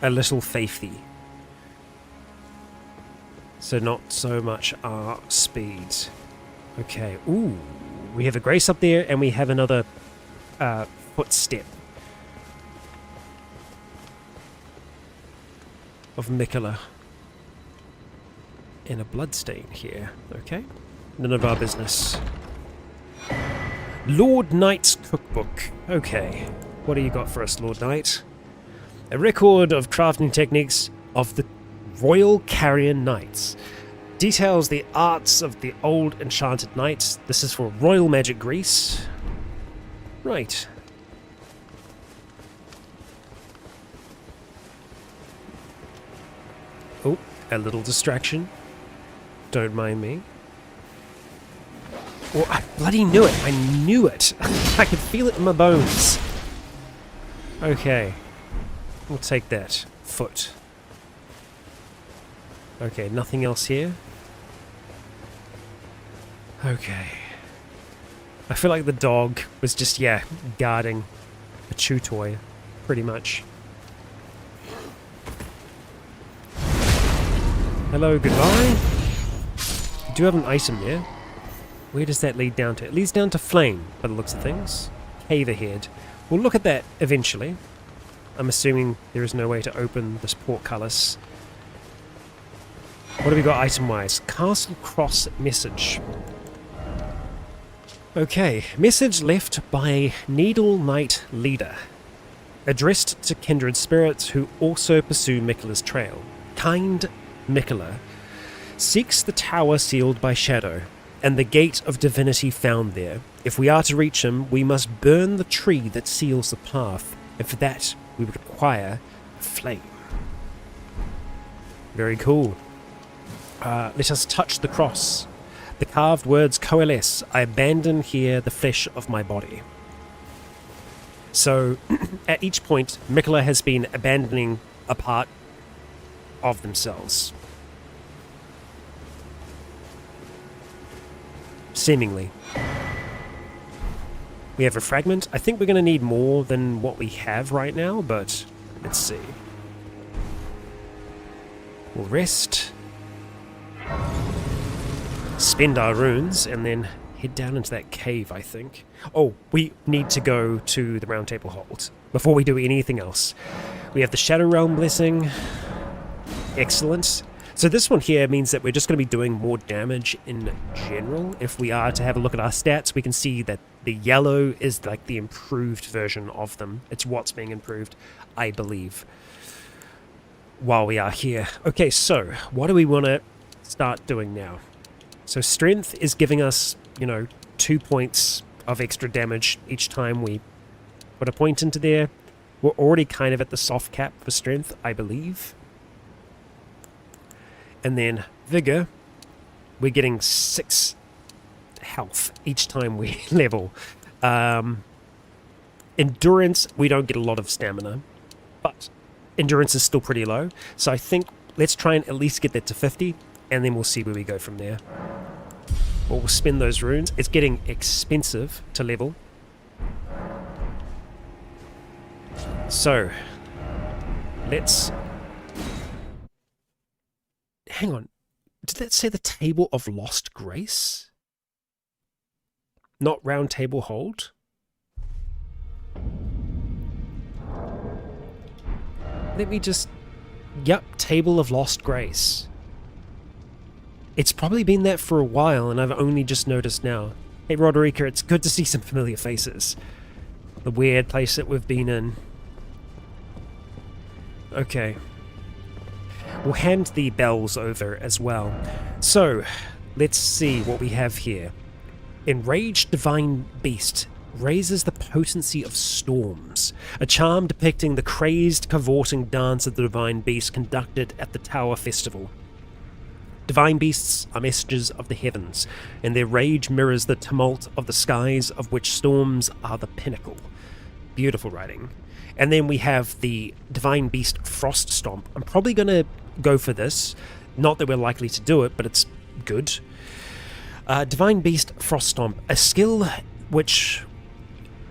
a little faithy. So not so much our speed. Okay, ooh, we have a grace up there, and we have another footstep of Mikola. And a bloodstain here, okay? None of our business. Lord Knight's Cookbook. Okay, what do you got for us, Lord Knight? A record of crafting techniques of the Royal Carrier Knights. Details the arts of the old enchanted knights. This is for Royal Magic Greece. Right. Oh, a little distraction. Don't mind me. Oh, I bloody knew it. I knew it. I could feel it in my bones. Okay. We'll take that. Foot. Okay, nothing else here. Okay. I feel like the dog was just, yeah, guarding a chew toy, pretty much. Hello, goodbye. You do have an item there. Where does that lead down to? It leads down to Flame, by the looks of things. Cave ahead. We'll look at that eventually. I'm assuming there is no way to open this portcullis. What have we got item-wise? Castle Cross message. Okay, message left by a Needle Knight leader. Addressed to kindred spirits who also pursue Mikola's trail. Kind Mikola seeks the tower sealed by shadow, and the gate of divinity found there. If we are to reach him, we must burn the tree that seals the path, and for that we would require a flame. Very cool. Let us touch the cross. The carved words coalesce. I abandon here the flesh of my body. So, at each point, Mikola has been abandoning a part of themselves. Seemingly. We have a fragment. I think we're going to need more than what we have right now, but let's see. We'll rest. Spend our runes, and then head down into that cave, I think. Oh, we need to go to the Round Table Hold before we do anything else. We have the Shadow Realm Blessing. Excellent. So this one here means that we're just going to be doing more damage in general. If we are to have a look at our stats, we can see that the yellow is like the improved version of them. It's what's being improved, I believe, while we are here. Okay, so what do we want to start doing now? So strength is giving us, 2 points of extra damage each time we put a point into there. We're already kind of at the soft cap for strength, I believe. And then vigor, we're getting 6 health each time we level. Endurance, we don't get a lot of stamina, but endurance is still pretty low. So I think let's try and at least get that to 50, and then we'll see where we go from there. Well, we'll spend those runes. It's getting expensive to level. So, let's... Hang on. Did that say the Table of Lost Grace? Not Round Table Hold? Let me just... Yep, Table of Lost Grace. It's probably been that for a while, and I've only just noticed now. Hey, Roderica, it's good to see some familiar faces. The weird place that we've been in. Okay. We'll hand the bells over as well. So, let's see what we have here. Enraged Divine Beast raises the potency of storms, a charm depicting the crazed, cavorting dance of the Divine Beast conducted at the Tower Festival. Divine beasts are messengers of the heavens, and their rage mirrors the tumult of the skies, of which storms are the pinnacle. Beautiful writing. And then we have the Divine Beast Frost Stomp. I'm probably going to go for this. Not that we're likely to do it, but it's good. Divine Beast Frost Stomp, a skill which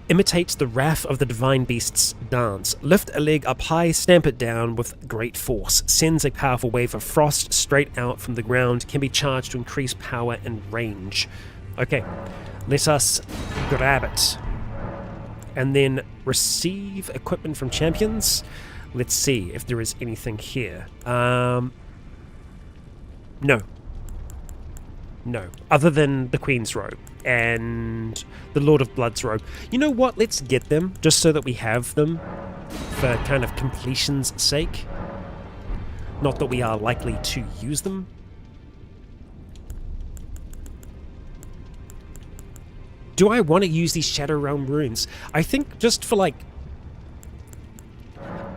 imitates the wrath of the Divine Beast's dance. Lift a leg up high, stamp it down with great force. Sends a powerful wave of frost straight out from the ground. Can be charged to increase power and range. Okay, let us grab it. And then receive equipment from champions. Let's see if there is anything here. No. No. Other than the Queen's robe and the Lord of Blood's robe. You know what? Let's get them just so that we have them for kind of completion's sake. Not that we are likely to use them. Do I want to use these Shadow Realm runes? I think just for like...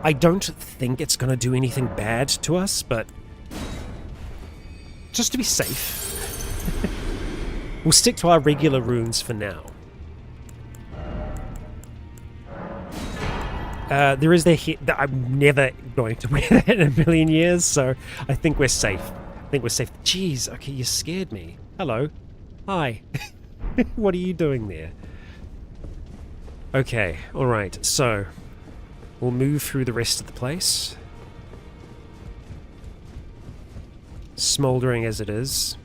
I don't think it's going to do anything bad to us, but... just to be safe. We'll stick to our regular runes for now. There is the hit that I'm never going to wear that in a million years, so I think we're safe. I think we're safe. Jeez, okay, you scared me. Hello. Hi. What are you doing there? Okay, alright, so we'll move through the rest of the place. Smouldering as it is.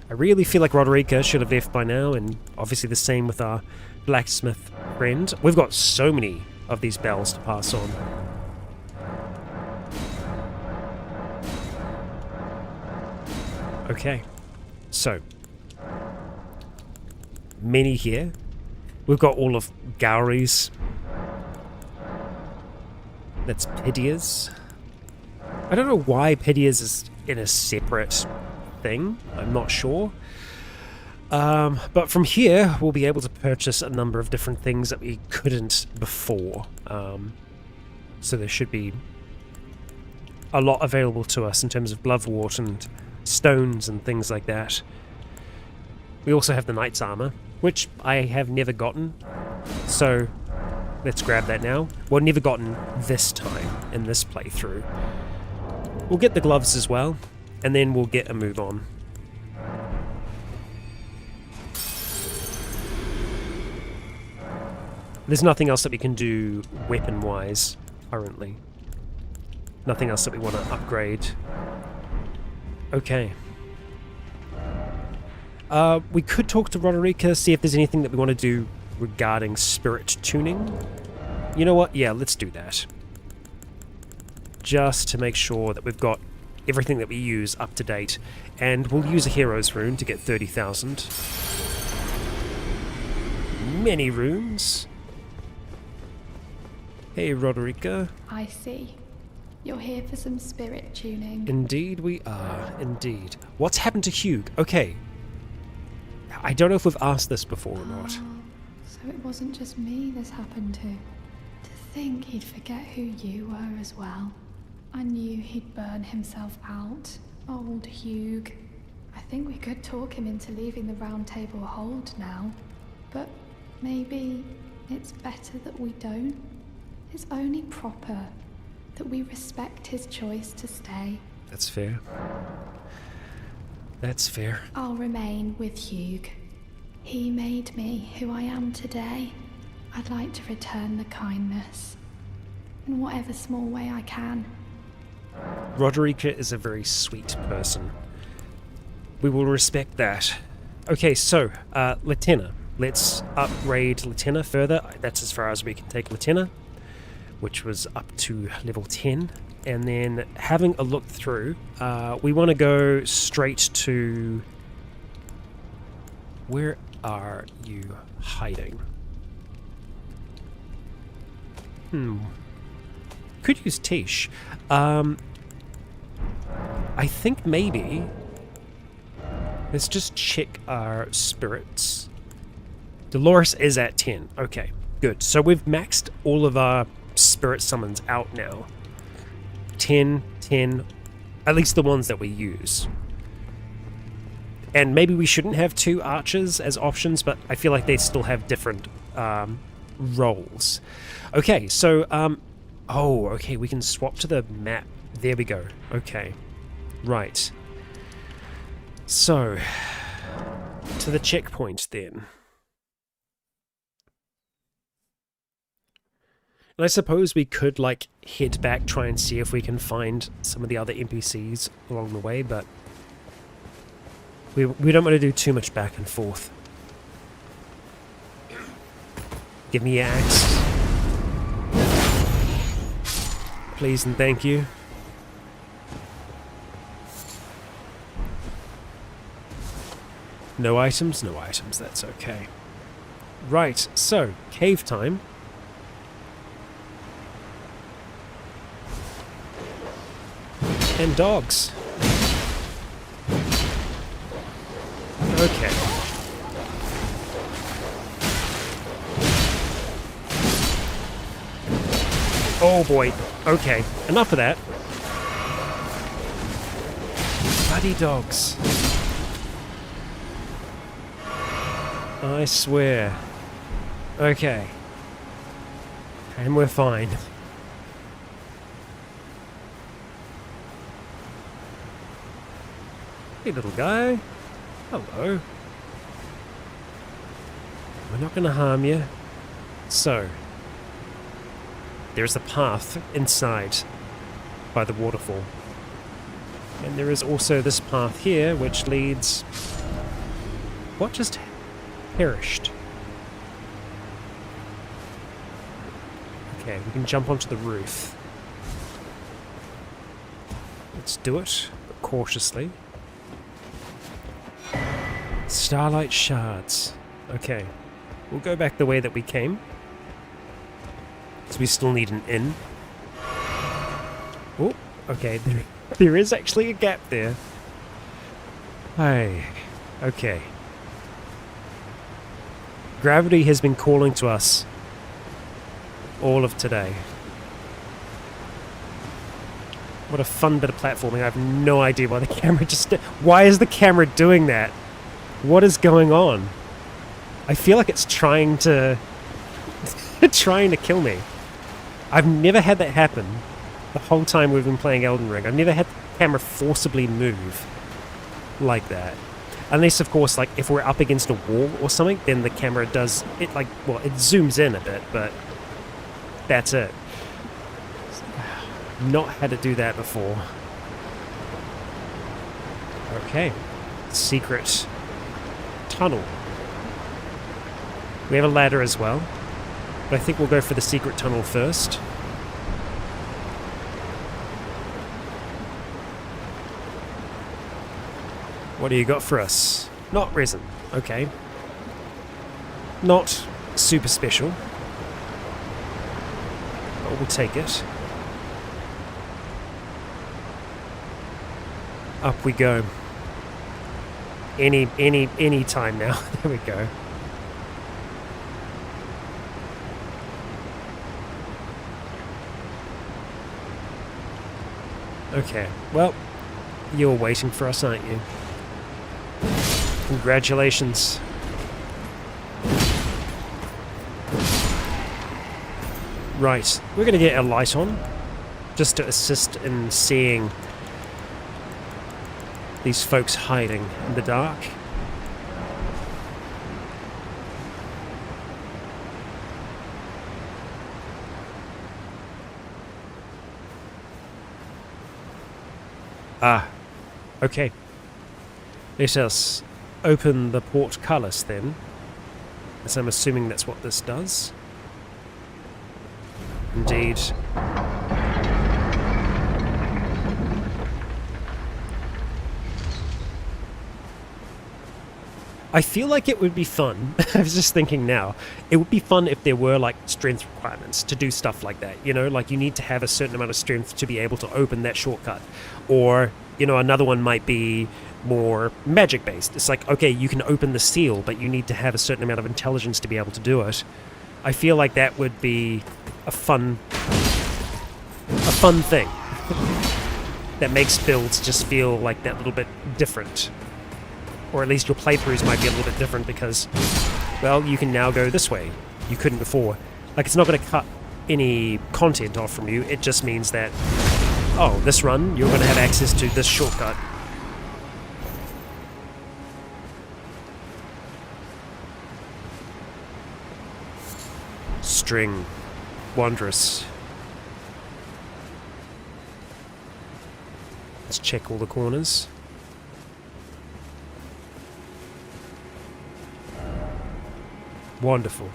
I really feel like Roderica should have left by now, and obviously the same with our blacksmith friend. We've got so many of these bells to pass on. Okay, so many here. We've got all of Gowry's. That's Pidia's. I don't know why Pidia's is in a separate thing. I'm not sure. But from here, we'll be able to purchase a number of different things that we couldn't before. So there should be a lot available to us in terms of Glovewort and stones and things like that. We also have the Knight's Armor, which I have never gotten. So let's grab that now. Well, never gotten this time in this playthrough. We'll get the gloves as well, and then we'll get a move on. There's nothing else that we can do weapon-wise currently. Nothing else that we want to upgrade. Okay. We could talk to Roderica, see if there's anything that we want to do regarding spirit tuning. You know what? Yeah, let's do that. Just to make sure that we've got everything that we use up to date. And we'll use a hero's rune to get 30,000. Many runes. Hey, Roderica. I see. You're here for some spirit tuning. Indeed we are, indeed. What's happened to Hugh? Okay. I don't know if we've asked this before or not. So it wasn't just me this happened to. To think he'd forget who you were as well. I knew he'd burn himself out. Old Hugh. I think we could talk him into leaving the Round Table Hold now. But maybe it's better that we don't. It's only proper that we respect his choice to stay. That's fair. That's fair. I'll remain with Hugh. He made me who I am today. I'd like to return the kindness in whatever small way I can. Roderica is a very sweet person. We will respect that. Okay, so, Latenna. Let's upgrade Latenna further. That's as far as we can take Latenna, which was up to level 10. And then, having a look through, we want to go straight to... Where are you hiding? Could use Tish. I think maybe... Let's just check our spirits. Dolores is at 10. Okay, good. So we've maxed all of our spirit summons out now. 10, 10, at least the ones that we use. And maybe we shouldn't have 2 archers as options, but I feel like they still have different roles. Okay, so, oh, okay, we can swap to the map. There we go. Okay, right. So, to the checkpoint then. And I suppose we could, like, head back, try and see if we can find some of the other NPCs along the way, but we don't want to do too much back and forth. Give me your axe. Please and thank you. No items? No items, that's okay. Right, so, cave time. And dogs. Okay. Oh boy. Okay, enough of that. Bloody dogs. I swear. Okay. And we're fine. Hey little guy. Hello. We're not going to harm you. So, there's a path inside by the waterfall. And there is also this path here which leads... What just perished? Okay, we can jump onto the roof. Let's do it, but cautiously. Starlight shards. Okay. We'll go back the way that we came. So we still need an inn. Oh, okay. There is actually a gap there. Hey. Okay. Gravity has been calling to us all of today. What a fun bit of platforming. I have no idea why the camera just... Why is the camera doing that? What is going on? I feel like it's trying to... trying to kill me. I've never had that happen the whole time we've been playing Elden Ring. I've never had the camera forcibly move like that. Unless, of course, like, if we're up against a wall or something, then the camera does... It, like, well, it zooms in a bit, but that's it. Not had to do that before. Okay. Secret tunnel. We have a ladder as well, but I think we'll go for the secret tunnel first. What do you got for us? Not resin. Okay. Not super special, but we'll take it. Up we go. Any time now. There we go. Okay, well, you're waiting for us, aren't you? Congratulations. Right, we're going to get a light on, just to assist in seeing these folks hiding in the dark. Ah, okay. Let us open the portcullis then, as I'm assuming that's what this does. Indeed. I feel like it would be fun, I was just thinking now, it would be fun if there were like strength requirements to do stuff like that, you know, like you need to have a certain amount of strength to be able to open that shortcut. Or, you know, another one might be more magic based. It's like, okay, you can open the seal, but you need to have a certain amount of intelligence to be able to do it. I feel like that would be a fun thing that makes builds just feel like that little bit different. Or at least your playthroughs might be a little bit different because, well, you can now go this way. You couldn't before. Like, it's not going to cut any content off from you. It just means that, oh, this run, you're going to have access to this shortcut. String. Wondrous. Let's check all the corners. Wonderful.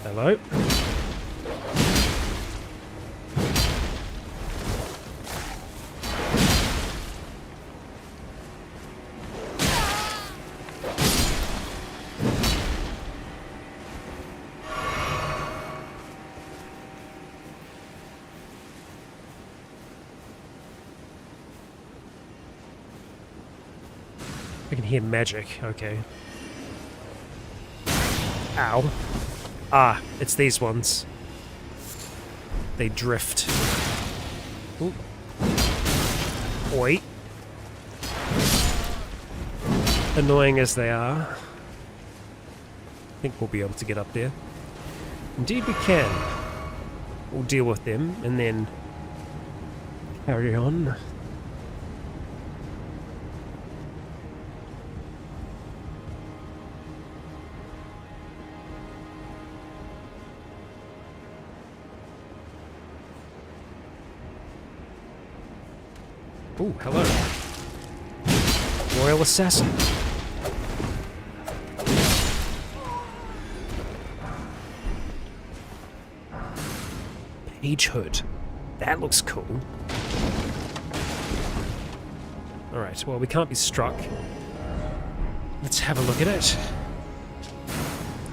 Hello. I can hear magic, okay. Ow. Ah, it's these ones. They drift. Ooh. Oi. Annoying as they are, I think we'll be able to get up there. Indeed we can. We'll deal with them and then carry on. Ooh, hello. Royal Assassin. Page Hood. That looks cool. Alright, well, we can't be struck. Let's have a look at it.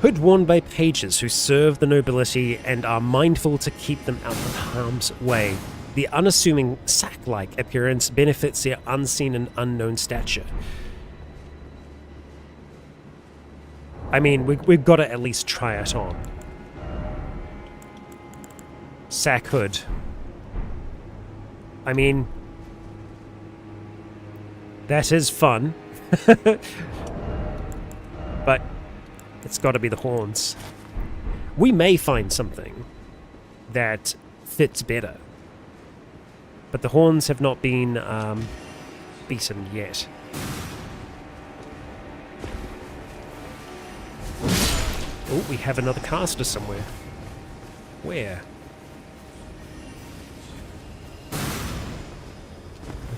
Hood worn by pages who serve the nobility and are mindful to keep them out of harm's way. The unassuming sack-like appearance benefits their unseen and unknown stature. I mean, we've got to at least try it on. Sack hood. I mean, that is fun. But it's got to be the horns. We may find something that fits better. But the horns have not been beaten yet. Oh, we have another caster somewhere. Where?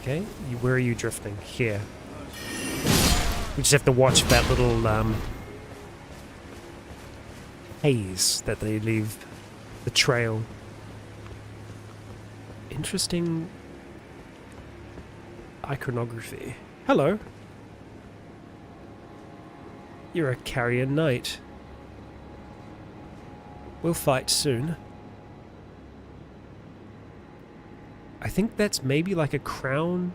Okay, where are you drifting? Here. We just have to watch that little haze that they leave, the trail. Interesting iconography. Hello. You're a carrier knight. We'll fight soon. I think that's maybe like a crown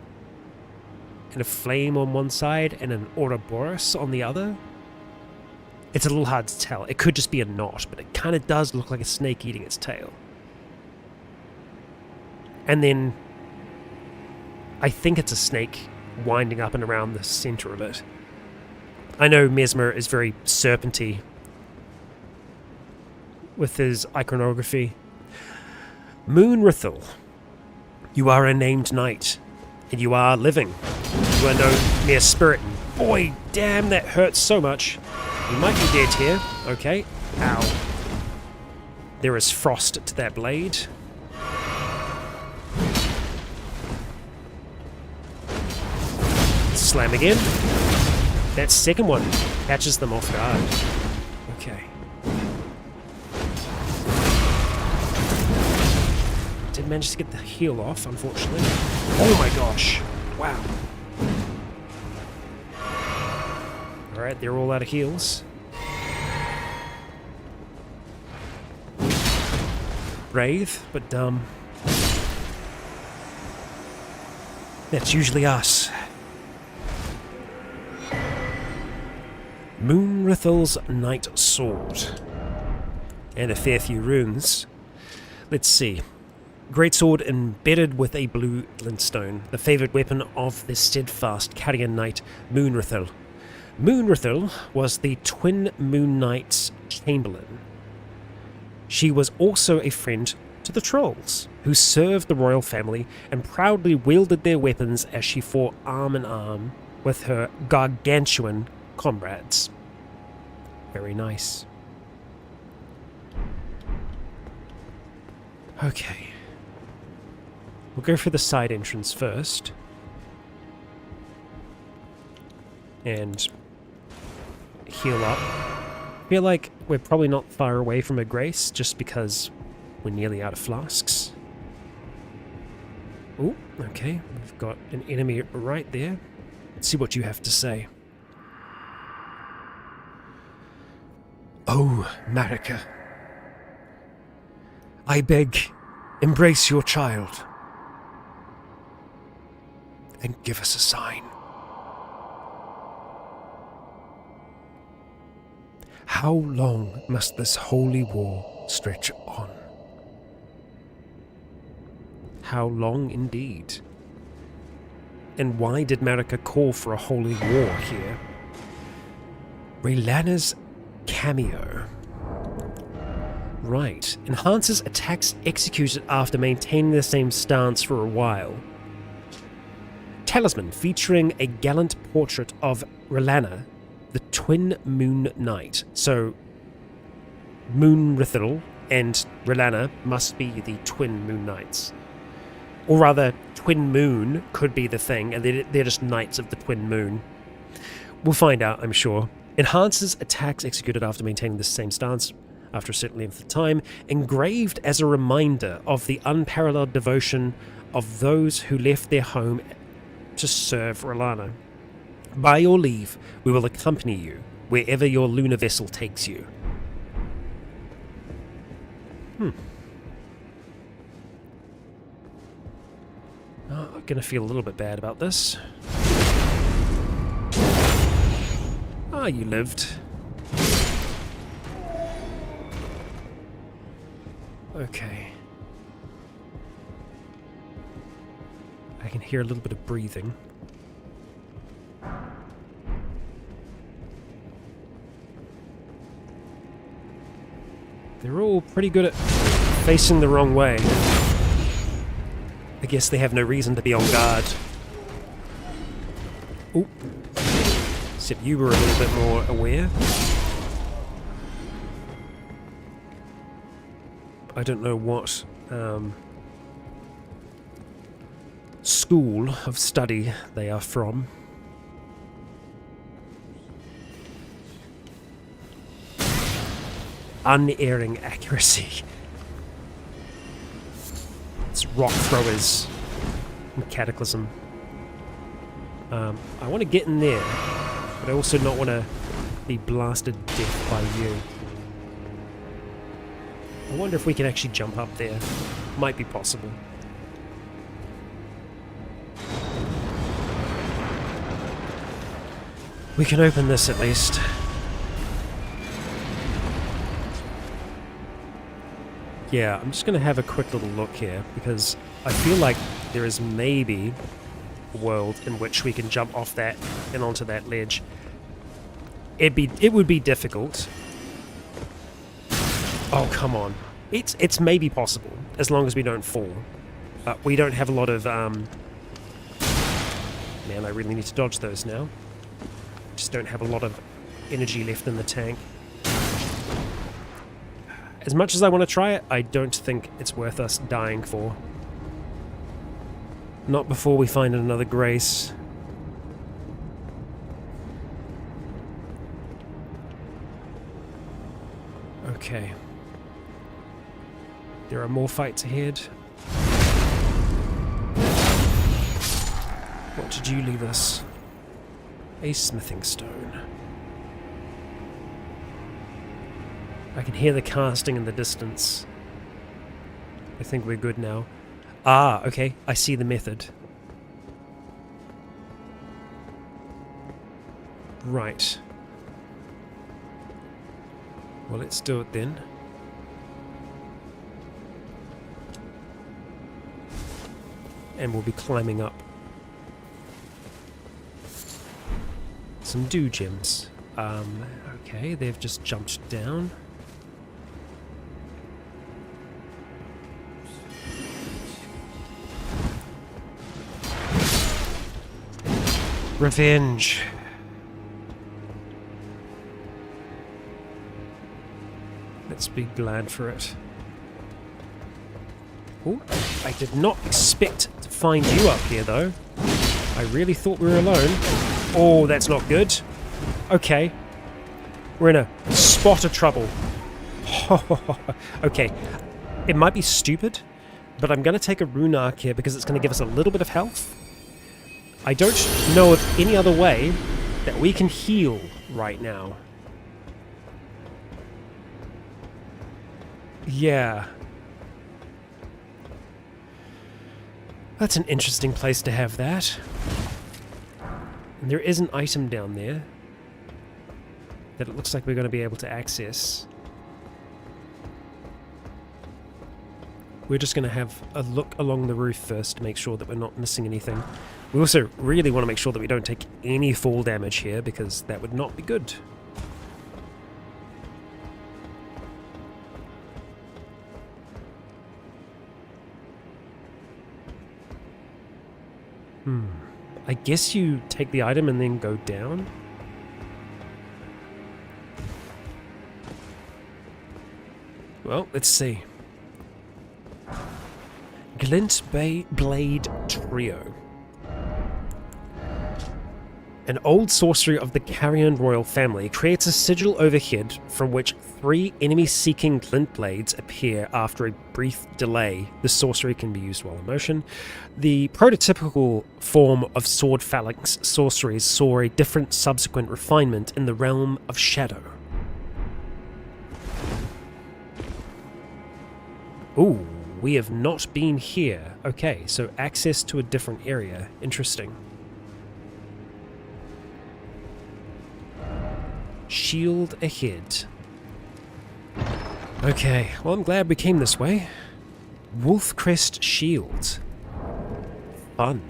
and a flame on one side and an Ouroboros on the other. It's a little hard to tell. It could just be a knot, but it kind of does look like a snake eating its tail. And then I think it's a snake winding up and around the center of it. I know Mesmer is very serpenty with his iconography. Moonrithel, you are a named knight, and you are living. You are no mere spirit. Boy, damn, that hurts so much. You might be dead here. Okay. Ow. There is frost to that blade. Slam again. That second one catches them off guard. Okay. Did manage to get the heal off, unfortunately. Oh my gosh. Wow. Alright, they're all out of heals. Brave, but dumb. That's usually us. Moonrithel's Knight Sword. And a fair few runes. Let's see. Greatsword embedded with a blue glintstone. The favoured weapon of the steadfast Carrion Knight, Moonrithel. Moonrithel was the twin Moon Knight's chamberlain. She was also a friend to the trolls, who served the royal family and proudly wielded their weapons as she fought arm in arm with her gargantuan comrades. Very nice. Okay. We'll go for the side entrance first. And heal up. Feel like we're probably not far away from a grace just because we're nearly out of flasks. Oh, okay. We've got an enemy right there. Let's see what you have to say. Oh, Marika. I beg, embrace your child. And give us a sign. How long must this holy war stretch on? How long indeed? And why did Marika call for a holy war here? Relana's cameo. Right. Enhances attacks executed after maintaining the same stance for a while. Talisman featuring a gallant portrait of Relana, the twin Moon Knight. So, Moonrithel and Relana must be the twin Moon Knights. Or rather, Twin Moon could be the thing, and they're just Knights of the Twin Moon. We'll find out, I'm sure. Enhances attacks executed after maintaining the same stance after a certain length of time, engraved as a reminder of the unparalleled devotion of those who left their home to serve Relana. By your leave, we will accompany you wherever your lunar vessel takes you. Oh, I'm gonna feel a little bit bad about this. Ah, you lived. Okay. I can hear a little bit of breathing. They're all pretty good at facing the wrong way. I guess they have no reason to be on guard. Oop. Except you were a little bit more aware. I don't know what school of study they are from. Unerring accuracy. It's rock throwers and cataclysm. I want to get in there, but I also not want to be blasted to death by you. I wonder if we can actually jump up there. Might be possible. We can open this at least. Yeah, I'm just going to have a quick little look here, because I feel like there is maybe a world in which we can jump off that and onto that ledge. It would be difficult. Oh, come on. It's maybe possible, as long as we don't fall. But we don't have a lot of, Man, I really need to dodge those now. Just don't have a lot of energy left in the tank. As much as I want to try it, I don't think it's worth us dying for. Not before we find another grace. Okay. There are more fights ahead. What did you leave us? A smithing stone. I can hear the casting in the distance. I think we're good now. Ah, okay. I see the method. Right. Well, let's do it then. And we'll be climbing up. Some dew gems. Okay, they've just jumped down. Revenge. Let's be glad for it. Oh, I did not expect to find you up here, though. I really thought we were alone. Oh, that's not good. Okay. We're in a spot of trouble. Okay. It might be stupid, but I'm going to take a rune arc here because it's going to give us a little bit of health. I don't know of any other way that we can heal right now. Yeah. That's an interesting place to have that. And there is an item down there that it looks like we're going to be able to access. We're just going to have a look along the roof first to make sure that we're not missing anything. We also really want to make sure that we don't take any fall damage here, because that would not be good. I guess you take the item and then go down? Well, let's see. Glint Blade Trio. An old sorcery of the Carrion royal family creates a sigil overhead from which 3 enemy-seeking glint blades appear after a brief delay. The sorcery can be used while in motion. The prototypical form of sword phalanx sorceries saw a different subsequent refinement in the realm of shadow. Ooh, we have not been here. Okay, so access to a different area. Interesting. Shield ahead. Okay, well, I'm glad we came this way. Wolfcrest Shield. Fun.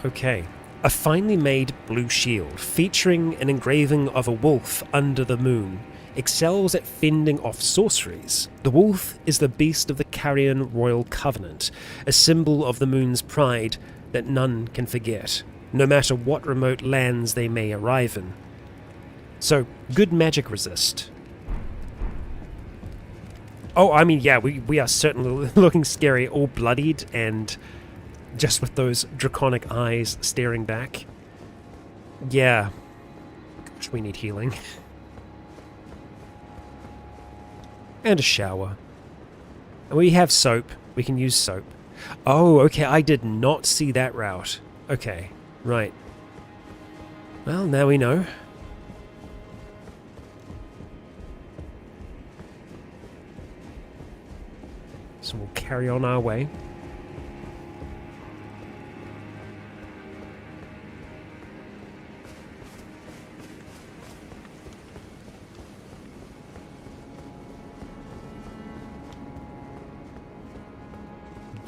Okay, a finely made blue shield featuring an engraving of a wolf under the moon excels at fending off sorceries. The wolf is the beast of the Carrion Royal Covenant, a symbol of the moon's pride that none can forget, no matter what remote lands they may arrive in. So, good magic resist. Oh, I mean, yeah, we are certainly looking scary, all bloodied and just with those draconic eyes staring back. Yeah. Gosh, we need healing. And a shower. And we have soap. We can use soap. Oh, okay, I did not see that route. Okay, right. Well, now we know. So we'll carry on our way.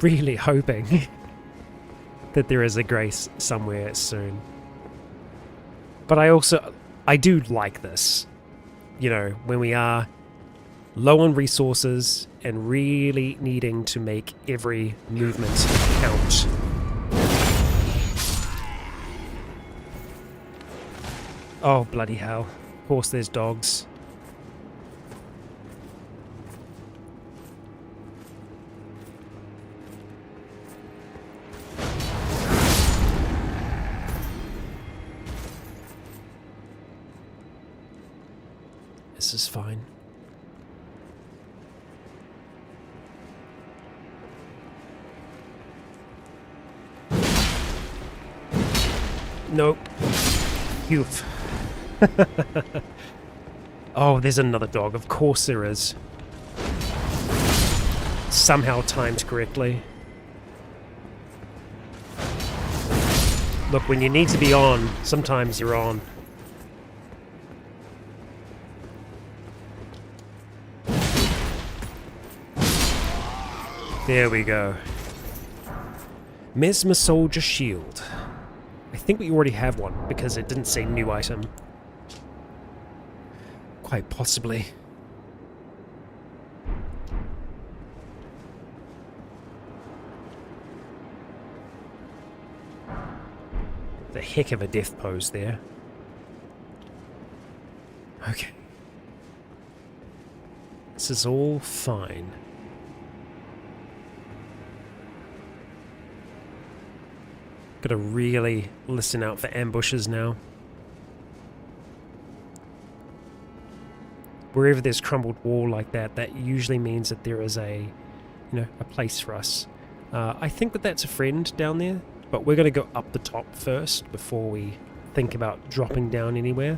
Really hoping that there is a grace somewhere soon. But I do like this. you know, when we are low on resources and really needing to make every movement count. Oh, bloody hell. Of course there's dogs. This is fine. Nope. Phew. Oh, there's another dog. Of course there is. Somehow timed correctly. Look, when you need to be on, sometimes you're on. There we go. Mesmer Soldier Shield. I think we already have one, because it didn't say new item. Quite possibly. The heck of a death pose there. Okay. This is all fine. Gotta really listen out for ambushes now. Wherever there's crumbled wall like that, that usually means that there is a, a place for us. I think that that's a friend down there, but we're gonna go up the top first before we think about dropping down anywhere.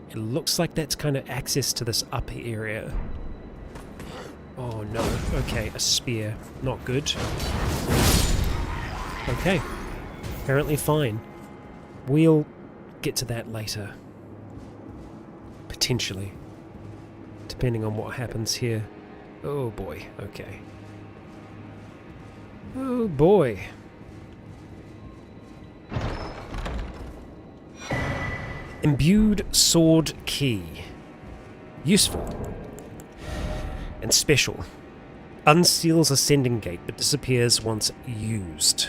It looks like that's kind of access to this upper area. Oh no, okay, a spear, not good. Okay, apparently fine. We'll get to that later. Potentially. Depending on what happens here. Oh boy, okay. Oh boy. Imbued Sword Key. Useful. And special. Unseals Ascending Gate, but disappears once used.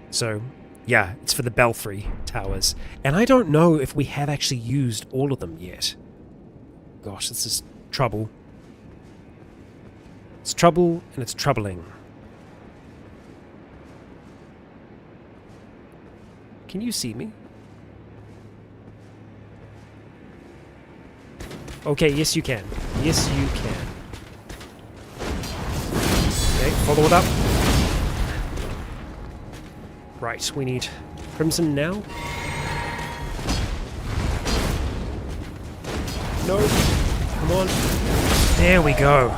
So, yeah, it's for the Belfry Towers. And I don't know if we have actually used all of them yet. Gosh, this is trouble. It's trouble, and it's troubling. Can you see me? Okay, yes you can. Yes you can. Okay, follow it up. Right, we need Crimson now. No. Come on. There we go.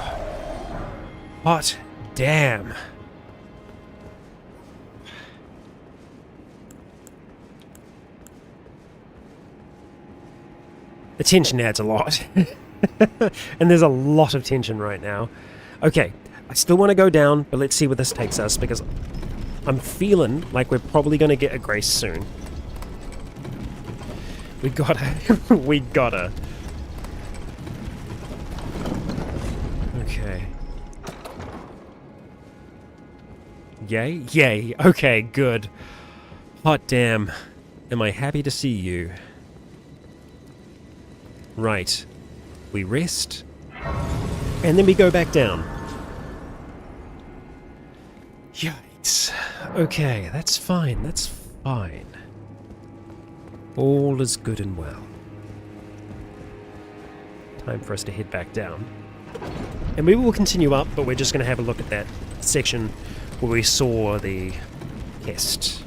Hot damn. The tension adds a lot. And there's a lot of tension right now. Okay, I still want to go down, but let's see where this takes us, because I'm feeling like we're probably going to get a grace soon. We gotta. We gotta. Okay. Yay? Yay. Okay, good. Hot damn. Am I happy to see you? Right. We rest. And then we go back down. Yikes. Okay, that's fine. That's fine. All is good and well. Time for us to head back down. And we will continue up, but we're just going to have a look at that section where we saw the chest.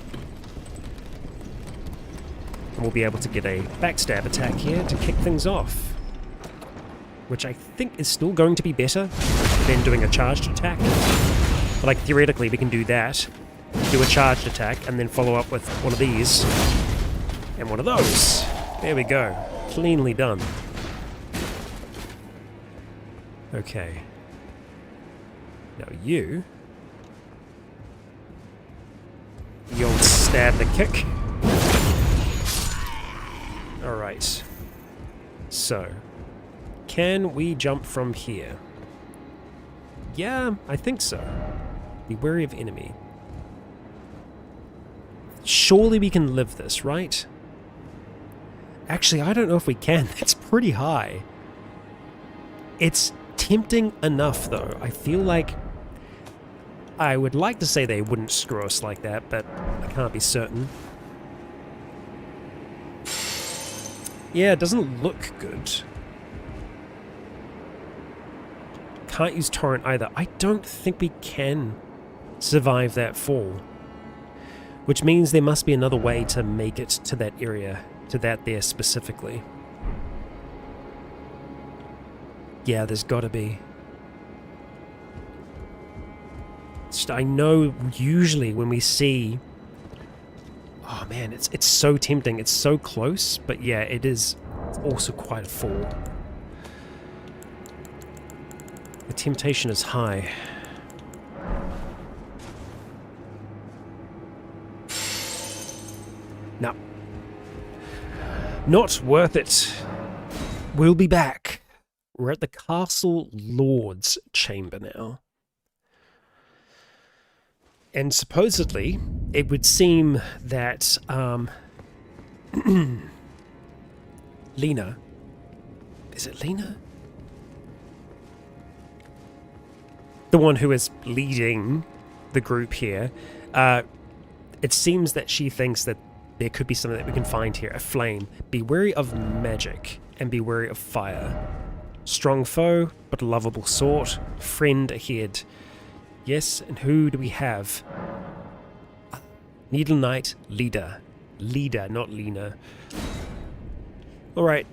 And we'll be able to get a backstab attack here to kick things off. Which I think is still going to be better than doing a charged attack. But like, theoretically, we can do that, do a charged attack, and then follow up with one of these, and one of those. There we go. Cleanly done. Okay. Now you... the old stab the kick. Alright. So, can we jump from here? Yeah, I think so. Be wary of enemy. Surely we can live this, right? Actually, I don't know if we can. That's pretty high. It's tempting enough, though. I feel like I would like to say they wouldn't screw us like that, but I can't be certain. Yeah, it doesn't look good. Can't use torrent either. I don't think we can survive that fall. Which means there must be another way to make it to that area, to that there specifically. Yeah, there's gotta be. I know usually when we see... Oh man, it's so tempting. It's so close, but yeah, it is also quite a fall. The temptation is high. No. Not worth it. We'll be back. We're at the Castle Lord's Chamber now. And supposedly, it would seem that, Lena... Is it Lena? The one who is leading the group here. It seems that she thinks that there could be something that we can find here. A flame. Be wary of magic, and be wary of fire. Strong foe, but lovable sort. Friend ahead. Yes, and who do we have? Needle Knight, leader. Leader, not Lena. Alright,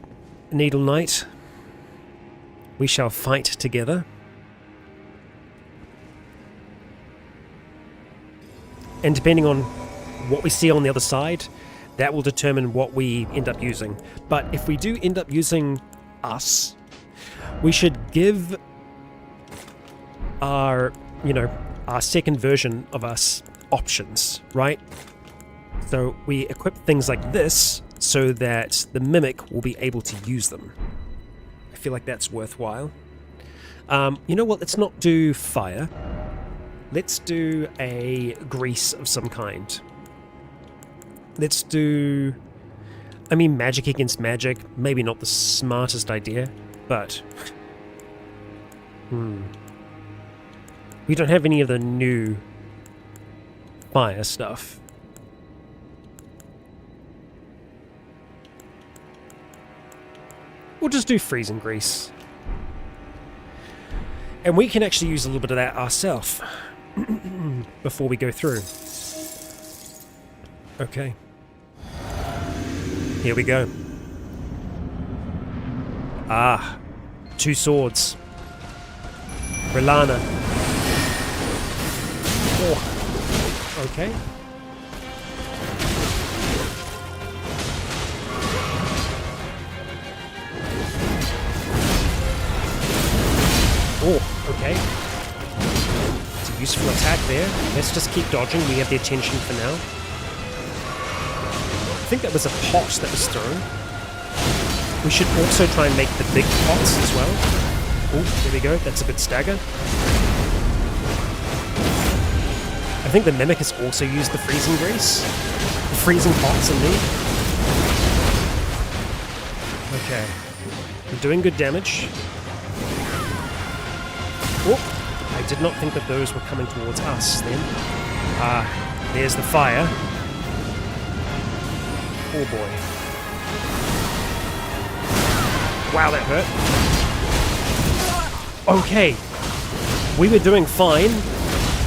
Needle Knight. We shall fight together. And depending on what we see on the other side, that will determine what we end up using. But if we do end up using us, we should give our... our second version of us options, right? So we equip things like this so that the Mimic will be able to use them. I feel like that's worthwhile. You know what? Let's not do fire. Let's do a grease of some kind. Let's do... I mean, magic against magic. Maybe not the smartest idea, but... We don't have any of the new fire stuff. We'll just do freezing grease. And we can actually use a little bit of that ourselves before we go through. Okay. Here we go. Ah, 2 swords. Relana. Oh, okay. Oh, okay. It's a useful attack there. Let's just keep dodging. We have the attention for now. I think that was a pot that was thrown. We should also try and make the big pots as well. Oh, there we go. That's a good stagger. I think the Mimic has also used the freezing grease. The freezing pots indeed. Okay. We're doing good damage. Oh, I did not think that those were coming towards us then. There's the fire. Oh boy. Wow, that hurt. Okay. We were doing fine.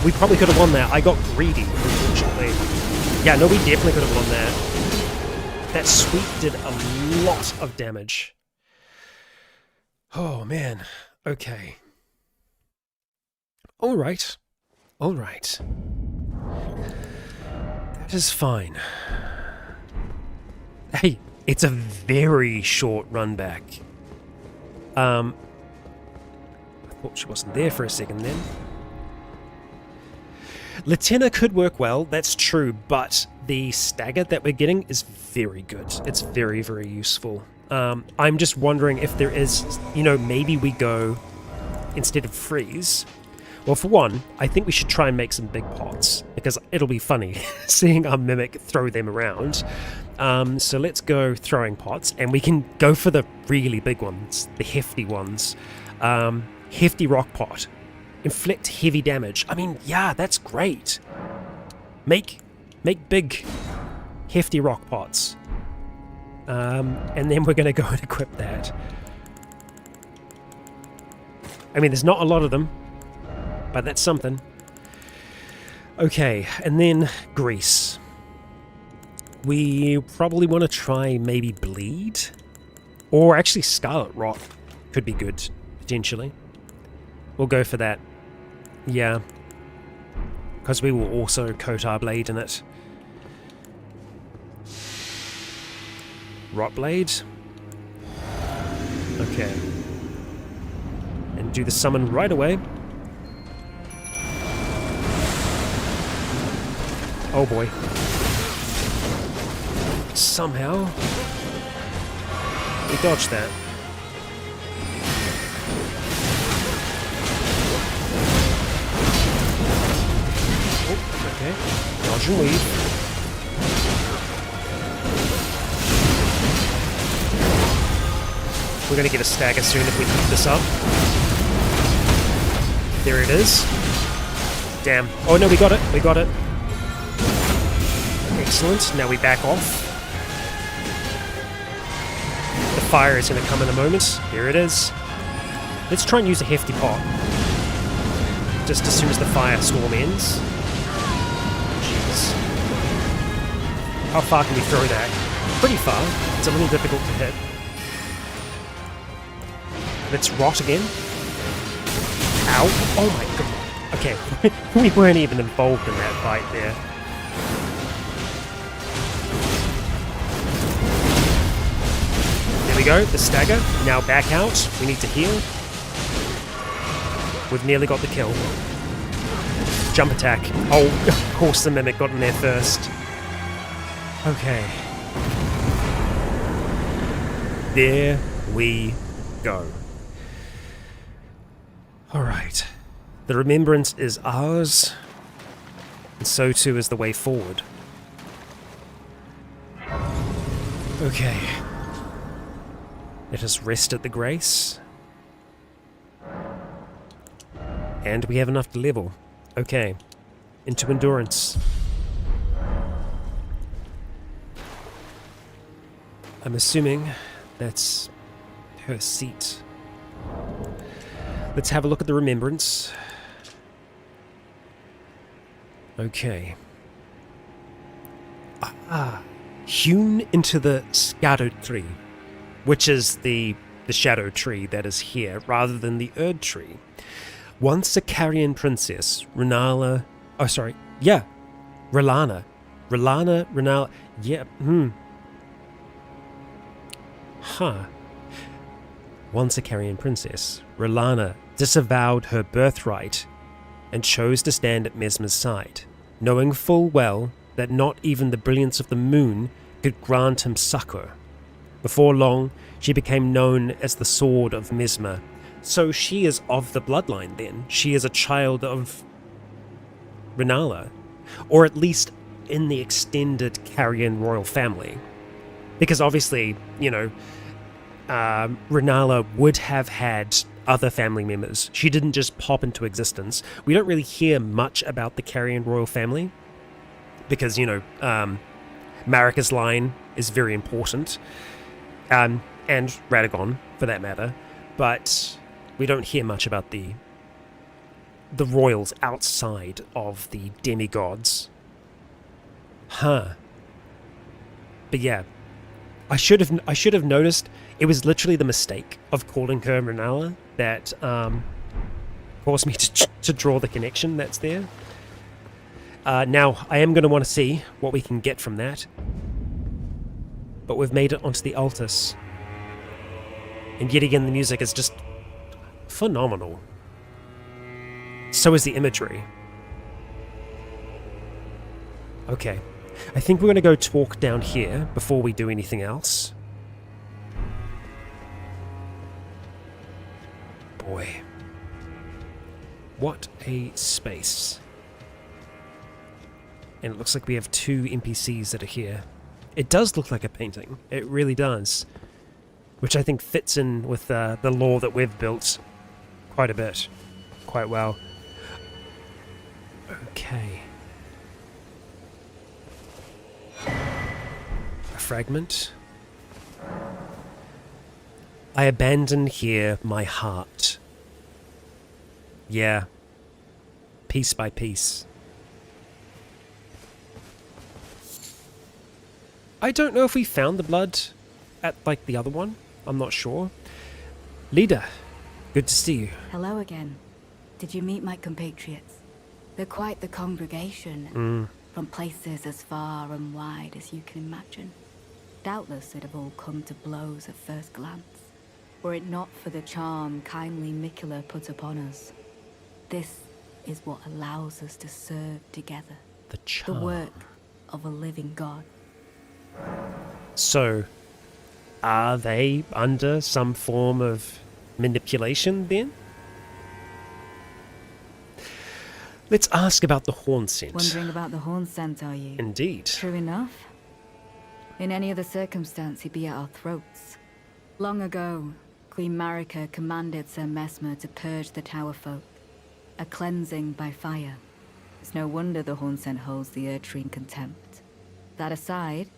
We probably could have won that. I got greedy, unfortunately. Yeah, no, we definitely could have won that. That sweep did a lot of damage. Oh, man. Okay. Alright. Alright. That is fine. Hey, it's a very short run back. I thought she wasn't there for a second then. Latenna could work well, that's true, but the stagger that we're getting is very good. It's very, very useful. I'm just wondering if there is, maybe we go, instead of freeze. Well, for one, I think we should try and make some big pots, because it'll be funny seeing our mimic throw them around. So let's go throwing pots, and we can go for the really big ones, the hefty ones. Hefty rock pot. Inflict heavy damage. I mean, yeah, that's great. Make big, hefty rock pots. And then we're going to go and equip that. I mean, there's not a lot of them, but that's something. Okay, and then grease. We probably want to try maybe bleed, or actually scarlet rot could be good, potentially. We'll go for that. Yeah. Because we will also coat our blade in it. Rot blade. Okay. And do the summon right away. Oh boy. Somehow we dodged that. Oh, okay. Dodge and weave. We're going to get a stagger soon if we keep this up. There it is. Damn. Oh no, we got it. We got it. Excellent. Now we back off. The fire is going to come in a moment. Here it is. Let's try and use a hefty pot. Just as soon as the firestorm ends. Jeez. How far can we throw that? Pretty far. It's a little difficult to hit. Let's rot again. Ow. Oh my god. Okay. We weren't even involved in that fight there. There we go. The stagger. Now back out. We need to heal. We've nearly got the kill. Jump attack. Oh, of course the mimic got in there first. Okay. There we go. Alright. The remembrance is ours, and so too is the way forward. Okay. Let us rest at the grace. And we have enough to level. Okay. Into endurance. I'm assuming that's her seat. Let's have a look at the remembrance. Okay. Hewn into the shadow tree, which is the shadow tree that is here, rather than the Erd tree. Once a Carian princess, R'nala... Oh, sorry. Yeah. R'nala. Yeah. Huh. Once a Carian princess, R'nala disavowed her birthright and chose to stand at Mesmer's side, knowing full well that not even the brilliance of the moon could grant him succor. Before long, she became known as the Sword of Mesmer. So she is of the bloodline then. She is a child of R'nala, or at least in the extended Carian royal family. Because obviously, R'nala would have had other family members. She didn't just pop into existence. We don't really hear much about the Carian royal family because, Marika's line is very important, and Radagon, for that matter, but we don't hear much about the royals outside of the demigods. Huh. But yeah, I should have noticed. It was literally the mistake of calling her R'nala that caused me to draw the connection that's there. Now, I am going to want to see what we can get from that. But we've made it onto the Altus. And yet again, the music is just phenomenal. So is the imagery. Okay. I think we're going to go talk down here before we do anything else. boy. What a space. And it looks like we have 2 NPCs that are here. It does look like a painting. It really does. Which I think fits in with the lore that we've built quite a bit. Quite well. Okay. A fragment. I abandon here my heart. Yeah. Piece by piece. I don't know if we found the blood at, like, the other one. I'm not sure. Leader, good to see you. Hello again. Did you meet my compatriots? They're quite the congregation, from places as far and wide as you can imagine. Doubtless it'd have all come to blows at first glance, were it not for the charm kindly Mikula put upon us. This is what allows us to serve together. The charm. The work of a living god. So, are they under some form of manipulation then? Let's ask about the horn scent. Wondering about the horn scent, are you? Indeed. True enough. In any other circumstance, he'd be at our throats. Long ago, Queen Marika commanded Sir Mesmer to purge the Tower folk. A cleansing by fire. It's no wonder the horn scent holds the Erdtree in contempt. That aside,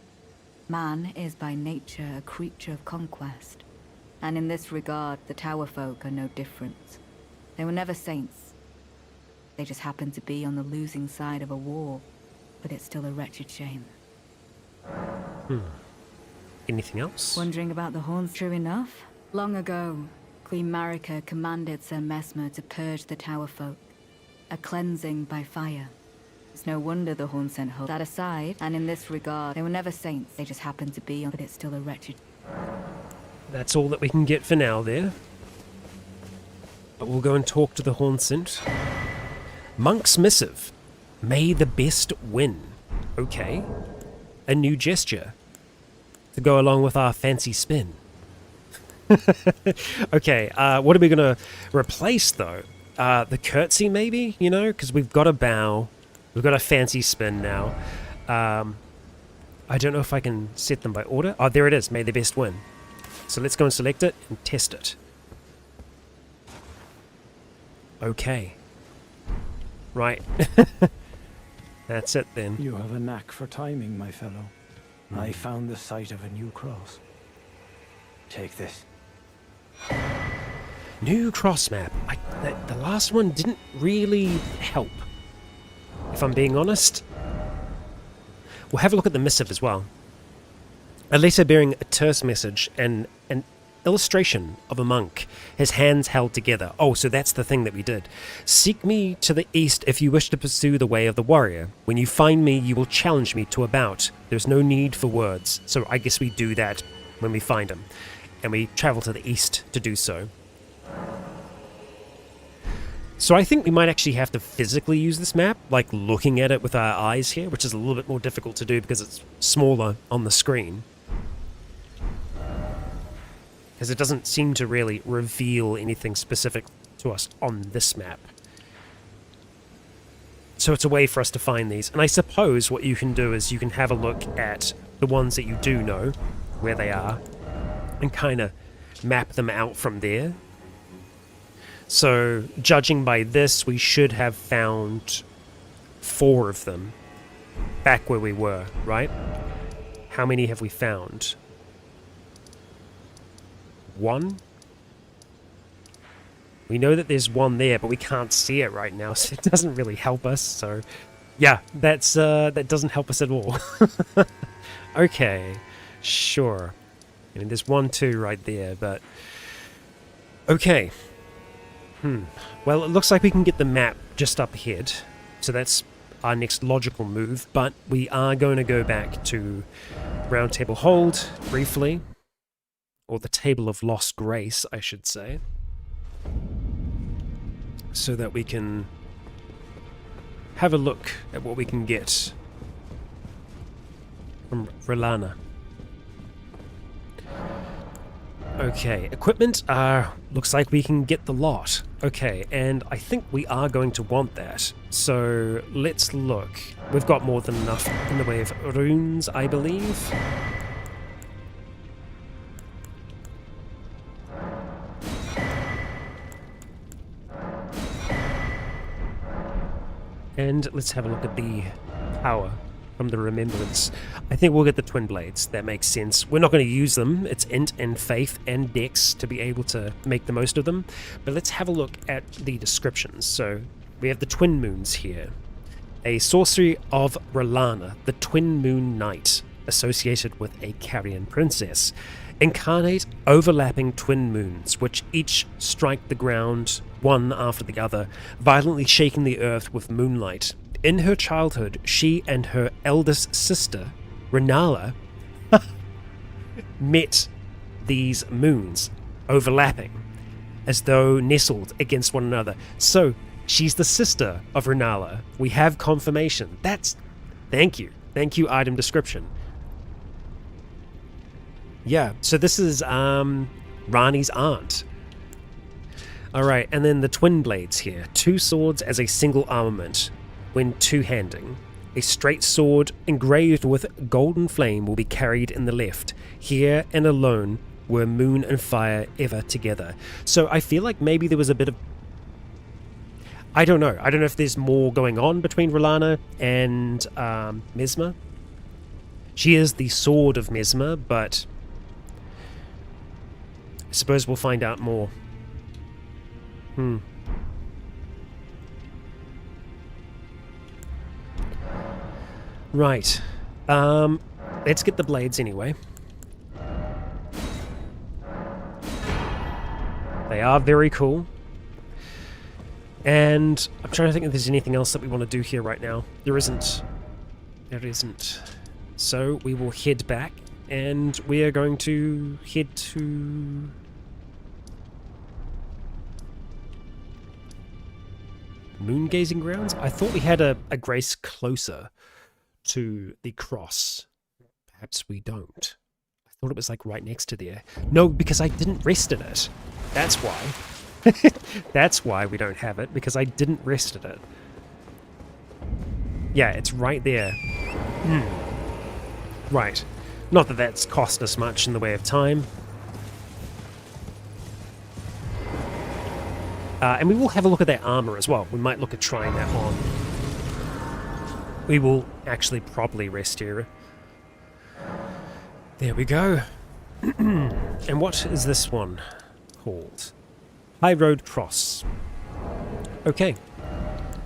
man is by nature a creature of conquest. And in this regard, the Tower folk are no different. They were never saints. They just happened to be on the losing side of a war, but it's still a wretched shame. Anything else? Wondering about the horns? True enough. Long ago, Queen Marika commanded Sir Mesmer to purge the Tower folk. A cleansing by fire. It's no wonder the horn scent holds. That aside, and in this regard, they were never saints. They just happened to be on, but it's still a wretched... That's all that we can get for now there. But we'll go and talk to the horn scent. Monk's Missive. May the best win. Okay. A new gesture. To go along with our fancy spin. Okay, what are we going to replace, though? The curtsy, maybe? You know, because we've got a bow. We've got a fancy spin now. I don't know if I can set them by order. Oh, there it is. May the best win. So let's go and select it and test it. Okay. Right. That's it then. You have a knack for timing, my fellow. I found the site of a new cross. Take this. New cross map. The last one didn't really help, if I'm being honest. We'll have a look at the missive as well. A letter bearing a terse message and an illustration of a monk, his hands held together. Oh, so that's the thing that we did. Seek me to the east if you wish to pursue the way of the warrior. When you find me, you will challenge me to a bout. There's no need for words, so I guess we do that when we find him. And we travel to the east to do so. So I think we might actually have to physically use this map, like looking at it with our eyes here, which is a little bit more difficult to do because it's smaller on the screen. Because it doesn't seem to really reveal anything specific to us on this map. So it's a way for us to find these. And I suppose what you can do is you can have a look at the ones that you do know, where they are, and kind of map them out from there. So, judging by this, we should have found 4 of them back where we were, right? How many have we found? 1? We know that there's 1 there, but we can't see it right now, so it doesn't really help us. So, yeah, that doesn't help us at all. Okay, sure. I mean, there's 1, 2 right there, but... Okay. Well, it looks like we can get the map just up ahead, so that's our next logical move, but we are going to go back to Round Table Hold, briefly. Or the Table of Lost Grace, I should say. So that we can have a look at what we can get from Relana. Okay, equipment, looks like we can get the lot. Okay, and I think we are going to want that. So let's look. We've got more than enough in the way of runes, I believe. And let's have a look at the power from the remembrance. I think we'll get the twin blades. That makes sense. We're not going to use them. It's int and faith and dex to be able to make the most of them. But let's have a look at the descriptions. So we have the twin moons here. A sorcery of R'hllana, the twin moon knight, associated with a Carrion princess. Incarnate overlapping twin moons, which each strike the ground one after the other, violently shaking the earth with moonlight. In her childhood, she and her eldest sister, R'hllana, met these moons overlapping, as though nestled against one another. So, she's the sister of R'hllana. We have confirmation. Thank you. Thank you, item description. Yeah, so this is Rani's aunt. Alright, and then the twin blades here. 2 swords as a single armament when two-handing. A straight sword engraved with golden flame will be carried in the left. Here and alone were moon and fire ever together. So I feel like maybe there was a bit of... I don't know. I don't know if there's more going on between R'hllana and Mesmer. She is the sword of Mesmer, but I suppose we'll find out more. Right. Let's get the blades anyway. They are very cool. And I'm trying to think if there's anything else that we want to do here right now. There isn't. There isn't. So we will head back, and we are going to head to... moon gazing grounds? I thought we had a grace closer to the cross. Perhaps we don't. I thought it was like right next to there. No, because I didn't rest at it. That's why. That's why we don't have it, because I didn't rest at it. Yeah, it's right there. Right. Not that that's cost us much in the way of time. And we will have a look at that armor as well. We might look at trying that on. We will actually properly rest here. There we go. And what is this one called? High Road Cross. Okay.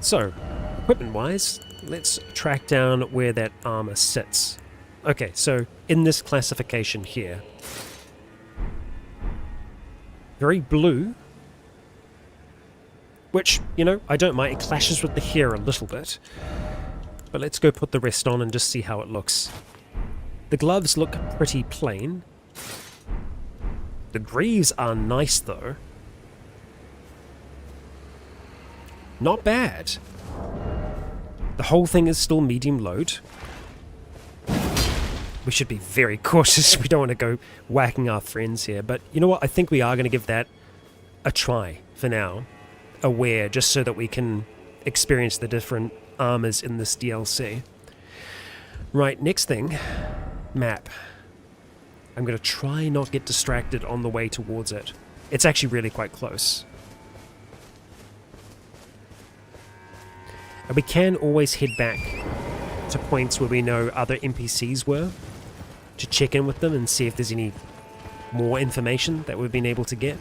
So, equipment-wise, let's track down where that armor sits. Okay, so in this classification here, very blue, which, you know, I don't mind. It clashes with the hair a little bit. But let's go put the rest on and just see how it looks. The gloves look pretty plain. The greaves are nice, though. Not bad. The whole thing is still medium load. We should be very cautious. We don't want to go whacking our friends here. But you know what? I think we are going to give that a try for now. Aware, just so that we can experience the different armors in this DLC. Right, next thing, map. I'm going to try not get distracted on the way towards it. It's actually really quite close. And we can always head back to points where we know other NPCs were to check in with them and see if there's any more information that we've been able to get.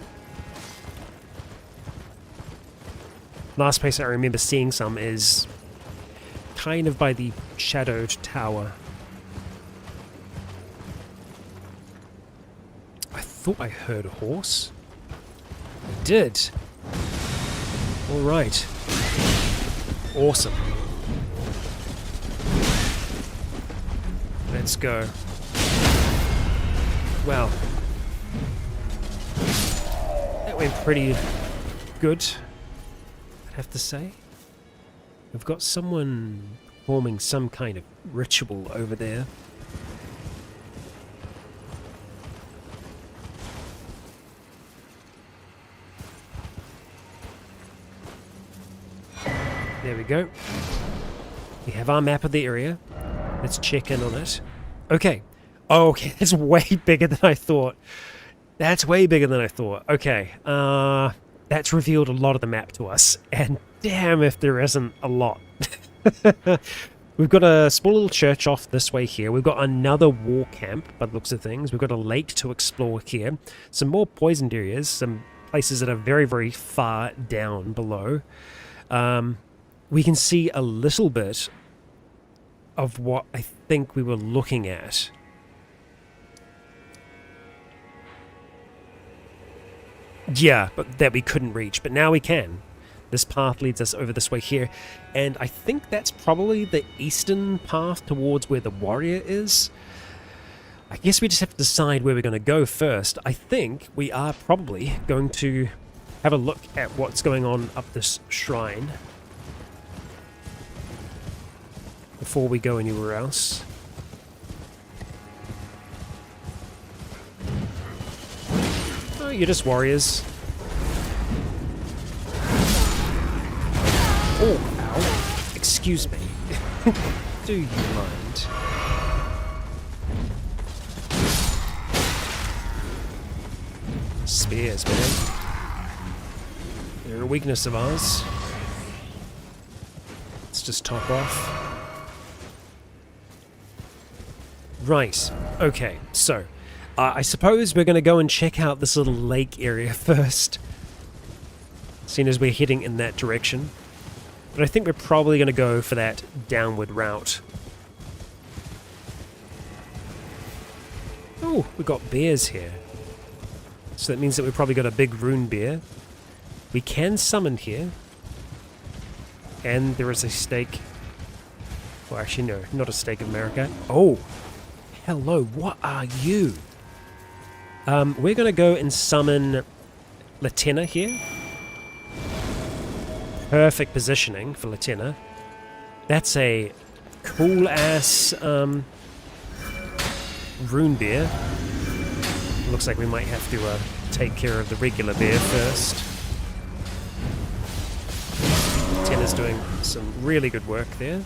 Last place I remember seeing some is kind of by the shadowed tower. I thought I heard a horse. I did. Alright. Awesome. Let's go. Well, that went pretty good, I'd have to say. We've got someone performing some kind of ritual over there. There we go. We have our map of the area. Let's check in on it. Okay. Oh, okay. That's way bigger than I thought. That's way bigger than I thought. Okay. That's revealed a lot of the map to us. And damn if there isn't a lot. We've got a small little church off this way here. We've got another war camp, by the looks of things. We've got a lake to explore here. Some more poisoned areas. Some places that are very, very far down below. We can see a little bit of what I think we were looking at. Yeah, but that we couldn't reach, but now we can. This path leads us over this way here, and I think that's probably the eastern path towards where the warrior is. I guess we just have to decide where we're going to go first. I think we are probably going to have a look at what's going on up this shrine before we go anywhere else. Oh, you're just warriors. Oh, ow. Excuse me. Do you mind? Spears, man. They're a weakness of ours. Let's just top off. Right. Okay, so I suppose we're going to go and check out this little lake area first, seeing as we're heading in that direction. But I think we're probably going to go for that downward route. Oh, we've got bears here. So that means that we've probably got a big rune bear. We can summon here. And there is a stake. Well, actually, no, not a stake of America. Oh, hello, what are you? We're going to go and summon Latenna here. Perfect positioning for Latenna. That's a cool-ass rune bear. Looks like we might have to take care of the regular bear first. Latenna's doing some really good work there.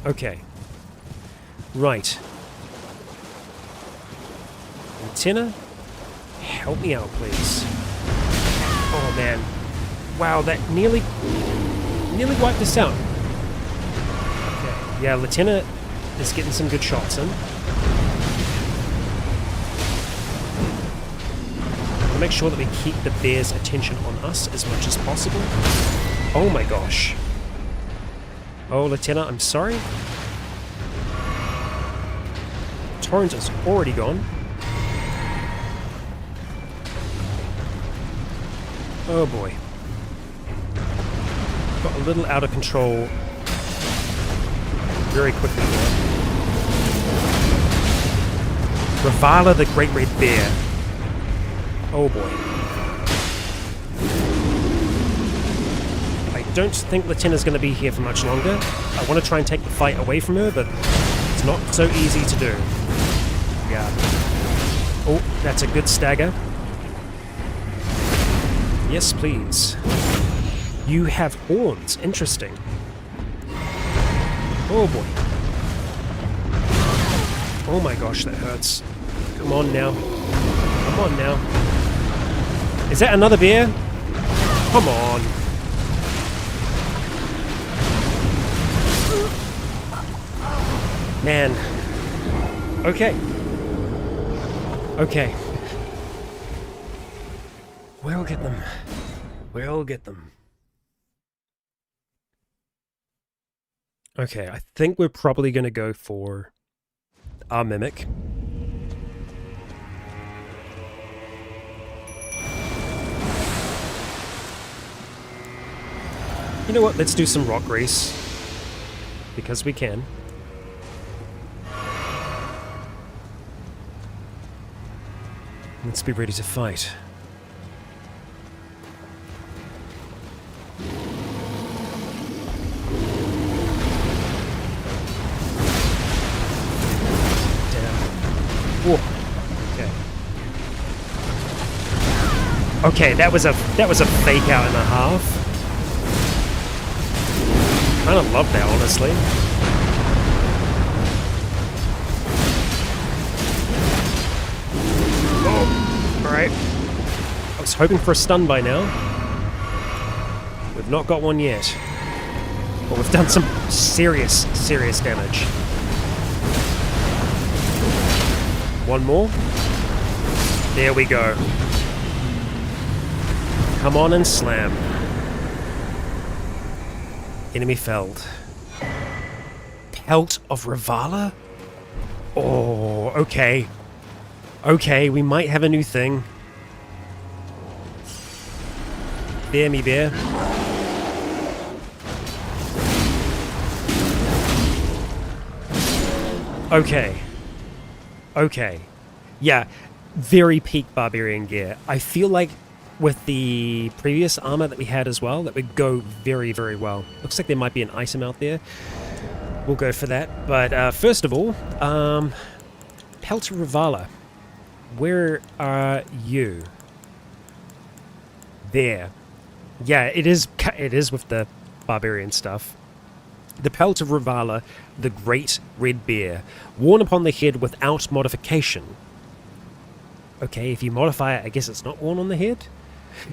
Okay. Right. Latenna, help me out, please. Oh, man. Wow, that nearly wiped us out. Okay, yeah, Latenna is getting some good shots in. We'll make sure that we keep the bear's attention on us as much as possible. Oh my gosh. Oh, Latenna, I'm sorry. Torrent is already gone. Oh boy. Got a little out of control very quickly there. Ravala the Great Red Bear. Oh boy. I don't think Latenna's going to be here for much longer. I want to try and take the fight away from her, but it's not so easy to do. Yeah. Oh, that's a good stagger. Yes, please. You have horns. Interesting. Oh boy. Oh my gosh, that hurts. Come on now. Come on now. Is that another bear? Come on. Man. Okay. Okay. We'll get them. We'll get them. Okay, I think we're probably going to go for our Mimic. You know what? Let's do some rock race. Because we can. Let's be ready to fight. Whoa. Okay. Okay, that was a fake out and a half. Kind of love that, honestly. Oh, alright. I was hoping for a stun by now. We've not got one yet. But we've done some serious damage. One more. There we go. Come on and slam. Enemy felled. Pelt of Ravala? Oh, okay. Okay, we might have a new thing. Bear me bear. Okay. Okay. Yeah, very peak barbarian gear. I feel like with the previous armor that we had as well, that would go very, very well. Looks like there might be an item out there. We'll go for that. But first of all, Pelt of Ravala. Where are you? There. Yeah, it is with the barbarian stuff. The Pelt of Ravala, the Great Red Bear, worn upon the head without modification. Okay, if you modify it, I guess it's not worn on the head.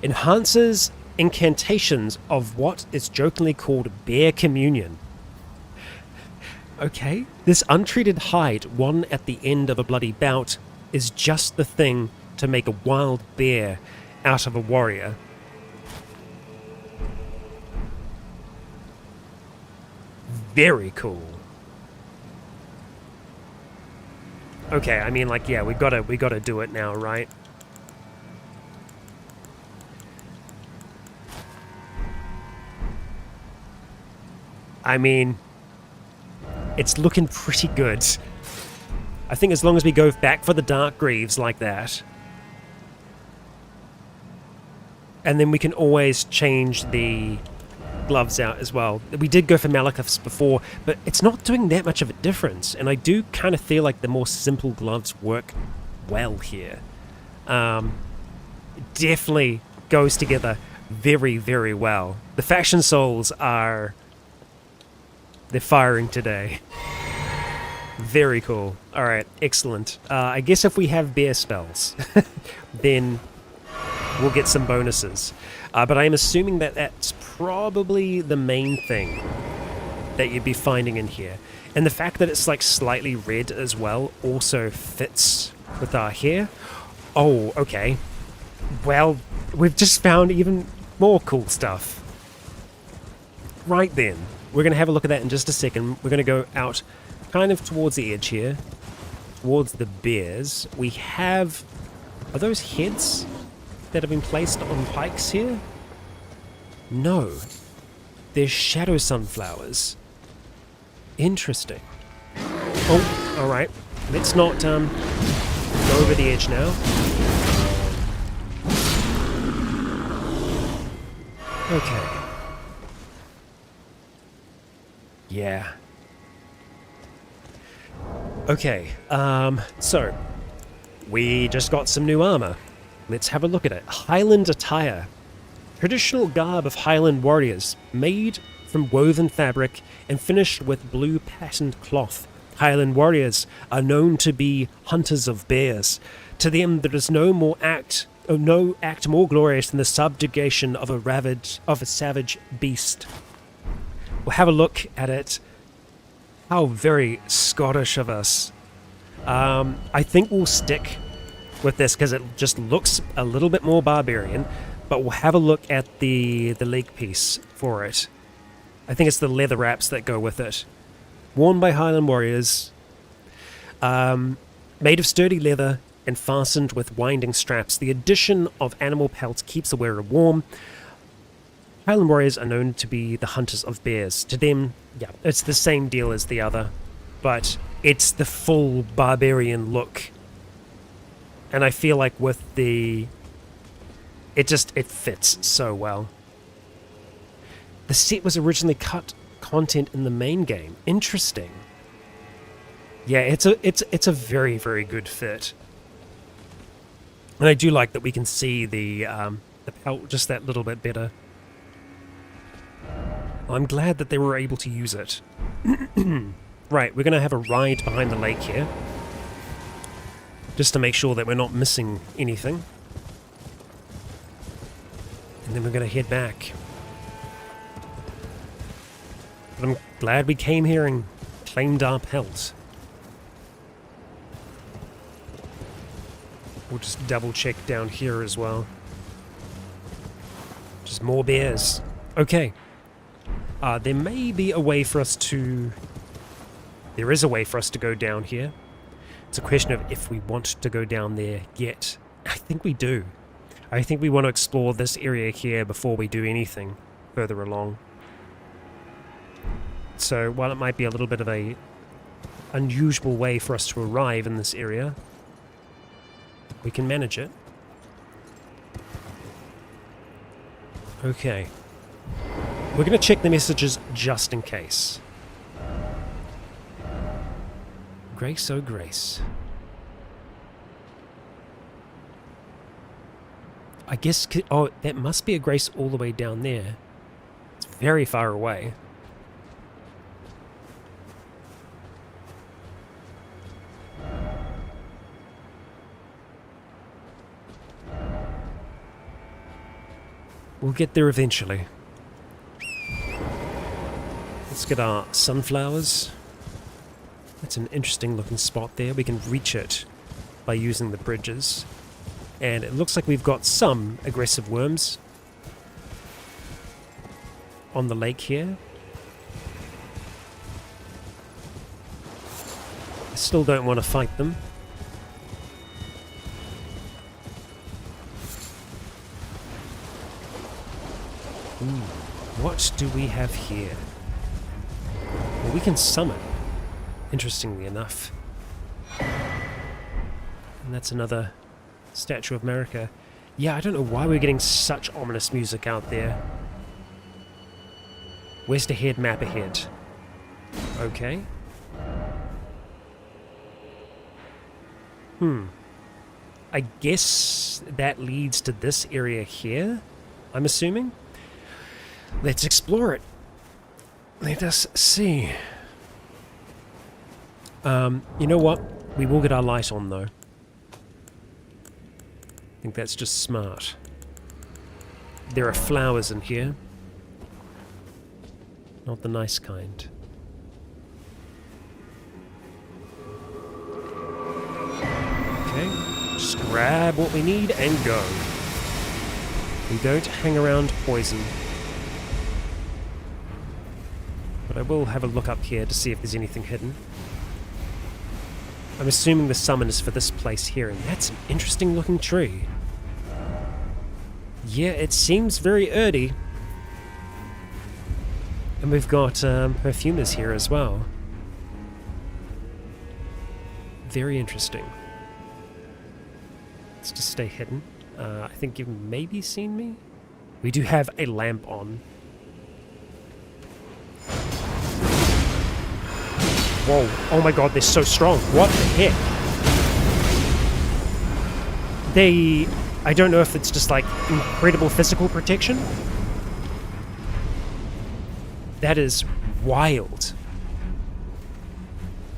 Enhances incantations of what is jokingly called Bear Communion. Okay, this untreated hide, won at the end of a bloody bout, is just the thing to make a wild bear out of a warrior. Very cool. Okay, I mean, like, yeah, we gotta do it now, right? I mean, it's looking pretty good. I think as long as we go back for the Dark Greaves like that, and then we can always change the gloves out as well. We did go for Malekith's before, but it's not doing that much of a difference, and I do kind of feel like the more simple gloves work well here. Definitely goes together very, very well. The faction souls are... they're firing today. Very cool. Alright, excellent. I guess if we have bear spells, then we'll get some bonuses. But I'm assuming that that's probably the main thing that you'd be finding in here. And the fact that it's like slightly red as well also fits with our hair. Oh, okay. Well, we've just found even more cool stuff. Right then. We're going to have a look at that in just a second. We're going to go out kind of towards the edge here. Towards the bears. We have... are those heads that have been placed on pikes here? No. They're shadow sunflowers. Interesting. Oh, alright. Let's not go over the edge now. Okay. Yeah. Okay, so we just got some new armor. Let's have a look at it. Highland attire. Traditional garb of Highland warriors, made from woven fabric and finished with blue patterned cloth. Highland warriors are known to be hunters of bears. To them, there is no act more glorious than the subjugation of a savage beast. We'll have a look at it. How very Scottish of us. I think we'll stick with this because it just looks a little bit more barbarian, but we'll have a look at the leg piece for it. I think it's the leather wraps that go with it. Worn by Highland warriors, made of sturdy leather and fastened with winding straps. The addition of animal pelts keeps the wearer warm. Highland warriors are known to be the hunters of bears. To them, yeah, it's the same deal as the other, but it's the full barbarian look. And I feel like with the... it fits so well. The set was originally cut content in the main game. Interesting. Yeah, it's a very, very good fit. And I do like that we can see the pelt just that little bit better. I'm glad that they were able to use it. Right, we're going to have a ride behind the lake here. Just to make sure that we're not missing anything. And then we're going to head back. But I'm glad we came here and claimed our pelt. We'll just double check down here as well. Just more bears. Okay. There may be a way for us to... There is a way for us to go down here. It's a question of if we want to go down there yet. I think we do. I think we want to explore this area here before we do anything further along. So while it might be a little bit of a unusual way for us to arrive in this area, we can manage it. Okay. We're going to check the messages just in case. Grace, oh Grace. I guess... Oh, that must be a Grace all the way down there. It's very far away. We'll get there eventually. Let's get our sunflowers. That's an interesting looking spot there. We can reach it by using the bridges. And it looks like we've got some aggressive worms on the lake here. I still don't want to fight them. What do we have here? Well, we can summon, interestingly enough. And that's another Statue of America. Yeah, I don't know why we're getting such ominous music out there. West ahead, map ahead. Okay. I guess that leads to this area here, I'm assuming. Let's explore it. Let us see. You know what? We will get our light on, though. I think that's just smart. There are flowers in here. Not the nice kind. Okay. Just grab what we need and go. We don't hang around poison. But I will have a look up here to see if there's anything hidden. I'm assuming the summon is for this place here, and that's an interesting looking tree. Yeah, it seems very earthy. And we've got perfumers here as well. Very interesting. Let's just stay hidden. I think you've maybe seen me. We do have a lamp on. Whoa, oh my god, they're so strong. What the heck? I don't know if it's just like incredible physical protection. That is wild.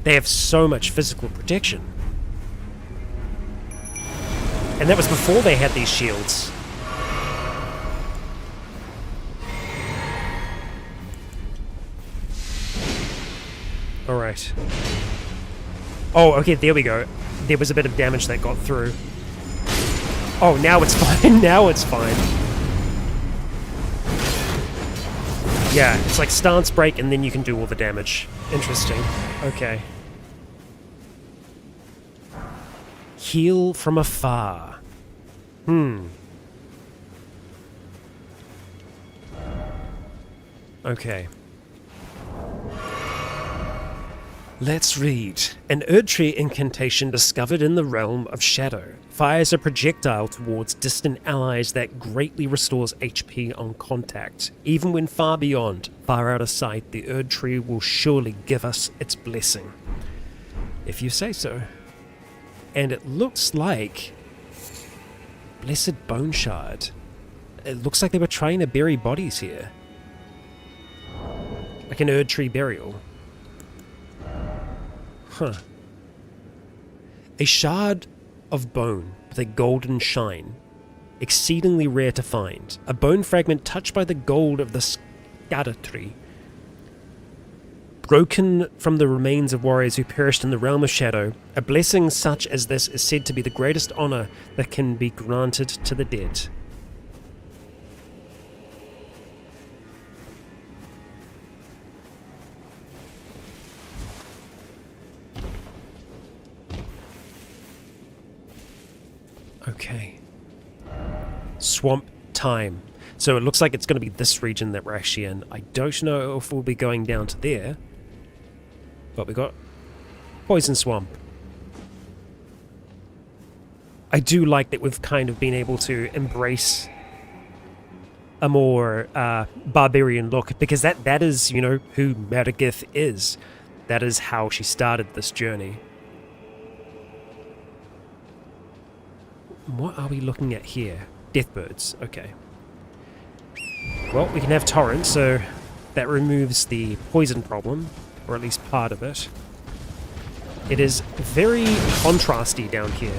They have so much physical protection. And that was before they had these shields. Alright. Oh, okay, there we go. There was a bit of damage that got through. Oh, now it's fine. Now it's fine. Yeah, it's like stance break and then you can do all the damage. Interesting. Okay. Heal from afar. Okay. Let's read. An Erdtree incantation discovered in the realm of shadow. Fires a projectile towards distant allies that greatly restores HP on contact. Even when far beyond, far out of sight, the Erdtree will surely give us its blessing. If you say so. And it looks like... Blessed Bone Shard. It looks like they were trying to bury bodies here. Like an Erd Tree burial. Huh. A shard of bone with a golden shine. Exceedingly rare to find. A bone fragment touched by the gold of the Scada tree. Broken from the remains of warriors who perished in the realm of shadow. A blessing such as this is said to be the greatest honor that can be granted to the dead. Okay. Swamp time. So it looks like it's going to be this region that we're actually in. I don't know if we'll be going down to there. But we got Poison Swamp. I do like that we've kind of been able to embrace a more barbarian look, because that is, you know, who Meredith is. That is how she started this journey. What are we looking at here? Deathbirds, okay. Well, we can have Torrent, so that removes the poison problem, or at least part of it. It is very contrasty down here.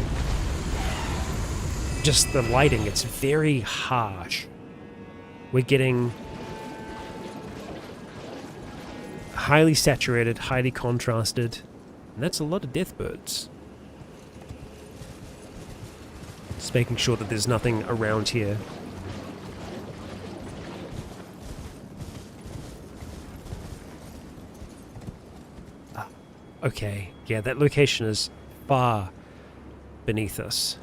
Just the lighting, it's very harsh. We're getting highly saturated, highly contrasted, and that's a lot of deathbirds. Just making sure that there's nothing around here. Okay, yeah, that location is far beneath us.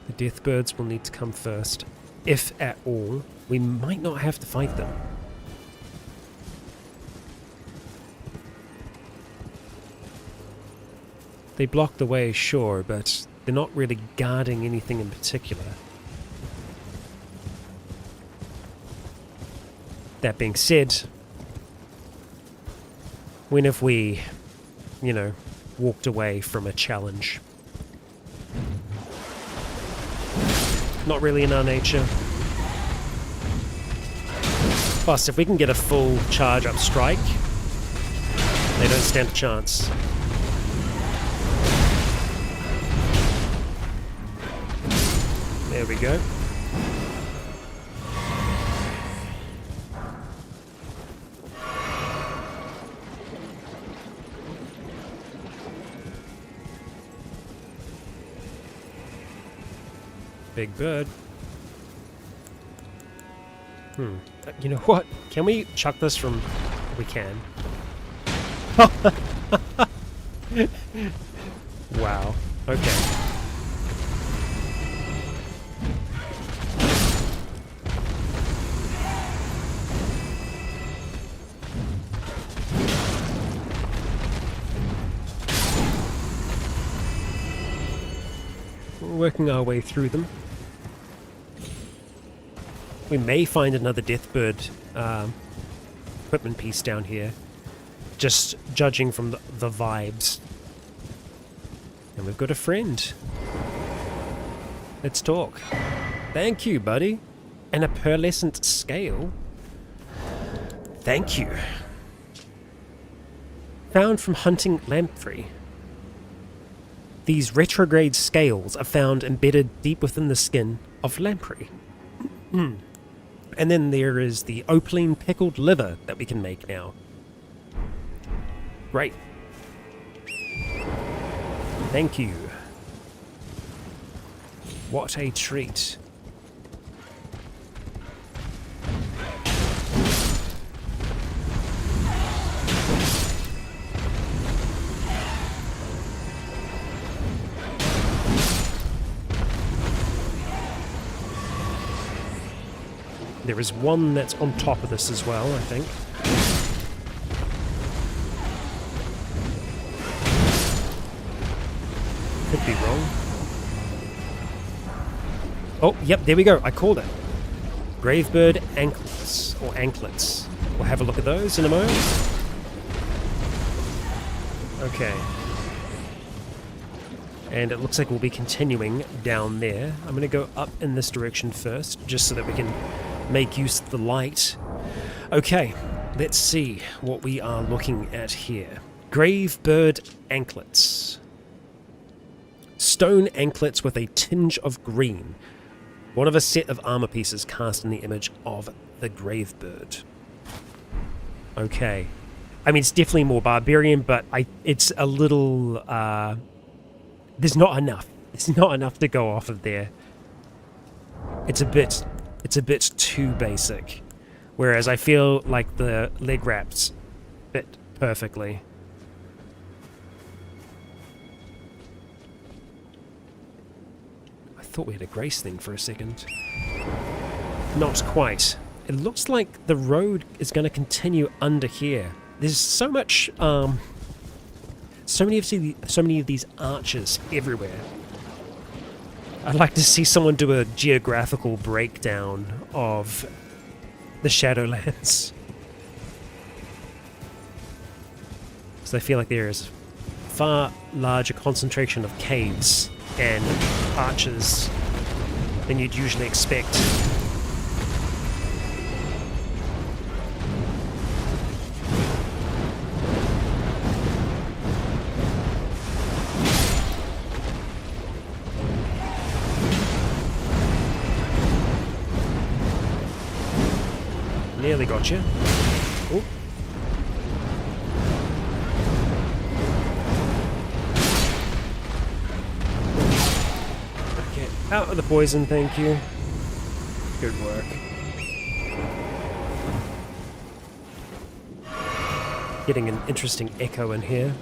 The deathbirds will need to come first. If at all, we might not have to fight them. They block the way, sure, but they're not really guarding anything in particular. That being said, when have we, you know, walked away from a challenge? Not really in our nature. Plus, if we can get a full charge up strike, they don't stand a chance. There we go. Big bird. You know what? Can we chuck this from... We can. Wow. Okay. We're working our way through them. We may find another Deathbird equipment piece down here, just judging from the vibes. And we've got a friend. Let's talk. Thank you, buddy. And a pearlescent scale. Thank you. Found from hunting lamprey. These retrograde scales are found embedded deep within the skin of lamprey. And then there is the opaline pickled liver that we can make now. Great. Thank you. What a treat. There is one that's on top of this as well, I think. Could be wrong. Oh, yep, there we go. I called it. Gravebird anklets, or anklets. We'll have a look at those in a moment. And it looks like we'll be continuing down there. I'm going to go up in this direction first, just so that we can make use of the light. Okay, let's see what we are looking at here. Grave bird anklets. Stone anklets with a tinge of green. One of a set of armor pieces cast in the image of the grave bird. Okay. I mean, it's definitely more barbarian, but it's a little... there's not enough. There's not enough to go off of there. It's a bit too basic. Whereas I feel like the leg wraps fit perfectly. I thought we had a grace thing for a second. Not quite. It looks like the road is going to continue under here. There's so much, so many of these arches everywhere. I'd like to see someone do a geographical breakdown of the Shadowlands. Because I feel like there is far larger concentration of caves and arches than you'd usually expect. Nearly got you. Oh. Okay, out of the poison, thank you. Good work. Getting an interesting echo in here.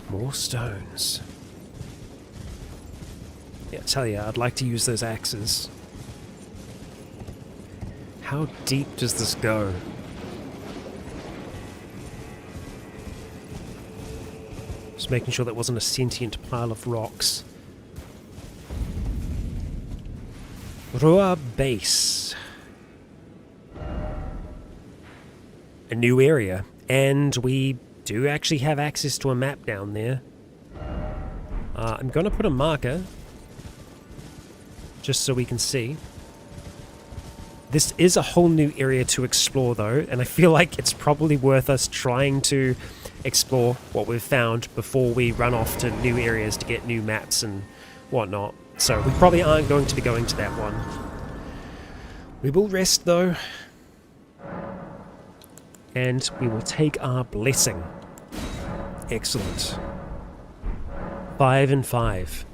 More stones. Yeah, I tell you, I'd like to use those axes. How deep does this go? Just making sure that wasn't a sentient pile of rocks. Rua Base. A new area, and we do actually have access to a map down there. I'm going to put a marker just so we can see. This is a whole new area to explore though, and I feel like it's probably worth us trying to explore what we've found before we run off to new areas to get new maps and whatnot. So we probably aren't going to be going to that one. We will rest though, and we will take our blessing. Excellent. 5 and 5.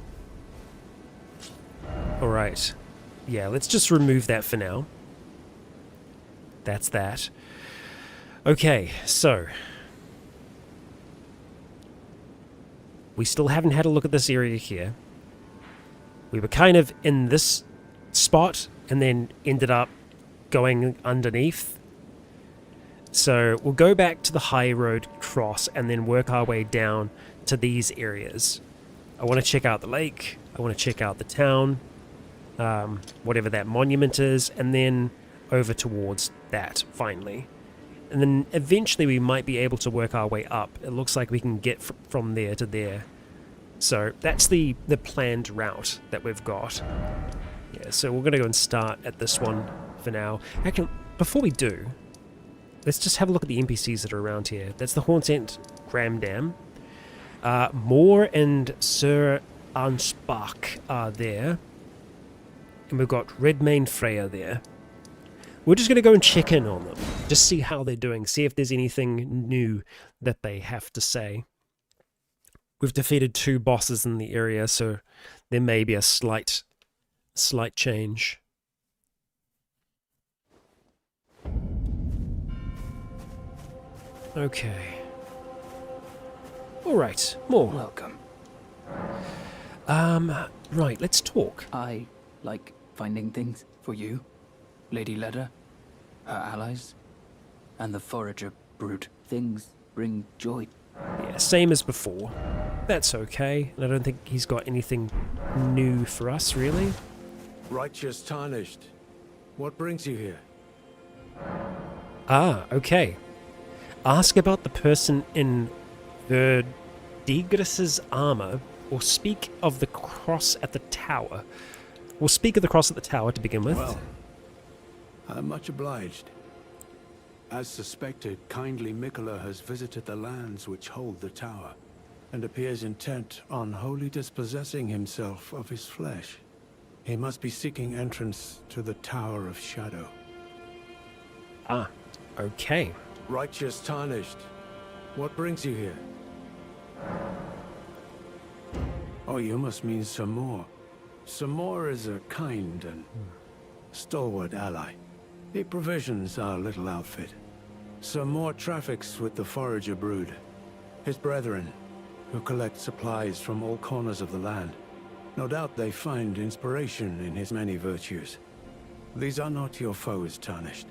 Alright. Yeah, let's just remove that for now. That's that. Okay, so. We still haven't had a look at this area here. We were kind of in this spot and then ended up going underneath. So we'll go back to the high road cross and then work our way down to these areas. I want to check out the lake. I want to check out the town. Whatever that monument is. And then over towards that, finally. And then eventually we might be able to work our way up. It looks like we can get from there to there. So that's the planned route that we've got. Yeah, so we're going to go and start at this one for now. Actually, before we do, let's just have a look at the NPCs that are around here. That's the Haunted Gramdam. Moore and Sir Ansbach are there. And we've got Redmane Freya there. We're just going to go and check in on them. Just see how they're doing. See if there's anything new that they have to say. We've defeated 2 bosses in the area, so there may be a slight change. Okay. Alright, more. Welcome. Right, let's talk. I like finding things for you, Lady Leda, her allies, and the forager brute. Things bring joy. Yeah, same as before. That's okay. I don't think he's got anything new for us, really. Righteous Tarnished. What brings you here? Ah, okay. Ask about the person in Verdigris's armor, or speak of the cross at the tower. We'll speak of the cross at the tower to begin with. Well, I'm much obliged. As suspected, kindly Mikola has visited the lands which hold the tower, and appears intent on wholly dispossessing himself of his flesh. He must be seeking entrance to the Tower of Shadow. Ah, okay. Righteous Tarnished, what brings you here? Oh, you must mean Samor. Samor is a kind and stalwart ally. He provisions our little outfit. Samor traffics with the Forager Brood, his brethren, who collect supplies from all corners of the land. No doubt they find inspiration in his many virtues. These are not your foes, Tarnished.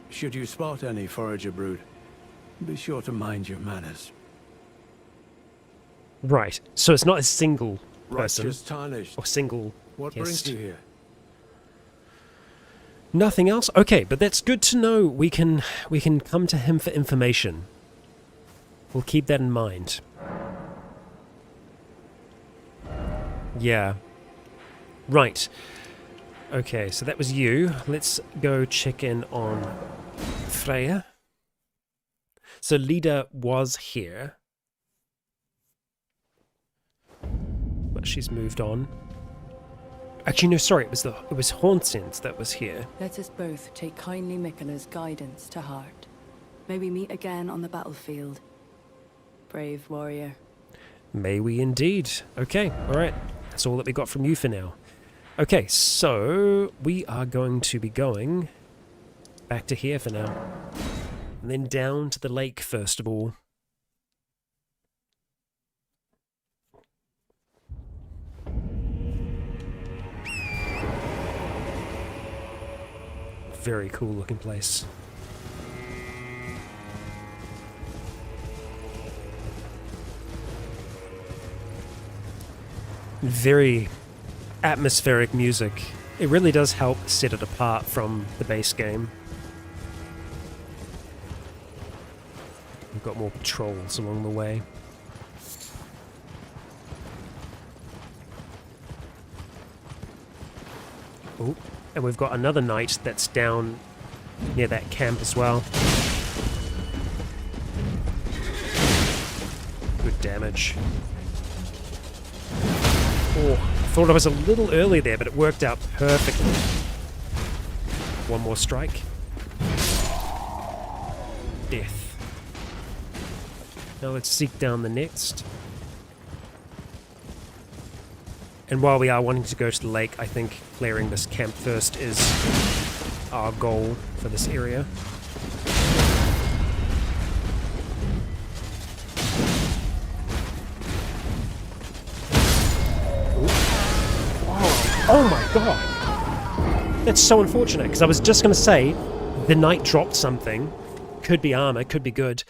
Should you spot any Forager Brood, be sure to mind your manners. Right, so it's not a single person, Righteous Tarnished, or single what guest. brings you here? Nothing else? Okay, but that's good to know. We can come to him for information. We'll keep that in mind. Yeah. Right. Okay, so that was you. Let's go check in on Freya. So Lida was here. But she's moved on. Actually, no, sorry, it was Hornsens that was here. Let us both take kindly Mikola's guidance to heart. May we meet again on the battlefield. Brave warrior. May we indeed. Okay, alright. That's all that we got from you for now. Okay, so we are going to be going back to here for now. And then down to the lake first of all. Very cool looking place. Very atmospheric music. It really does help set it apart from the base game. We've got more patrols along the way. Oh, and we've got another knight that's down near that camp as well. Good damage. Oh, I thought I was a little early there, but it worked out perfectly. One more strike. Death. Now let's seek down the next. And while we are wanting to go to the lake, I think clearing this camp first is our goal for this area. Oh my god! That's so unfortunate, because I was just going to say, the knight dropped something. Could be armor, could be good.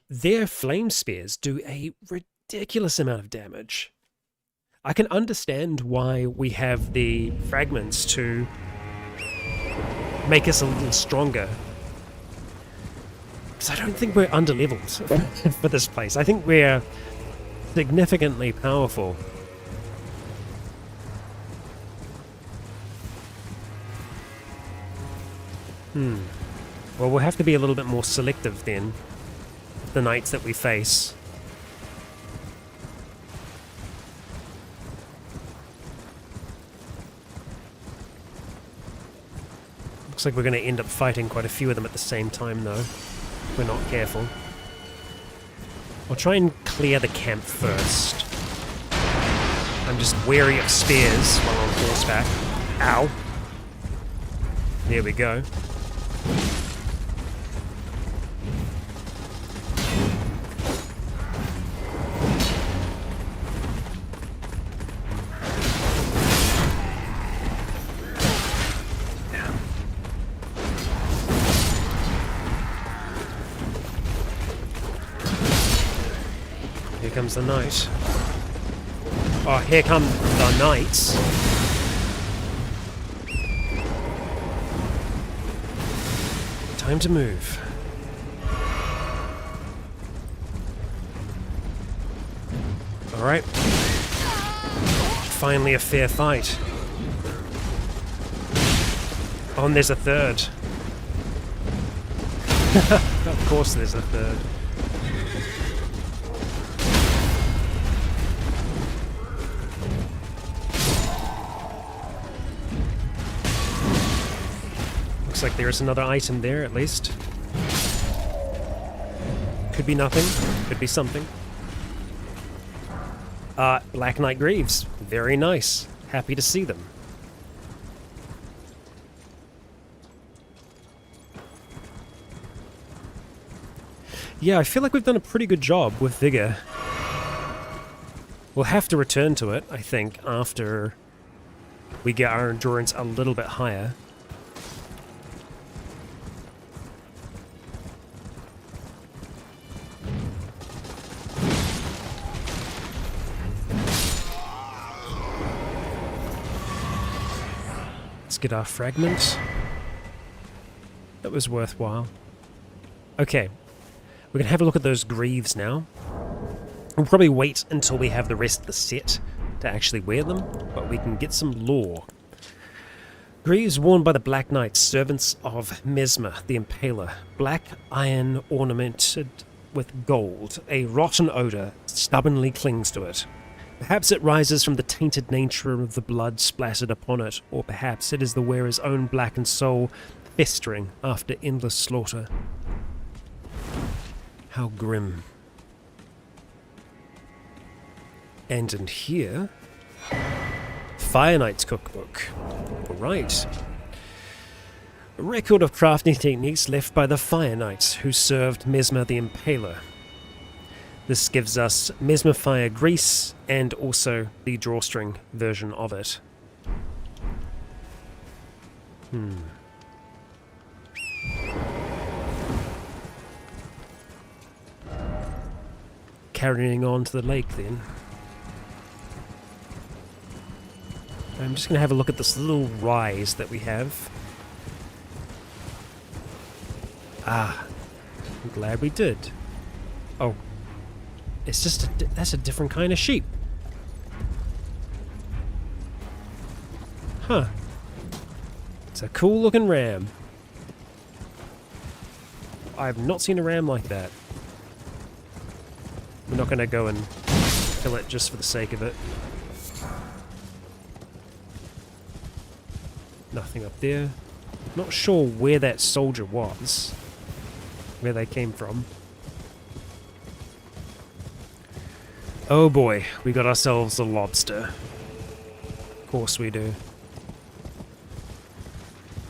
Their flame spears do a ridiculous amount of damage. I can understand why we have the fragments to make us a little stronger. Because I don't think we're underleveled for this place. I think we're significantly powerful. Well, we'll have to be a little bit more selective then, the knights that we face. Looks like we're going to end up fighting quite a few of them at the same time, though, if we're not careful. I'll try and clear the camp first. I'm just wary of spears while on horseback. Ow. There we go. Here comes the knight. Oh, here come the knights. Time to move. Alright. Finally a fair fight. Oh, and there's a third. Of course there's a third. Looks like there is another item there, at least. Could be nothing. Could be something. Black Knight Greaves. Very nice. Happy to see them. Yeah, I feel like we've done a pretty good job with Vigor. We'll have to return to it, I think, after we get our endurance a little bit higher. Let's get our fragment. That was worthwhile. Okay. We can have a look at those greaves now. We'll probably wait until we have the rest of the set to actually wear them, but we can get some lore. Greaves worn by the Black Knights, servants of Mesmer, the Impaler. Black iron ornamented with gold. A rotten odor stubbornly clings to it. Perhaps it rises from the tainted nature of the blood splattered upon it, or perhaps it is the wearer's own blackened soul festering after endless slaughter. How grim. And in here, Fire Knight's cookbook. Alright. A record of crafting techniques left by the Fire Knights who served Mesmer the Impaler. This gives us Mesmer Fire Grease and also the drawstring version of it. Carrying on to the lake then. I'm just going to have a look at this little rise that we have. Ah, I'm glad we did. Oh, it's just that's a different kind of sheep. Huh. It's a cool looking ram. I've not seen a ram like that. We're not going to go and kill it just for the sake of it. Nothing up there. Not sure where that soldier was. Where they came from. Oh boy, we got ourselves a lobster. Of course we do.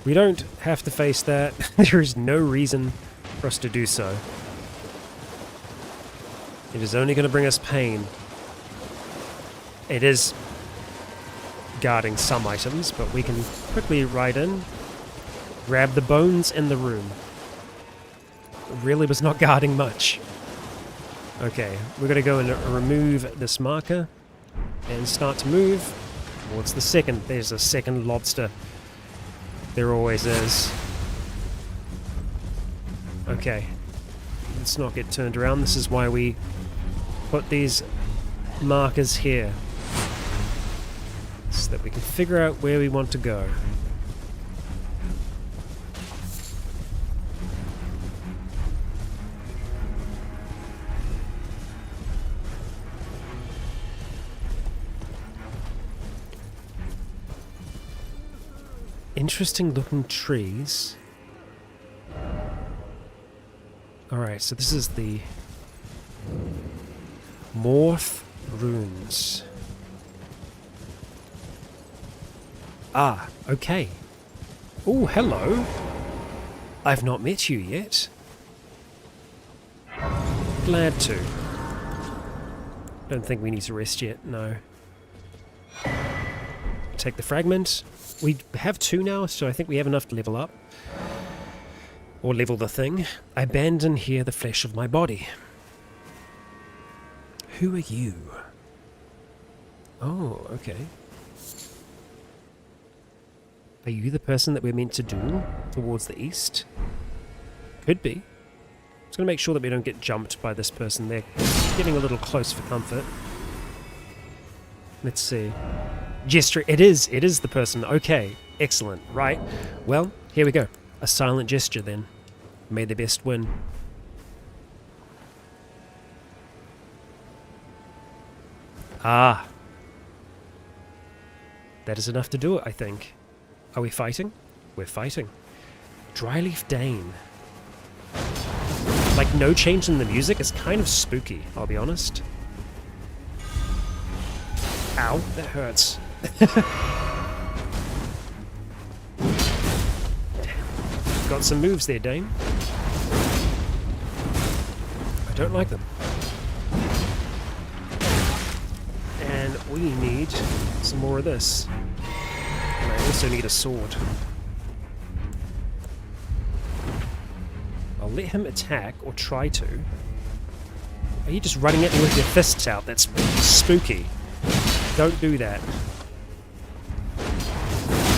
We don't have to face that. There is no reason for us to do so. It is only going to bring us pain. It is guarding some items, but we can quickly ride in, grab the bones in the room. It really was not guarding much. Okay, we're going to go and remove this marker and start to move towards the second. There's a second lobster. There always is. Okay, let's not get turned around. This is why we put these markers here, so that we can figure out where we want to go. Interesting looking trees. Alright, so this is the Morph Runes. Ah, okay. Oh, hello. I've not met you yet. Glad to. Don't think we need to rest yet, no. Take the fragment. We have 2 now, so I think we have enough to level up. Or level the thing. I abandon here the flesh of my body. Who are you? Oh, okay. Are you the person that we're meant to duel towards the east? Could be. Just gonna make sure that we don't get jumped by this person. They're getting a little close for comfort. Let's see. Gesture. It is the person. Okay. Excellent. Right. Well, here we go. A silent gesture then. May the best win. Ah. That is enough to do it, I think. Are we fighting? We're fighting. Dryleaf Dane. Like, no change in the music. It's kind of spooky, I'll be honest. Ow, that hurts. Damn. Got some moves there, Dane. I don't like them. And we need some more of this. And I also need a sword. I'll let him attack, or try to. Are you just running at me with your fists out? That's spooky. Don't do that.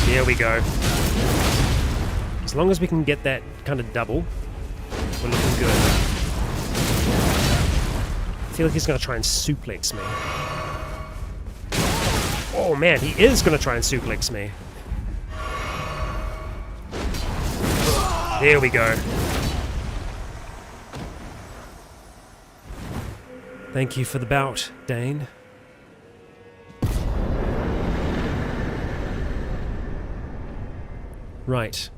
There we go. As long as we can get that kind of double, we're looking good. I feel like he's going to try and suplex me. Oh man, he is going to try and suplex me. There we go. Thank you for the bout, Dane. Right.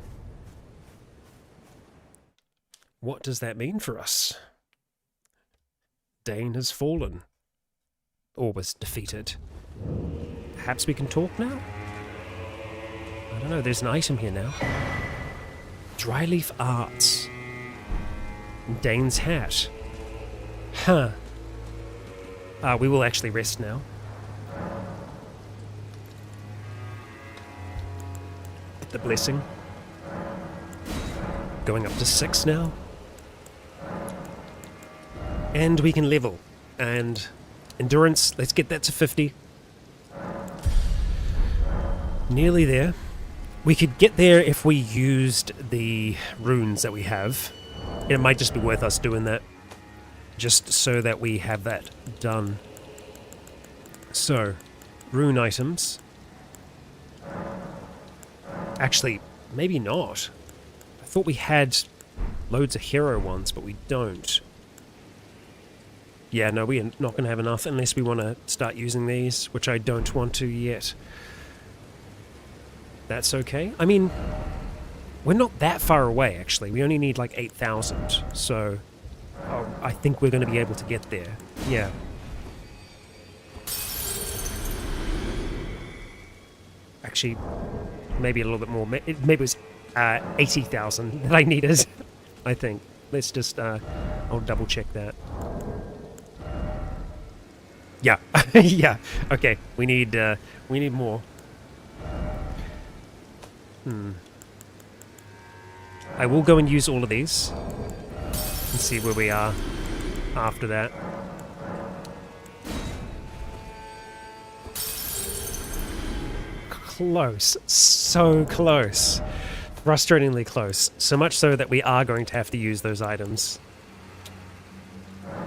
What does that mean for us? Dane has fallen. Or was defeated. Perhaps we can talk now? I don't know, there's an item here now. Dryleaf Arts. Dane's hat. Huh. We will actually rest now. The blessing. Going up to 6 now. And we can level. And endurance, let's get that to 50. Nearly there. We could get there if we used the runes that we have. It might just be worth us doing that. Just so that we have that done. So, rune items. Actually, maybe not. I thought we had loads of hero ones, but we don't. Yeah, no, we're not going to have enough unless we want to start using these, which I don't want to yet. That's okay. I mean, we're not that far away, actually. We only need like 8,000, so I think we're going to be able to get there. Yeah. Actually, maybe a little bit more. Maybe it was 80,000 that I needed, I think. Let's just, I'll double check that. Yeah, yeah, okay, we need more. I will go and use all of these and see where we are after that. Close, so close. Frustratingly close. So much so that we are going to have to use those items.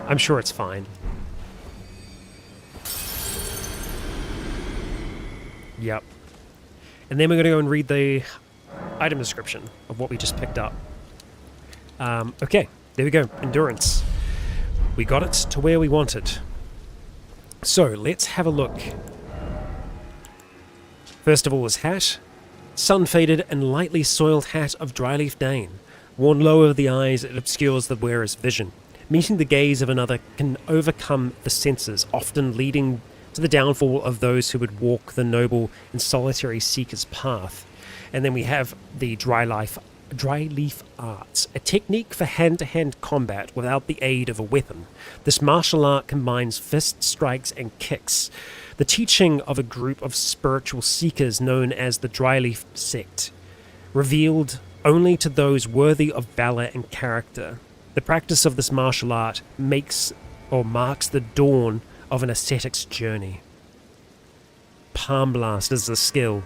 I'm sure it's fine. Yep. And then we're going to go and read the item description of what we just picked up. Okay, there we go. Endurance. We got it to where we wanted. So, let's have a look. First of all, his hat. Sun-faded and lightly soiled hat of Dryleaf Dane. Worn low over the eyes, it obscures the wearer's vision. Meeting the gaze of another can overcome the senses, often leading to the downfall of those who would walk the noble and solitary seeker's path. And then we have the Dryleaf Arts, a technique for hand-to-hand combat without the aid of a weapon. This martial art combines fist strikes and kicks. The teaching of a group of spiritual seekers known as the Dryleaf Sect, revealed only to those worthy of valor and character. The practice of this martial art marks the dawn of an ascetic's journey. Palm Blast is the skill.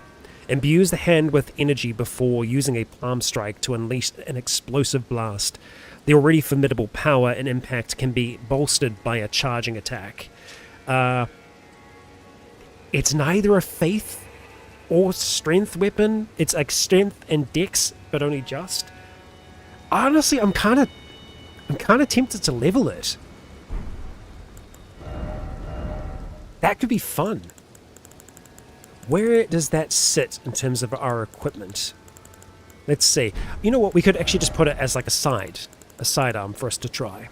Imbues the hand with energy before using a palm strike to unleash an explosive blast. The already formidable power and impact can be bolstered by a charging attack. It's neither a faith or strength weapon. It's like strength and dex, but only just. Honestly, I'm kind of tempted to level it. That could be fun. Where does that sit in terms of our equipment? Let's see. You know what? We could actually just put it as like a sidearm for us to try.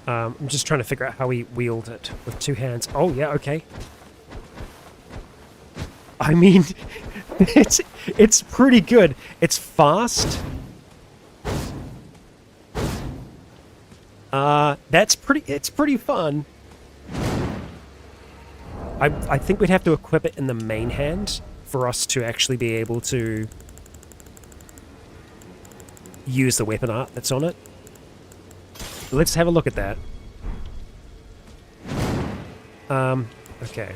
I'm just trying to figure out how we wield it with two hands. Oh, yeah, okay. I mean, it's pretty good. It's fast. It's pretty fun. I think we'd have to equip it in the main hand for us to actually be able to use the weapon art that's on it. Let's have a look at that. Okay.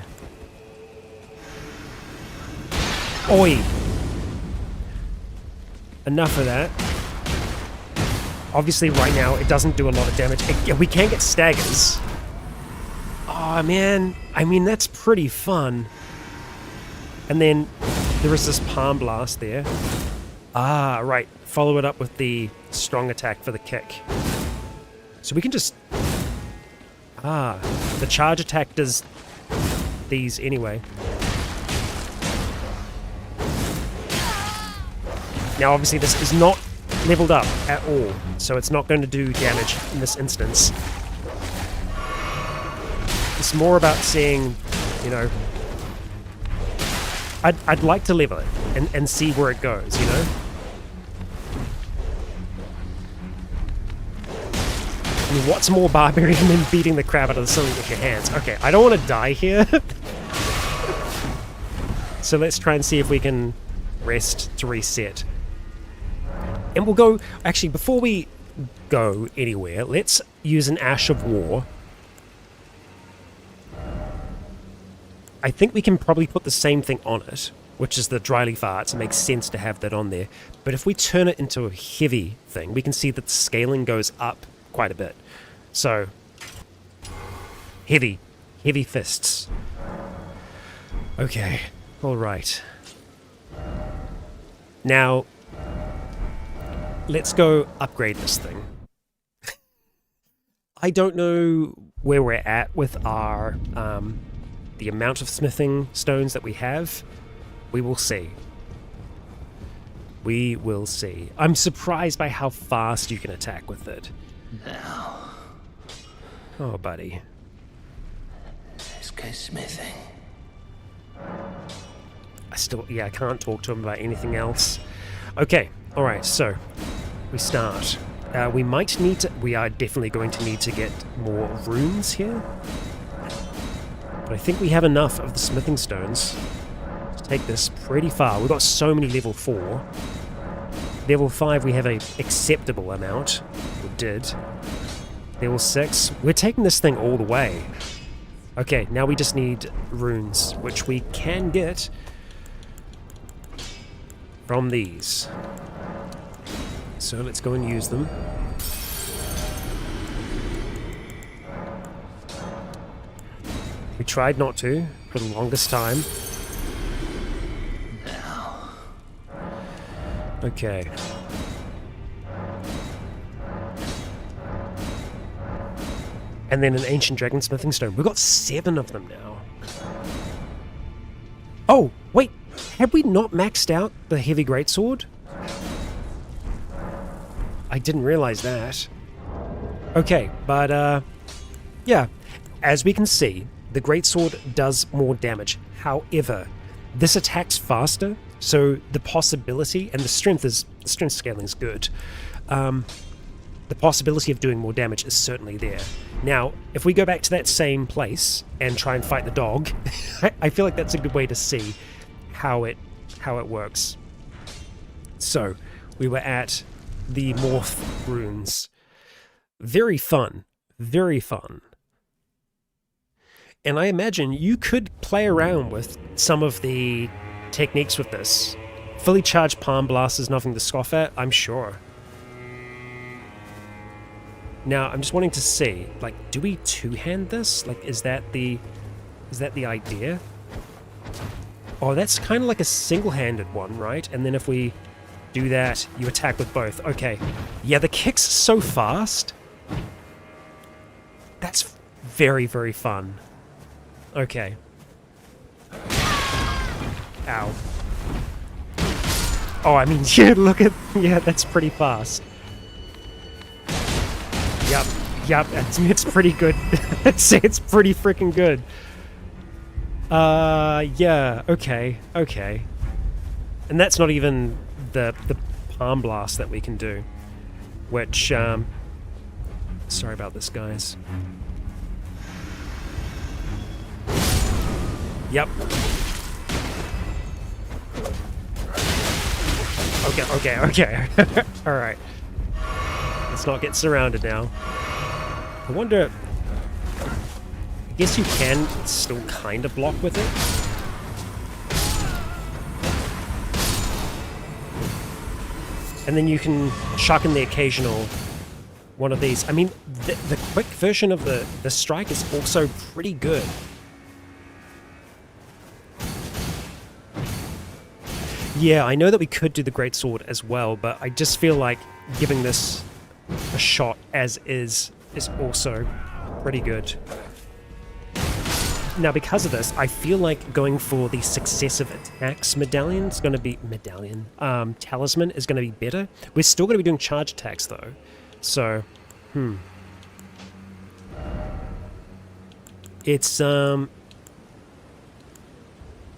Oi! Enough of that. Obviously, right now, it doesn't do a lot of damage. We can get staggers. Oh, man. I mean, that's pretty fun. And then there is this palm blast there. Ah, right. Follow it up with the strong attack for the kick. So we can just... Ah, the charge attack does these anyway. Now, obviously, this is not leveled up at all, so it's not going to do damage in this instance. It's more about seeing, you know... I'd like to level it and see where it goes, you know? I mean, what's more barbarian than beating the crap out of the ceiling with your hands? Okay, I don't want to die here. So let's try and see if we can rest to reset. And we'll go... Actually, before we go anywhere, let's use an Ash of War. I think we can probably put the same thing on it, which is the dry leaf arts. It makes sense to have that on there. But if we turn it into a heavy thing, we can see that the scaling goes up quite a bit. So, heavy fists. Okay, alright. Now, let's go upgrade this thing. I don't know where we're at with our, the amount of smithing stones that we have. We will see. We will see. I'm surprised by how fast you can attack with it. Now, Oh, buddy. let's go smithing. I can't talk to him about anything else. Okay, alright, so we start. We might need to... We are definitely going to need to get more runes here. But I think we have enough of the smithing stones to take this pretty far. We've got so many level 4. Level 5 we have an acceptable amount. We did. Level 6. We're taking this thing all the way. Okay, now we just need runes, which we can get from these. So let's go and use them. We tried not to for the longest time. Now, Okay. And then an ancient dragon smithing stone. We've got 7 of them now. Oh, wait. Have we not maxed out the heavy greatsword? I didn't realize that. Okay, but yeah. As we can see, the greatsword does more damage. However, this attacks faster, so the possibility, and the strength scaling is good. The possibility of doing more damage is certainly there. Now, if we go back to that same place and try and fight the dog, I feel like that's a good way to see how it works. So, we were at the Morph runes. Very fun. Very fun. And I imagine you could play around with some of the techniques with this. Fully charged palm blast is nothing to scoff at, I'm sure. Now, I'm just wanting to see, like, do we two-hand this? Like, is that the idea? Oh, that's kind of like a single-handed one, right? And then if we do that, you attack with both. Okay. Yeah, the kick's so fast. That's very, very fun. Okay. Ow. Oh, I mean, yeah, look at... Yeah, that's pretty fast. Yep, it's pretty good. I'd say it's pretty freaking good. Yeah, okay. And that's not even the palm blast that we can do. Which, sorry about this, guys. Yep. Okay. Alright. Let's not get surrounded now. I wonder... I guess you can still kind of block with it. And then you can chuck in the occasional one of these. I mean, the quick version of the strike is also pretty good. Yeah, I know that we could do the greatsword as well, but I just feel like giving this a shot as is also pretty good. Now, because of this, I feel like going for the successive attacks medallion is going to be... talisman is going to be better. We're still going to be doing charge attacks, though. So, It's,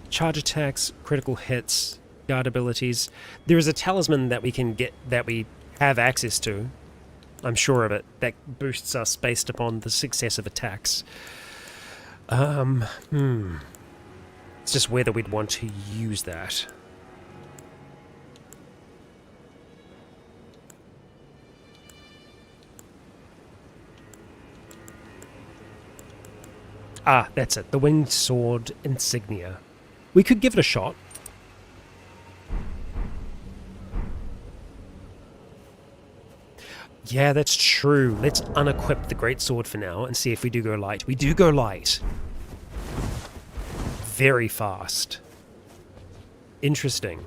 charge attacks, critical hits, guard abilities. There is a talisman that we can get, that we have access to. I'm sure of it. That boosts us based upon the successive attacks. It's just whether we'd want to use that. Ah, that's it. The winged sword insignia. We could give it a shot. Yeah, that's true. Let's unequip the greatsword for now and see if we do go light. We do go light. Very fast. Interesting.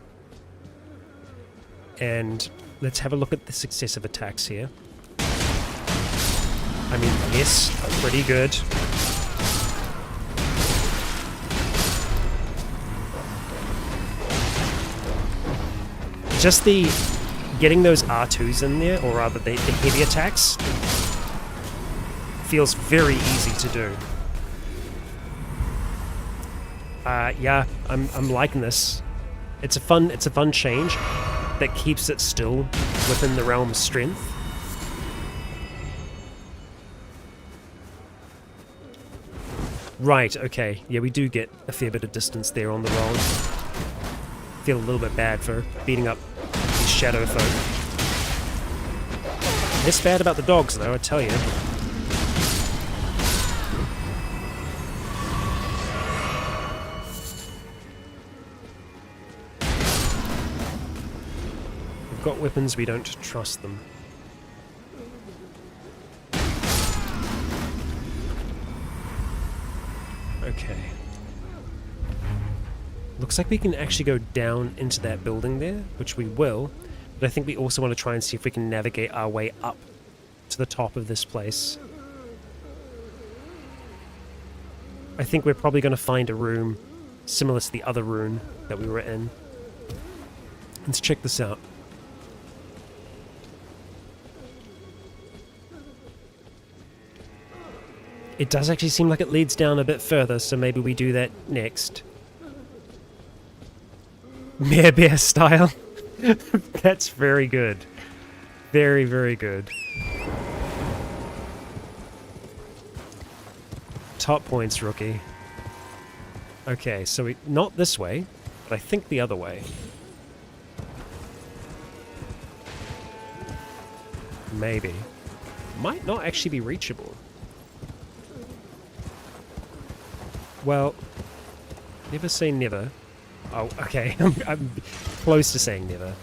And let's have a look at the successive attacks here. I mean, yes, pretty good. Just the... getting those R2s in there, or rather the heavy attacks, feels very easy to do. Yeah, I'm liking this. It's a fun change that keeps it still within the realm of strength. Right, okay. Yeah, we do get a fair bit of distance there on the roll. Feel a little bit bad for beating up these shadow folk. Less bad about the dogs, though, I tell you. We've got weapons, we don't trust them. Okay. Looks like we can actually go down into that building there, which we will, but I think we also want to try and see if we can navigate our way up to the top of this place. I think we're probably going to find a room similar to the other room that we were in. Let's check this out. It does actually seem like it leads down a bit further, so maybe we do that next. Mare Bear style. That's very good. Very, very good. Top points, rookie. Okay, so not this way, but I think the other way. maybe. Might not actually be reachable. Well, never say never. Oh, okay. I'm close to saying never.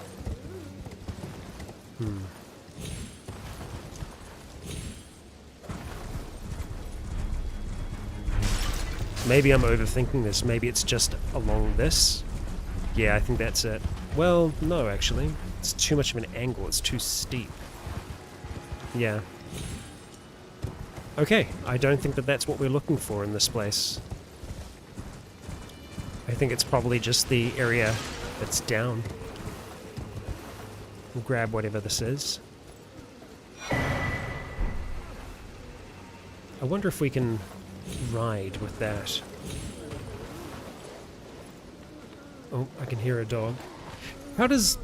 Maybe I'm overthinking this. Maybe it's just along this. Yeah, I think that's it. Well, no, actually. It's too much of an angle. It's too steep. Yeah. Okay, I don't think that that's what we're looking for in this place. I think it's probably just the area that's down. We'll grab whatever this is. I wonder if we can ride with that. Oh, I can hear a dog. How does...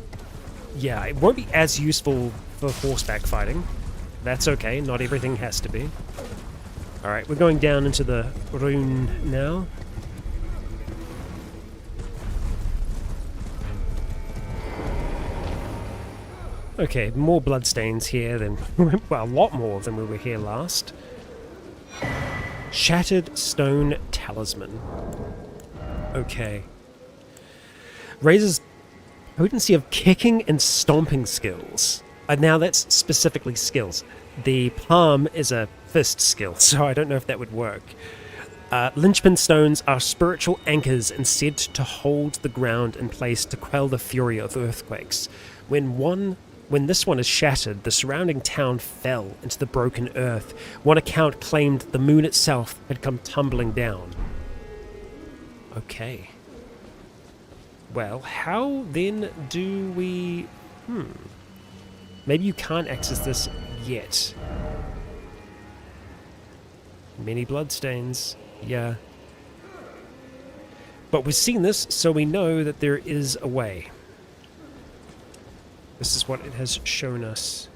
Yeah, it won't be as useful for horseback fighting. That's okay, not everything has to be. Alright, we're going down into the rune now. Okay, more bloodstains here than... well, a lot more than we were here last. Shattered Stone Talisman. Okay. Raises potency of kicking and stomping skills. Now that's specifically skills. The palm is a fist skill, so I don't know if that would work. Linchpin stones are spiritual anchors and said to hold the ground in place to quell the fury of earthquakes. When this one is shattered, the surrounding town fell into the broken earth. One account claimed the moon itself had come tumbling down. Okay. Well, how then do we... Maybe you can't access this yet. Many bloodstains. Yeah. But we've seen this, so we know that there is a way. This is what it has shown us.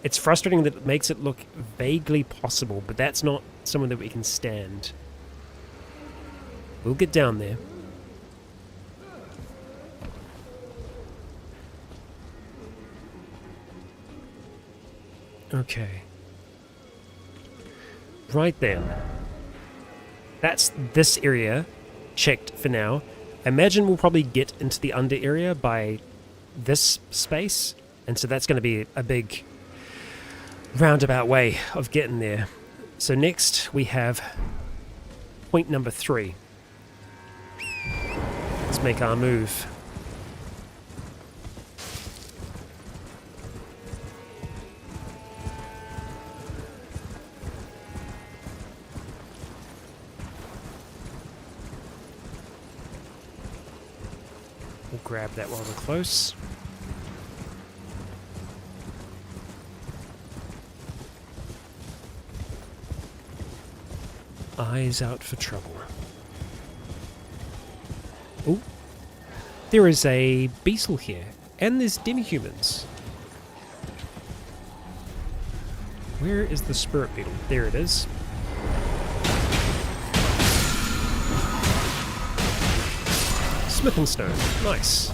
It's frustrating that it makes it look vaguely possible, but that's not someone that we can stand. We'll get down there. Okay. Right then. That's this area checked for now. I imagine we'll probably get into the under area by this space, and so that's going to be a big roundabout way of getting there. So next we have point number 3. Let's make our move. We'll grab that while we're close. Eyes out for trouble. Oh, there is a beetle here, and there's demi-humans. Where is the spirit beetle? There it is. Smithing stone. Nice.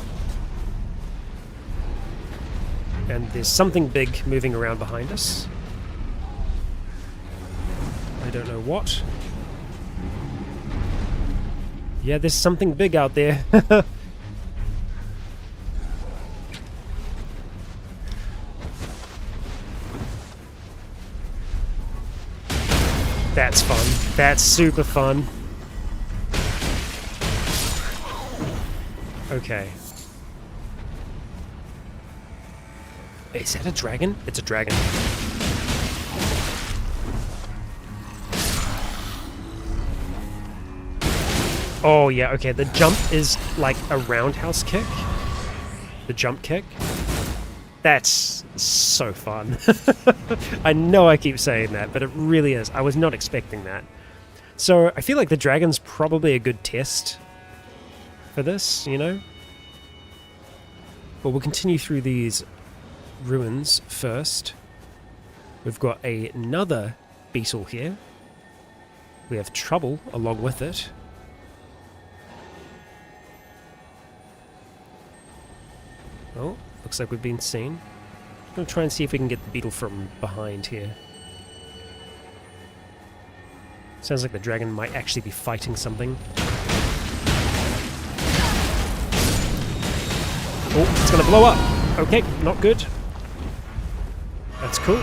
And there's something big moving around behind us. I don't know what. Yeah, there's something big out there. That's fun. That's super fun. Okay. Is that a dragon? It's a dragon. Oh yeah, okay, the jump is like a roundhouse kick. The jump kick. That's so fun. I know I keep saying that, but it really is. I was not expecting that. So I feel like the dragon's probably a good test for this, you know? But we'll continue through these ruins first. We've got another beetle here. We have trouble along with it. Oh, looks like we've been seen. I'm going to try and see if we can get the beetle from behind here. Sounds like the dragon might actually be fighting something. Oh, it's going to blow up. Okay, not good. That's cool.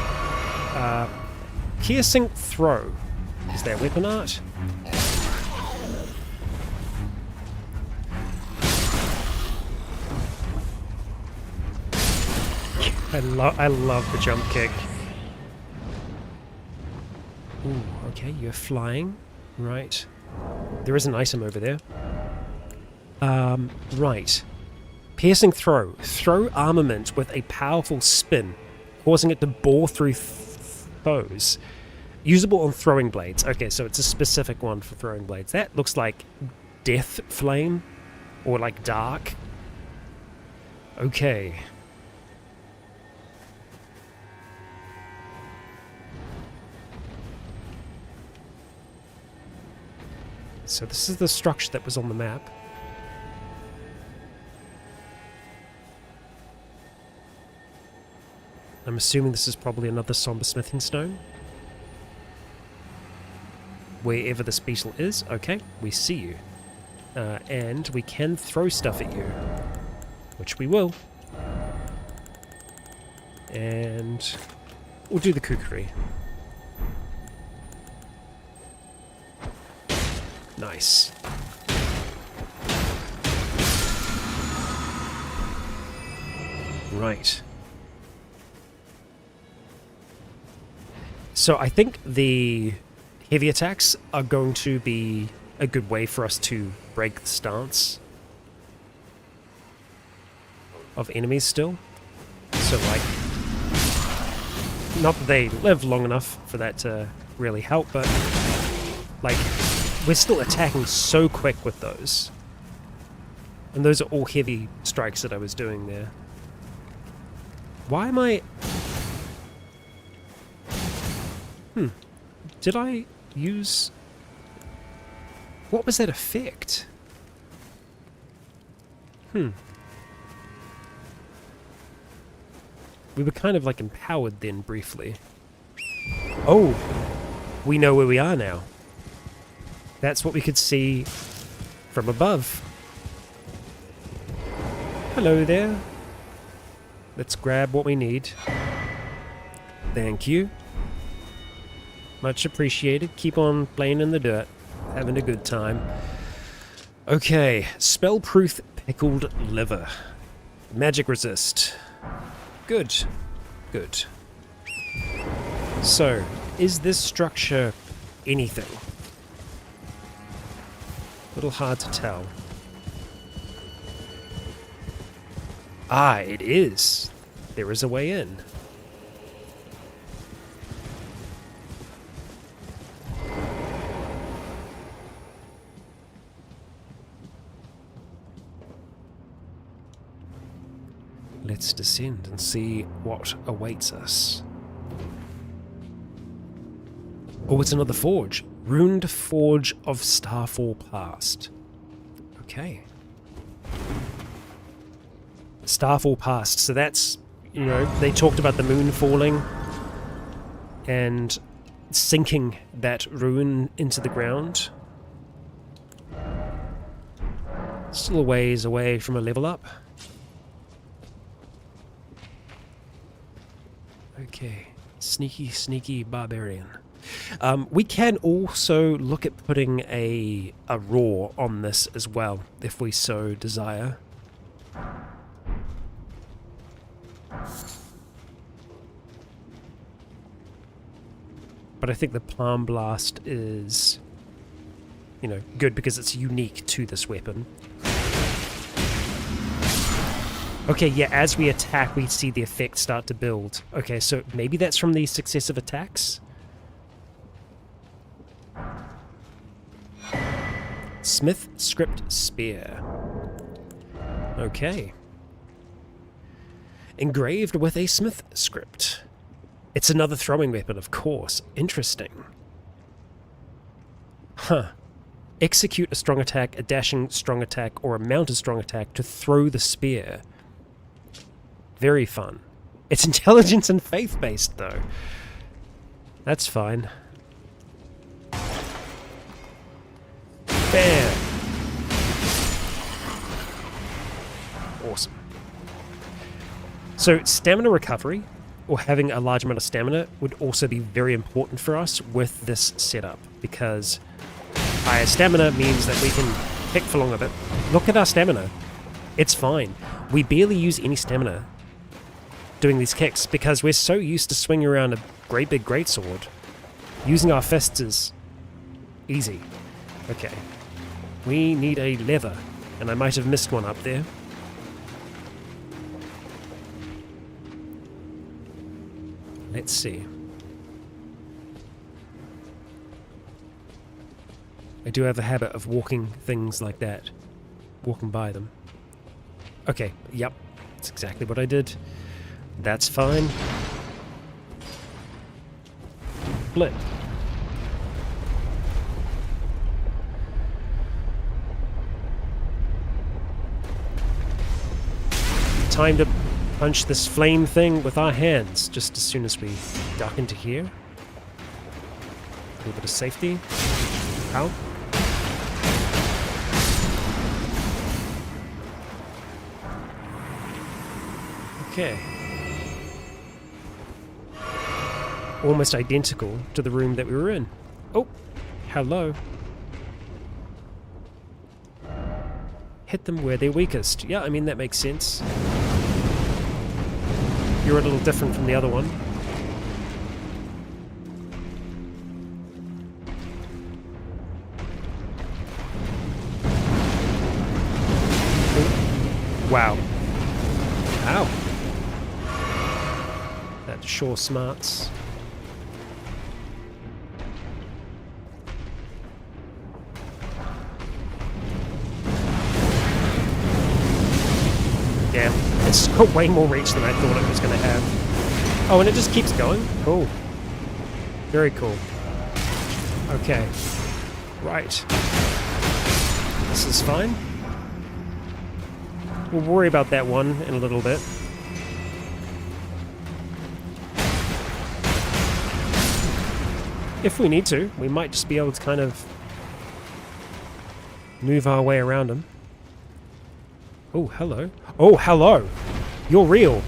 Piercing throw. Is there weapon art? I love the jump kick. Ooh, okay, you're flying. Right. There is an item over there. Right. Piercing throw. Throw armament with a powerful spin, causing it to bore through foes. Usable on throwing blades. Okay, so it's a specific one for throwing blades. That looks like Death Flame, or like Dark. Okay. So this is the structure that was on the map. I'm assuming this is probably another somber smithing stone. Wherever this beetle is, okay, we see you. And we can throw stuff at you, which we will. And we'll do the kukri. Nice. Right. So I think the heavy attacks are going to be a good way for us to break the stance of enemies still. So like, not that they live long enough for that to really help, but like, we're still attacking so quick with those. And those are all heavy strikes that I was doing there. Why am I... Did I use... What was that effect? We were kind of like empowered then briefly. Oh! We know where we are now. That's what we could see from above. Hello there. Let's grab what we need. Thank you. Much appreciated. Keep on playing in the dirt. Having a good time. Okay. Spellproof pickled liver. Magic resist. Good. Good. So, is this structure anything? A little hard to tell. Ah, it is. There is a way in. Let's descend and see what awaits us. Oh, it's another forge. Runed Forge of Starfall Past. Okay. Starfall Past. So that's, you know, they talked about the moon falling and sinking that ruin into the ground. Still a ways away from a level up. Okay. Sneaky, sneaky barbarian. We can also look at putting a roar on this as well, if we so desire. But I think the Palm Blast is, you know, good because it's unique to this weapon. Okay, yeah, as we attack, we see the effect start to build. Okay, so maybe that's from the successive attacks? Smith Script Spear. Okay. Engraved with a Smith script. It's another throwing weapon, of course. Interesting. Huh. Execute a strong attack, a dashing strong attack, or a mounted strong attack to throw the spear. Very fun. It's intelligence and faith-based, though. That's fine. Bam! Awesome. So, stamina recovery, or having a large amount of stamina, would also be very important for us with this setup, because higher stamina means that we can kick for longer, but look at our stamina. It's fine. We barely use any stamina doing these kicks, because we're so used to swinging around a great big greatsword. Using our fists is easy. Okay. We need a lever, and I might have missed one up there. Let's see. I do have a habit of walking things like that. Walking by them. Okay, yep. That's exactly what I did. That's fine. Flip. Time to punch this flame thing with our hands just as soon as we duck into here. A little bit of safety. Ow. Okay. Almost identical to the room that we were in. Oh, hello. Hit them where they're weakest. Yeah, I mean, that makes sense. You're a little different from the other one. Ooh. Wow. Ow. That sure smarts. Yeah, it's got way more reach than I thought it was going to have. Oh, and it just keeps going? Cool. Very cool. Okay. Right. This is fine. We'll worry about that one in a little bit. If we need to, we might just be able to kind of move our way around him. Oh, hello. Oh, hello! You're real!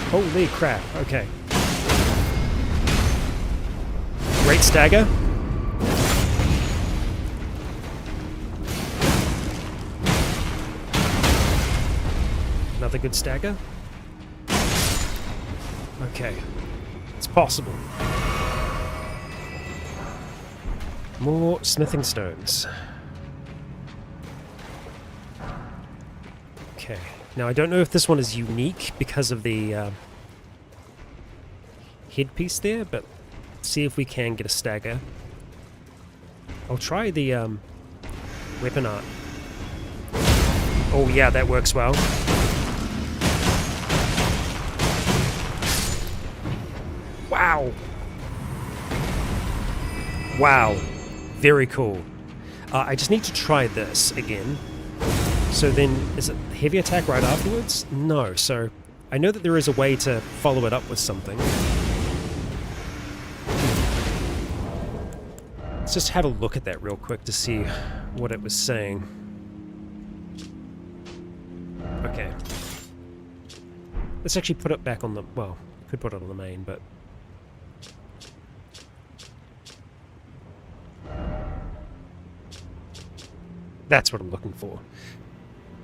Holy crap, okay. Great stagger. Another good stagger. Okay. It's possible. More smithing stones. Okay. Now, I don't know if this one is unique because of the headpiece there, but see if we can get a stagger. I'll try the weapon art. Oh yeah, that works well. Wow! Wow. Very cool. I just need to try this again. So then, is it heavy attack right afterwards? No, so I know that there is a way to follow it up with something. Let's just have a look at that real quick to see what it was saying. Okay. Let's actually put it back on the... well, we could put it on the main, but... that's what I'm looking for.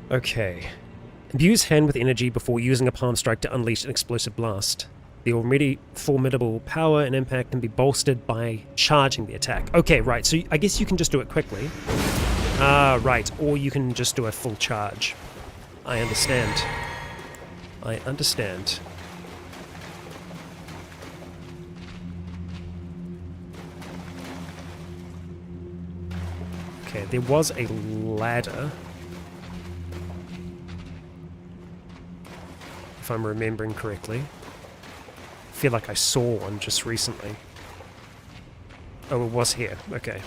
Okay. Imbue hand with energy before using a palm strike to unleash an explosive blast. The already formidable power and impact can be bolstered by charging the attack. Okay, right, so I guess you can just do it quickly. Right, or you can just do a full charge. I understand. I understand. Okay, there was a ladder. If I'm remembering correctly. I feel like I saw one just recently. Oh, it was here. Okay.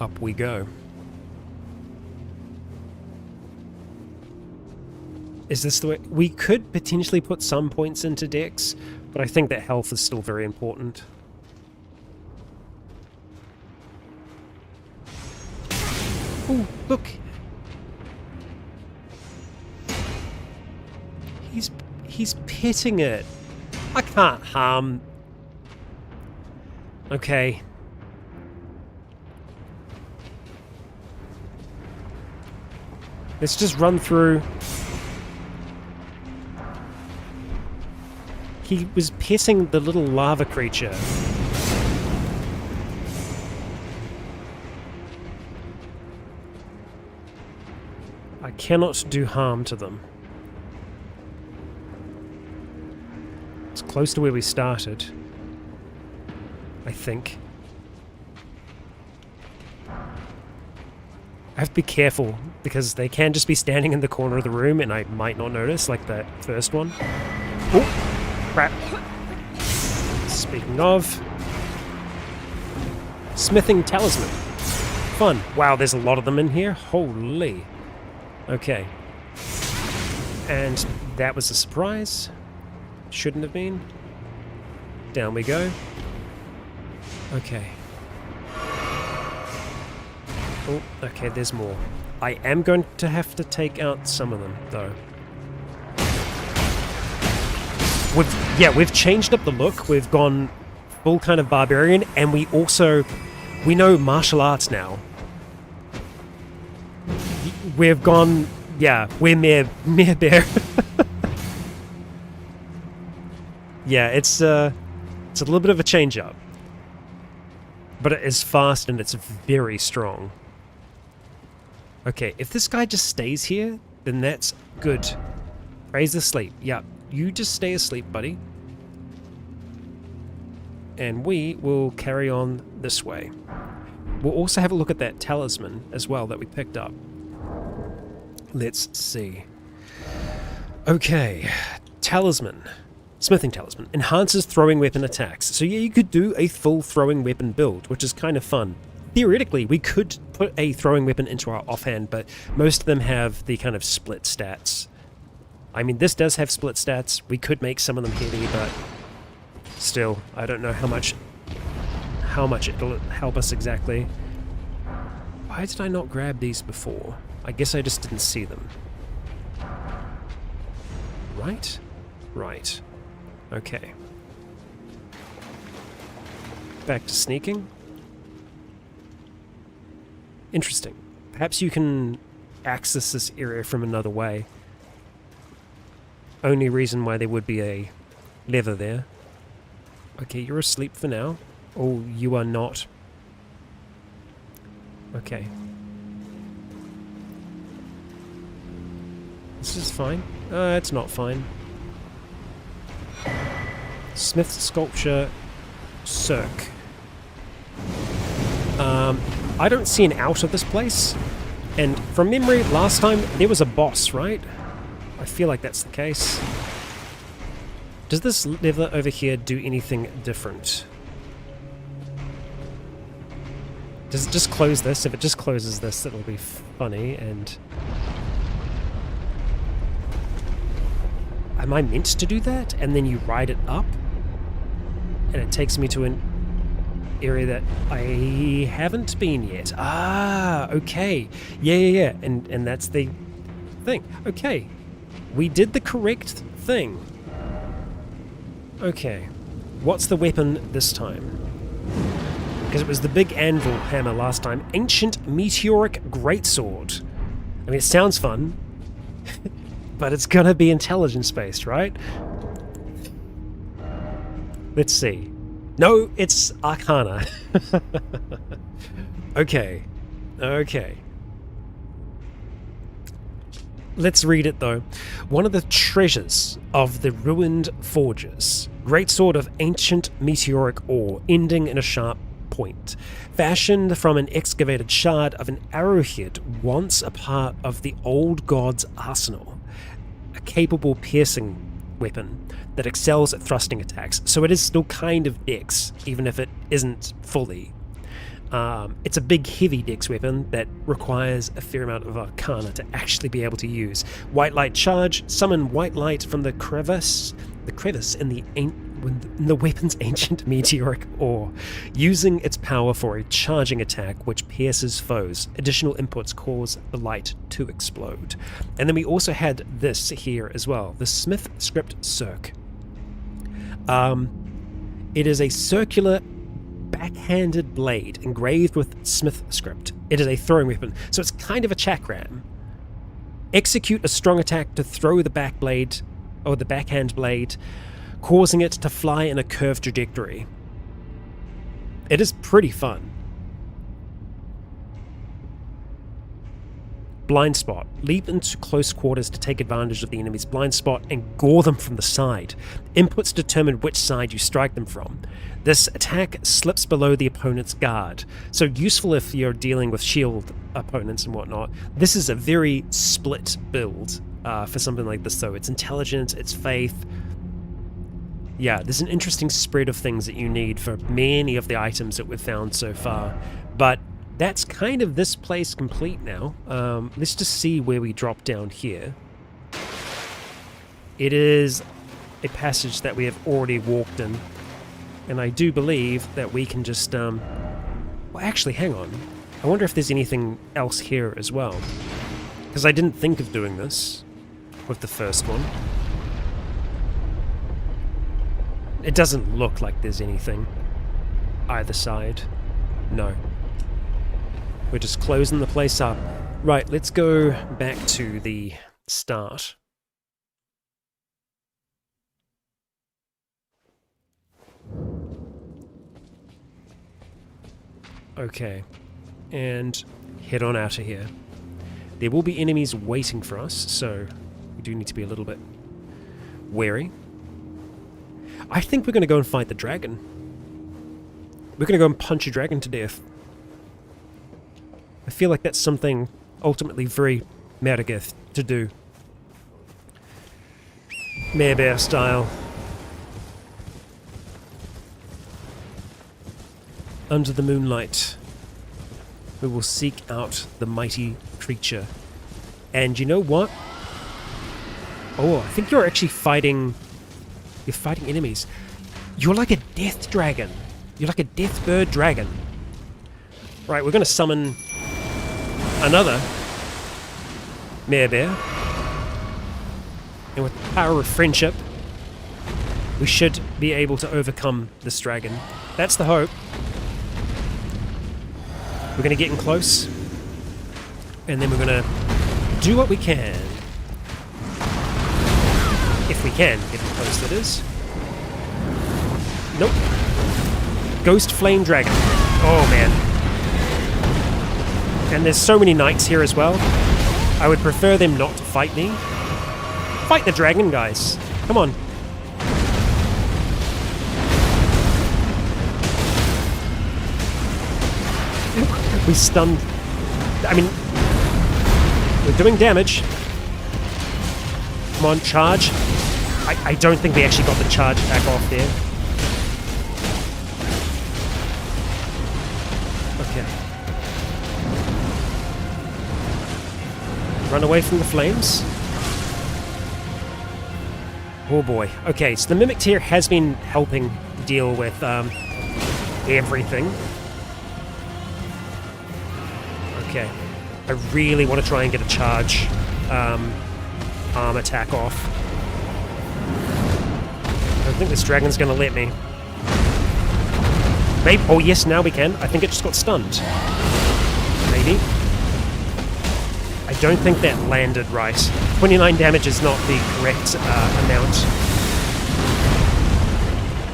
Up we go. Is this the way? We could potentially put some points into Dex, but I think that health is still very important. Oh, look! He's petting it. I can't harm. Okay. Let's just run through. He was petting the little lava creature. I cannot do harm to them. It's close to where we started, I think. I have to be careful, because they can just be standing in the corner of the room and I might not notice, like that first one. Oh, crap. Speaking of... Smithing Talisman. Fun. Wow, there's a lot of them in here. Holy. Okay. And that was a surprise. Shouldn't have been. Down we go. Okay. Oh, okay, there's more. I am going to have to take out some of them, though. We've changed up the look. We've gone full kind of barbarian, and we know martial arts now. We've gone, yeah, we're mere bear. Yeah, it's a little bit of a change up. But it is fast and it's very strong. Okay, if this guy just stays here, then that's good. Raise the sleep. Yeah, you just stay asleep, buddy. And we will carry on this way. We'll also have a look at that talisman as well that we picked up. Let's see. Okay, talisman. Smithing Talisman. Enhances throwing weapon attacks. So yeah, you could do a full throwing weapon build, which is kind of fun. Theoretically, we could put a throwing weapon into our offhand, but most of them have the kind of split stats. I mean, this does have split stats. We could make some of them heavy, but still, I don't know how much it'll help us exactly. Why did I not grab these before? I guess I just didn't see them. Right? Right. Okay. Back to sneaking. Interesting. Perhaps you can access this area from another way. Only reason why there would be a lever there. Okay, you're asleep for now. Oh, you are not. Okay. This is fine. It's not fine. Smith Sculpture Cirque. I don't see an out of this place. And from memory, last time there was a boss, right? I feel like that's the case. Does this lever over here do anything different? Does it just close this? If it just closes this, it'll be funny. And am I meant to do that? And then you ride it up? And it takes me to an area that I haven't been yet. Ah, okay. Yeah. And that's the thing. Okay. We did the correct thing. Okay. What's the weapon this time? Because it was the big anvil hammer last time. Ancient Meteoric Greatsword. I mean, it sounds fun. But it's gonna be intelligence-based, right? Let's see. No, it's Arcana. Okay. Let's read it, though. One of the treasures of the ruined forges. Greatsword of ancient meteoric ore, ending in a sharp point. Fashioned from an excavated shard of an arrowhead, once a part of the old god's arsenal. A capable piercing weapon that excels at thrusting attacks, so it is still kind of Dex, even if it isn't fully. It's a big, heavy dex weapon that requires a fair amount of arcana to actually be able to use. White light charge, summon white light from the crevice in the weapon's ancient meteoric ore, using its power for a charging attack which pierces foes. Additional inputs cause the light to explode. And then we also had this here as well, the Smith Script Circ. It is a circular backhanded blade engraved with Smith script. It is a throwing weapon, so it's kind of a chakram. Execute a strong attack to throw the back blade, or the backhand blade, causing it to fly in a curved trajectory. It is pretty fun. Blind spot. Leap into close quarters to take advantage of the enemy's blind spot and gore them from the side. Inputs determine which side you strike them from. This attack slips below the opponent's guard, so useful if you're dealing with shield opponents and whatnot. This is a very split build for something like this, though. It's intelligence, it's faith. Yeah, there's an interesting spread of things that you need for many of the items that we've found so far, but that's kind of this place complete now. Let's just see where we drop down here. It is a passage that we have already walked in, and I do believe that we can just, well, actually, hang on. I wonder if there's anything else here as well, because I didn't think of doing this with the first one. It doesn't look like there's anything either side. No. We're just closing the place up. Right, let's go back to the start. Okay, and head on out of here. There will be enemies waiting for us, so we do need to be a little bit wary. I think we're going to go and fight the dragon. We're going to go and punch a dragon to death. I feel like that's something ultimately very Meredith to do. Mare Bear style. Under the moonlight, we will seek out the mighty creature. And you know what? Oh, I think you're actually fighting... You're fighting enemies. You're like a death dragon. You're like a death bird dragon. Right, we're going to summon another Mare Bear. And with the power of friendship, we should be able to overcome this dragon. That's the hope. We're going to get in close, and then we're going to do what we can. If we can get in close, that is. Nope. Ghost Flame Dragon. Oh, man. And there's so many knights here as well. I would prefer them not to fight me. Fight the dragon, guys. Come on. We stunned... I mean... We're doing damage. Come on, charge. I don't think we actually got the charge attack off there. Okay. Run away from the flames. Oh boy. Okay, so the Mimic Tear has been helping deal with everything. Okay. I really want to try and get a charge arm attack off. I don't think this dragon's going to let me. Maybe. Oh yes, now we can. I think it just got stunned. Maybe. I don't think that landed right. 29 damage is not the correct amount.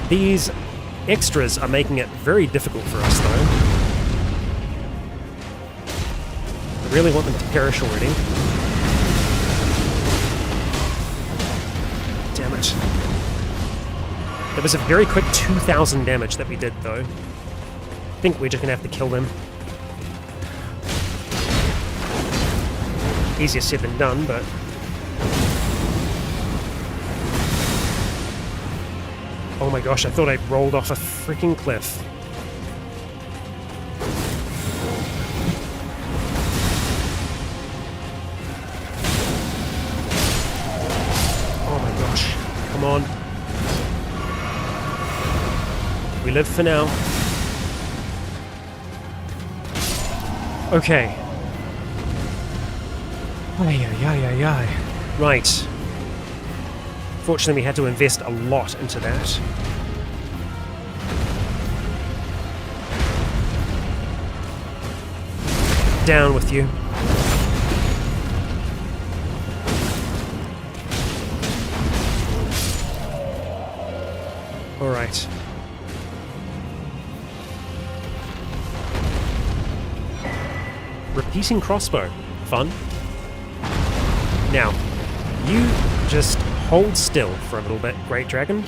These extras are making it very difficult for us, though. I really want them to perish already. Damn it. That was a very quick 2,000 damage that we did, though. I think we're just going to have to kill them. Easier said than done, but... Oh my gosh, I thought I rolled off a freaking cliff. on. We live for now. Okay. Ay. Right. Fortunately, we had to invest a lot into that. Down with you. All right. Repeating crossbow. Fun. Now, you just hold still for a little bit, Great Dragon.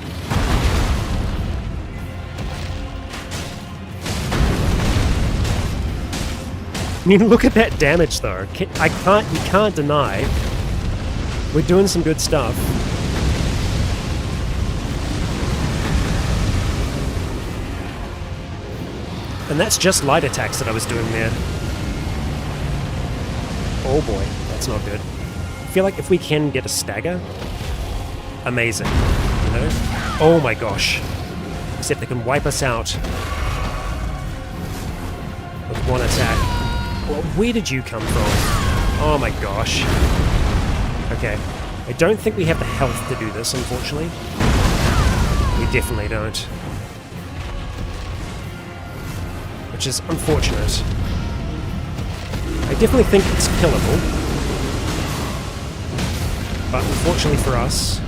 I mean, look at that damage, though. You can't deny. We're doing some good stuff. And that's just light attacks that I was doing there. Oh boy, that's not good. I feel like if we can get a stagger, amazing, you know? Oh my gosh. Except they can wipe us out with one attack. Well, where did you come from? Oh my gosh. Okay. I don't think we have the health to do this, unfortunately. We definitely don't. Which is unfortunate. I definitely think it's killable. But unfortunately for us,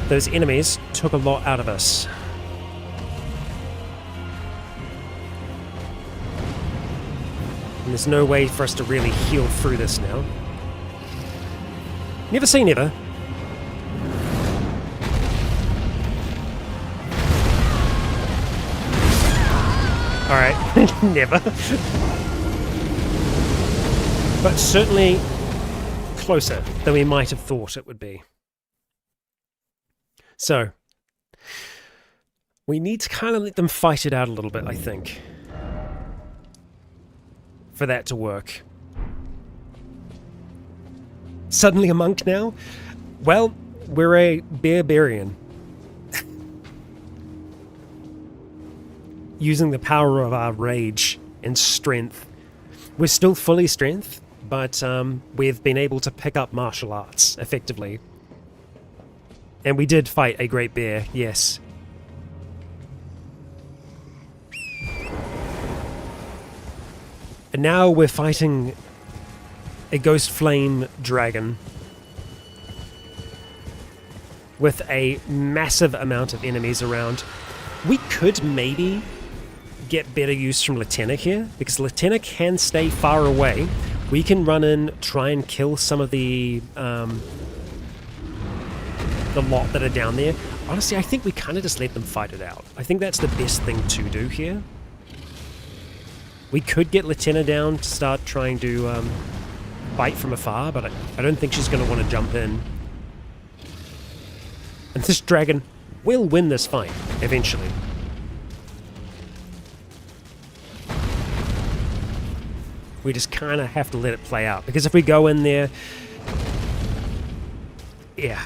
those enemies took a lot out of us. And there's no way for us to really heal through this now. Never say never. Alright, never. But certainly closer than we might have thought it would be. So, we need to kind of let them fight it out a little bit, I think, for that to work. Suddenly a monk now? Well, we're a barbarian. Using the power of our rage and strength. We're still fully strength, but we've been able to pick up martial arts, effectively. And we did fight a great bear, yes. And now we're fighting a ghost flame dragon with a massive amount of enemies around. We could maybe get better use from Latenna here, because Latenna can stay far away. We can run in, try and kill some of the lot that are down there. Honestly, I think we kind of just let them fight it out. I think that's the best thing to do here. We could get Latenna down to start trying to fight from afar, but I don't think she's going to want to jump in. And this dragon will win this fight, eventually. We just kind of have to let it play out, because if we go in there... Yeah.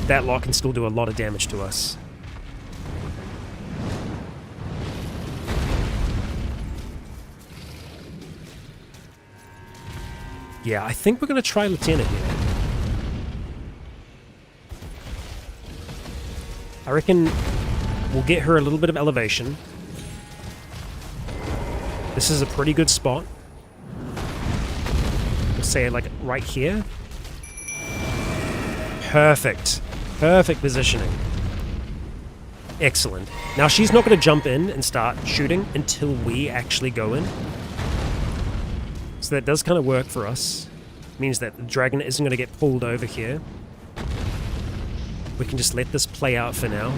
That lot can still do a lot of damage to us. Yeah, I think we're going to try Latenna here. I reckon we'll get her a little bit of elevation. This is a pretty good spot. We'll say like right here. Perfect. Perfect positioning. Excellent. Now she's not going to jump in and start shooting until we actually go in. So that does kind of work for us. It means that the dragon isn't going to get pulled over here. We can just let this play out for now.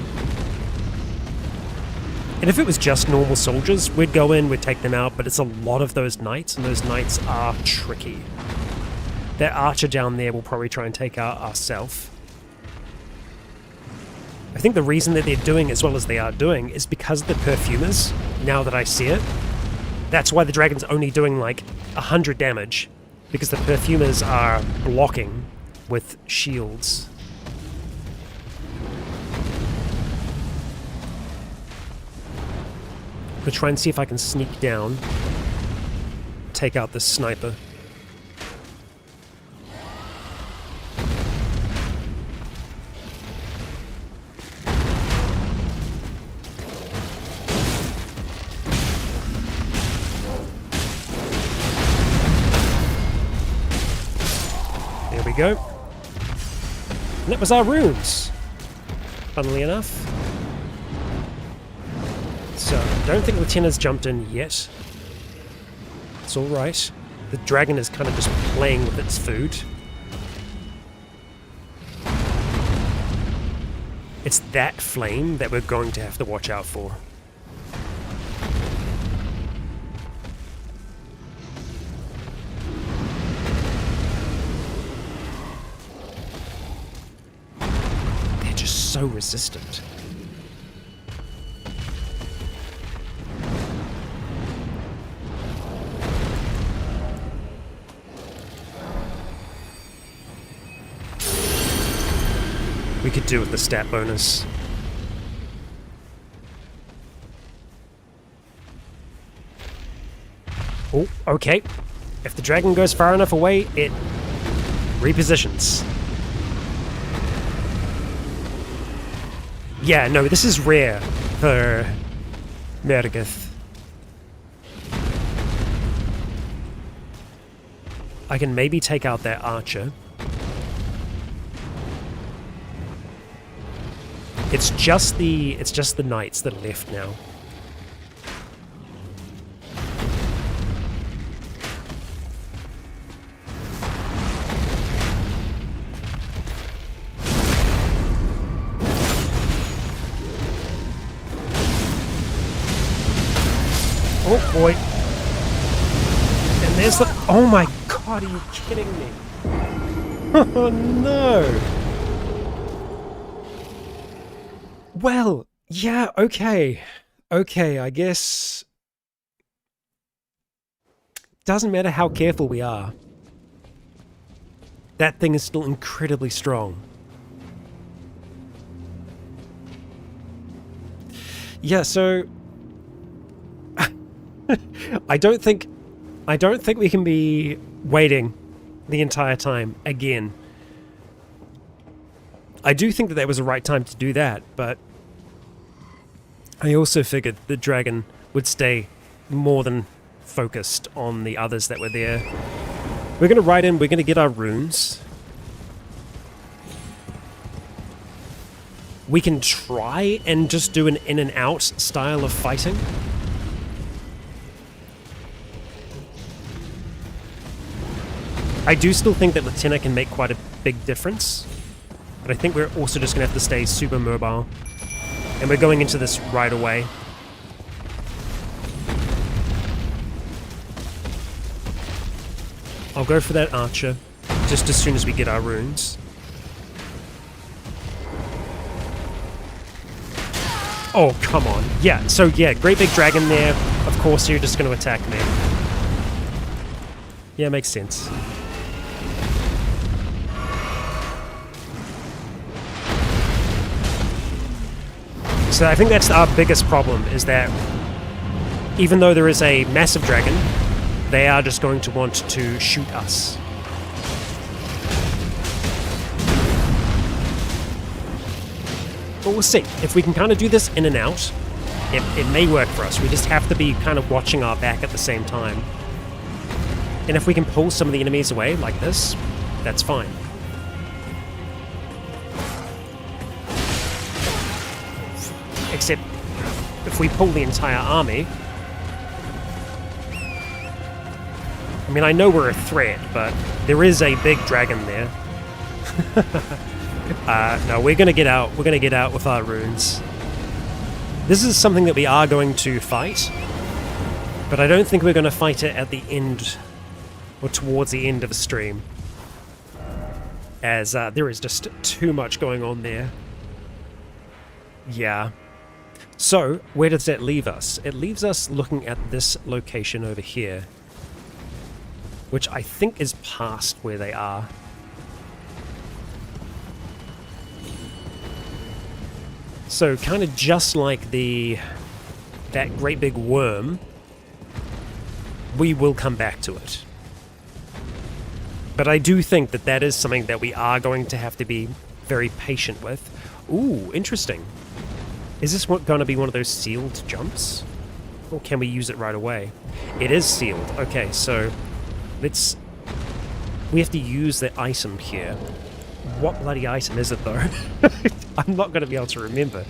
And if it was just normal soldiers, we'd go in, we'd take them out, but it's a lot of those knights, and those knights are tricky. That archer down there will probably try and take out ourselves. I think the reason that they're doing as well as they are doing is because of the perfumers, now that I see it. That's why the dragon's only doing like 100 damage. because the perfumers are blocking with shields. I'm gonna try and see if I can sneak down, take out this sniper. There we go. And that was our runes, funnily enough. So, I don't think Latina's jumped in yet. It's alright. The dragon is kind of just playing with its food. It's that flame that we're going to have to watch out for. They're just so resistant. We could do with the stat bonus. Oh, okay. If the dragon goes far enough away, it repositions. Yeah, no, this is rare for Meredith. I can maybe take out that archer. It's just the knights that are left now. Oh boy. And there's the... Oh my god, are you kidding me? Oh no! Well, yeah, okay. Okay, I guess... Doesn't matter how careful we are. That thing is still incredibly strong. Yeah, so... I don't think we can be waiting the entire time again. I do think that that was the right time to do that, but I also figured the dragon would stay more than focused on the others that were there. We're going to ride in, we're going to get our runes. We can try and just do an in and out style of fighting. I do still think that Latina can make quite a big difference. But I think we're also just going to have to stay super mobile. And we're going into this right away. I'll go for that archer, just as soon as we get our runes. Oh, come on. Yeah, so yeah, great big dragon there. Of course you're just going to attack me. Yeah, makes sense. So I think that's our biggest problem, is that even though there is a massive dragon, they are just going to want to shoot us. But we'll see. If we can kind of do this in and out, it may work for us. We just have to be kind of watching our back at the same time. And if we can pull some of the enemies away like this, that's fine. Except, if we pull the entire army... I mean, I know we're a threat, but there is a big dragon there. No, we're gonna get out. We're gonna get out with our runes. This is something that we are going to fight, but I don't think we're gonna fight it at the end, or towards the end of the stream. As there is just too much going on there. Yeah. So, where does that leave us? It leaves us looking at this location over here. which I think is past where they are. So kind of just like that great big worm, we will come back to it. But I do think that that is something that we are going to have to be very patient with. Ooh, interesting. Is this going to be one of those sealed jumps? Or can we use it right away? It is sealed. Okay, so we have to use the item here. What bloody item is it though? I'm not going to be able to remember.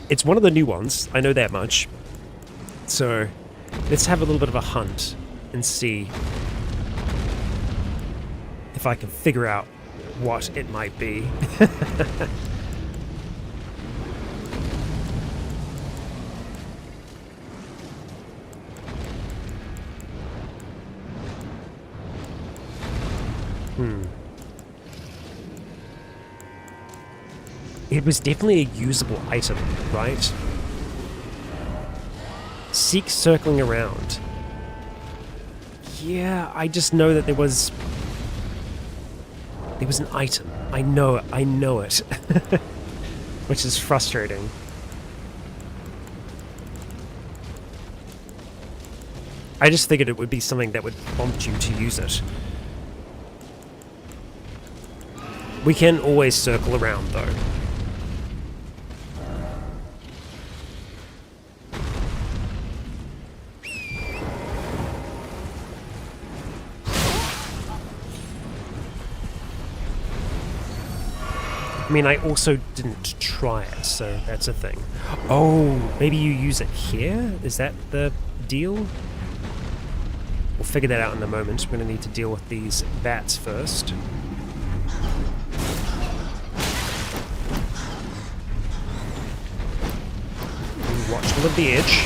It's one of the new ones, I know that much. So let's have a little bit of a hunt and see if I can figure out what it might be. It was definitely a usable item, right? Seek circling around. Yeah, I just know that there was an item. I know it. Which is frustrating. I just figured it would be something that would prompt you to use it. We can always circle around though. I mean, I also didn't try it, so that's a thing. Oh, maybe you use it here? Is that the deal? We'll figure that out in a moment. We're going to need to deal with these bats first. Watchful of the edge.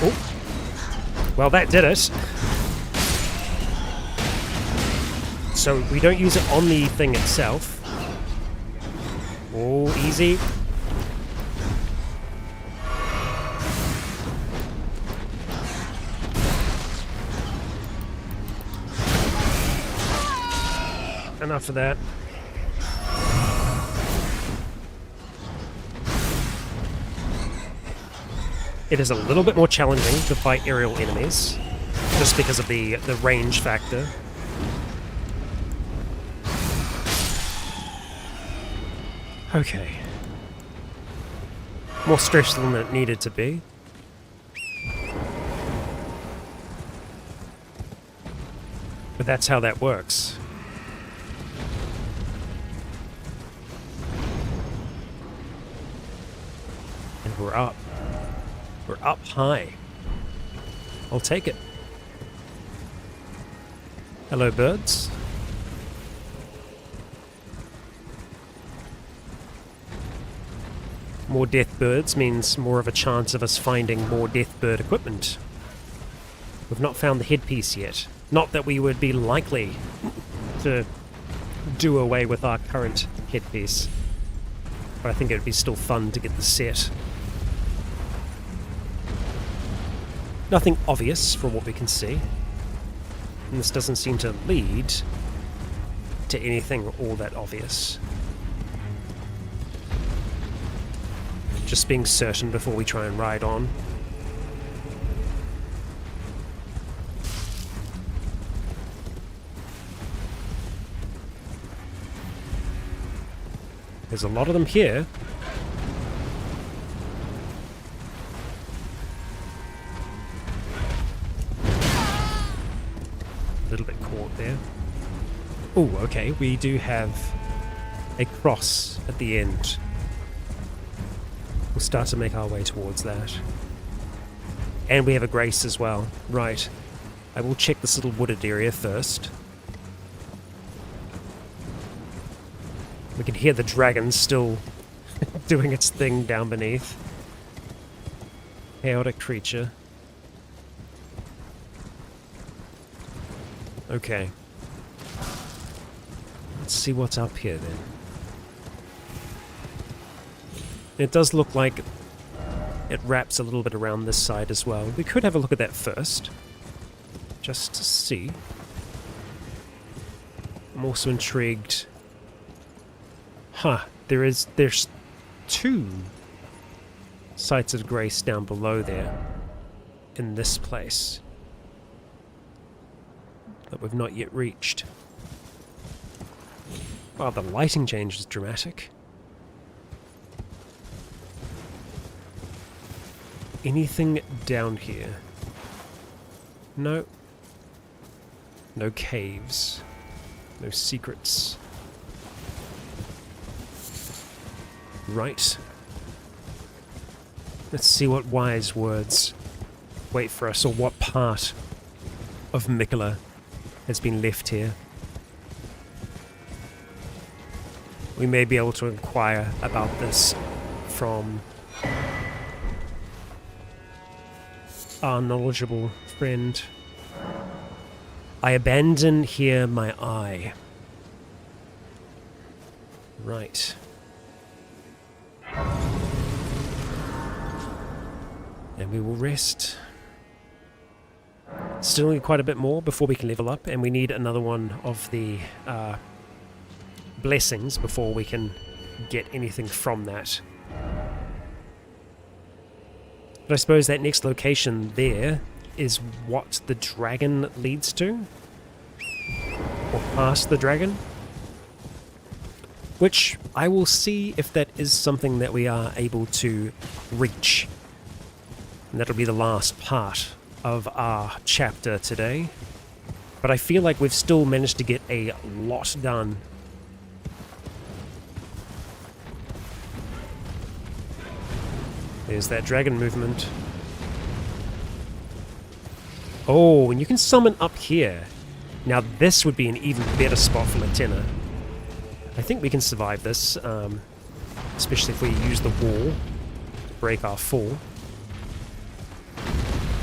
Oh, well, that did it. So we don't use it on the thing itself. Oh, easy. Enough of that. It is a little bit more challenging to fight aerial enemies, just because of the range factor. Okay. More stressful than it needed to be. But that's how that works. And we're up. We're up high. I'll take it. Hello, birds. More death birds means more of a chance of us finding more death bird equipment. We've not found the headpiece yet. Not that we would be likely to do away with our current headpiece. But I think it would be still fun to get the set. Nothing obvious from what we can see. And this doesn't seem to lead to anything all that obvious. Just being certain before we try and ride on. There's a lot of them here. A little bit caught there. Oh, okay, we do have a cross at the end. We'll start to make our way towards that. And we have a grace as well. Right. I will check this little wooded area first. We can hear the dragon still doing its thing down beneath. Chaotic creature. Okay. Let's see what's up here then. It does look like it wraps a little bit around this side as well. We could have a look at that first. just to see. I'm also intrigued. Huh, there's 2 sites of grace down below there in this place that we've not yet reached. Wow, the lighting change is dramatic. Anything down here? No. No caves. No secrets. Right. Let's see what wise words wait for us, or what part of Mikula has been left here. We may be able to inquire about this from our knowledgeable friend. I abandon here my eye. Right. And we will rest. Still need quite a bit more before we can level up, and we need another one of the blessings before we can get anything from that. But I suppose that next location there is what the dragon leads to? Or past the dragon? Which I will see if that is something that we are able to reach. And that'll be the last part of our chapter today. But I feel like we've still managed to get a lot done. There's that dragon movement. Oh, and you can summon up here. Now this would be an even better spot for Latenna. I think we can survive this, especially if we use the wall to break our fall.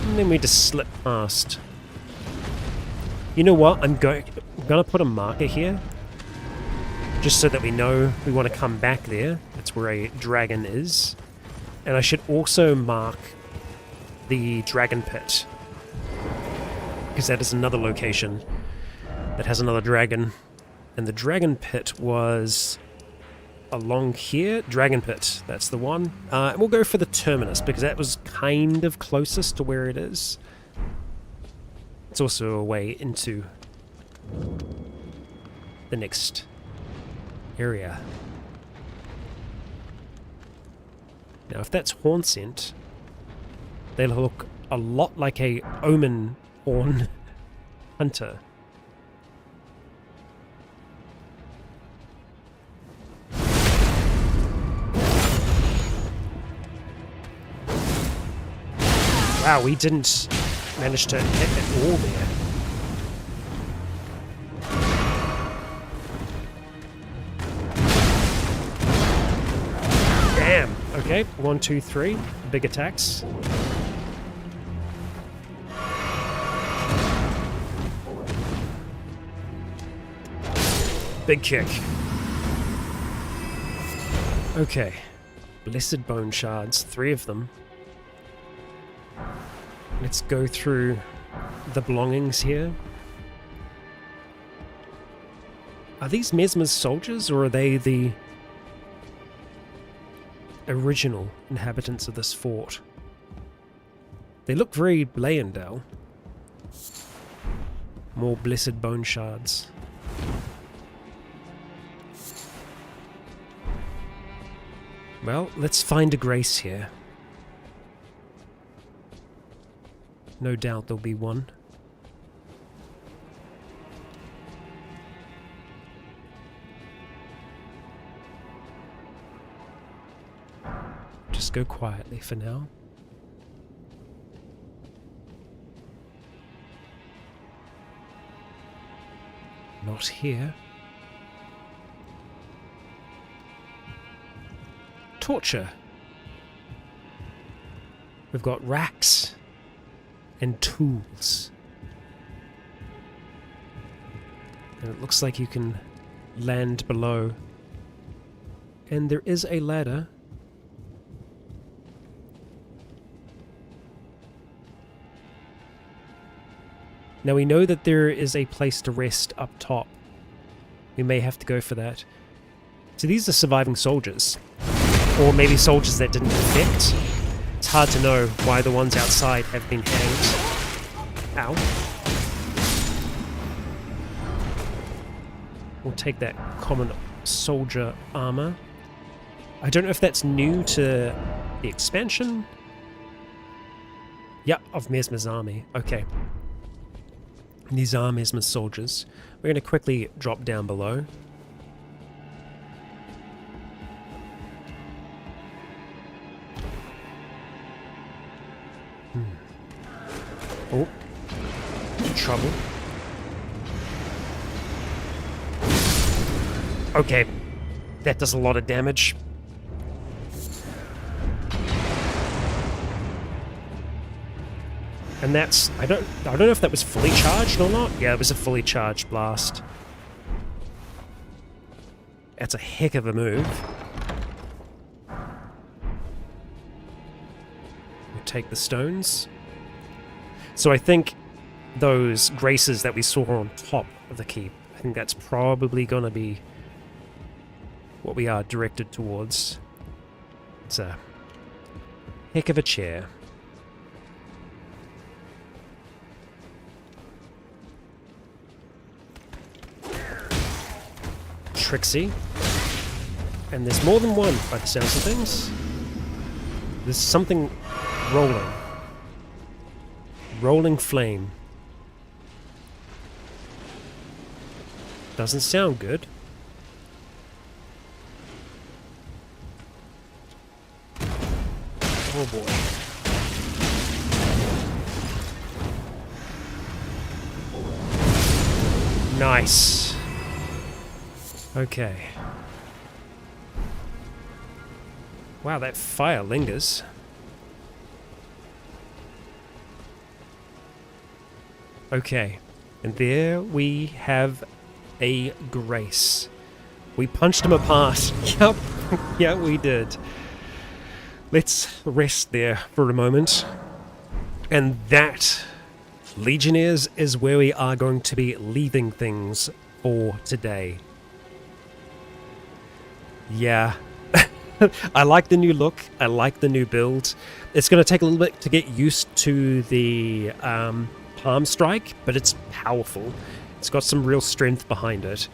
And then we just slip past. You know what? I'm gonna put a marker here, just so that we know we want to come back there. That's where a dragon is. And I should also mark the dragon pit, because that is another location that has another dragon. And the dragon pit was along here. Dragon pit, that's the one. And we'll go for the terminus, because that was kind of closest to where it is. It's also a way into the next area. Now, if that's horn scent, they'll look a lot like a omen horn hunter. Wow, we didn't manage to hit it all there. Damn. Okay, 1, 2, 3. Big attacks. Big kick. Okay. Blessed bone shards, 3 of them. Let's go through the belongings here. Are these Mesmer's soldiers, or are they the original inhabitants of this fort? They look very Leyendale. More blessed bone shards. Well, let's find a grace here. No doubt there'll be one. Just go quietly for now. Not here. Torture. We've got racks and tools. And it looks like you can land below. And there is a ladder. Now we know that there is a place to rest up top. We may have to go for that. So these are surviving soldiers. Or maybe soldiers that didn't infect. It's hard to know why the ones outside have been hanged. Ow. We'll take that common soldier armor. I don't know if that's new to the expansion. Yeah, of Mesmer's army. Okay. These are Mesmer's soldiers. We're going to quickly drop down below. Oh. Trouble. Okay. That does a lot of damage. And that's, I don't know if that was fully charged or not. Yeah, it was a fully charged blast. That's a heck of a move. We'll take the stones. So I think those graces that we saw on top of the keep, I think that's probably going to be what we are directed towards. It's a heck of a chair. Trixie. And there's more than one by the sounds of things. There's something rolling. Rolling flame. Doesn't sound good. Oh boy. Nice. Okay. Wow, that fire lingers. Okay. And there we have a grace. We punched him apart. Yep. Yeah, we did. Let's rest there for a moment. And that, Legionnaires, is where we are going to be leaving things for today. Yeah. I like the new look. I like the new build. It's going to take a little bit to get used to the palm strike, but it's powerful. It's got some real strength behind it.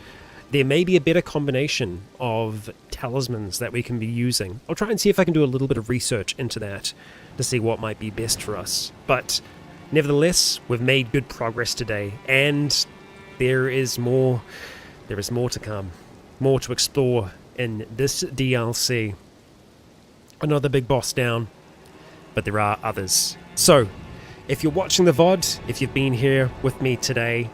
There may be a better combination of talismans that we can be using. I'll try and see if I can do a little bit of research into that to see what might be best for us. But nevertheless, we've made good progress today, and there is more to come. More to explore in this DLC. Another big boss down, but there are others. So, if you're watching the VOD, if you've been here with me today,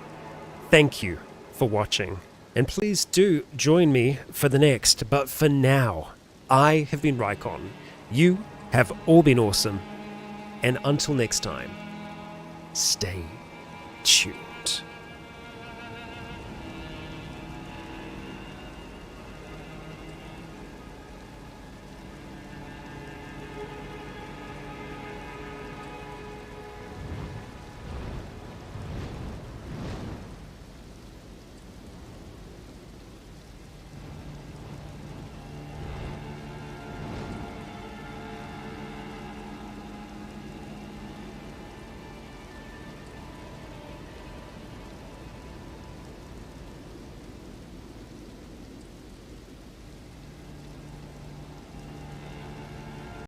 thank you for watching. And please do join me for the next. But for now, I have been Rycon. You have all been awesome. And until next time, stay tuned.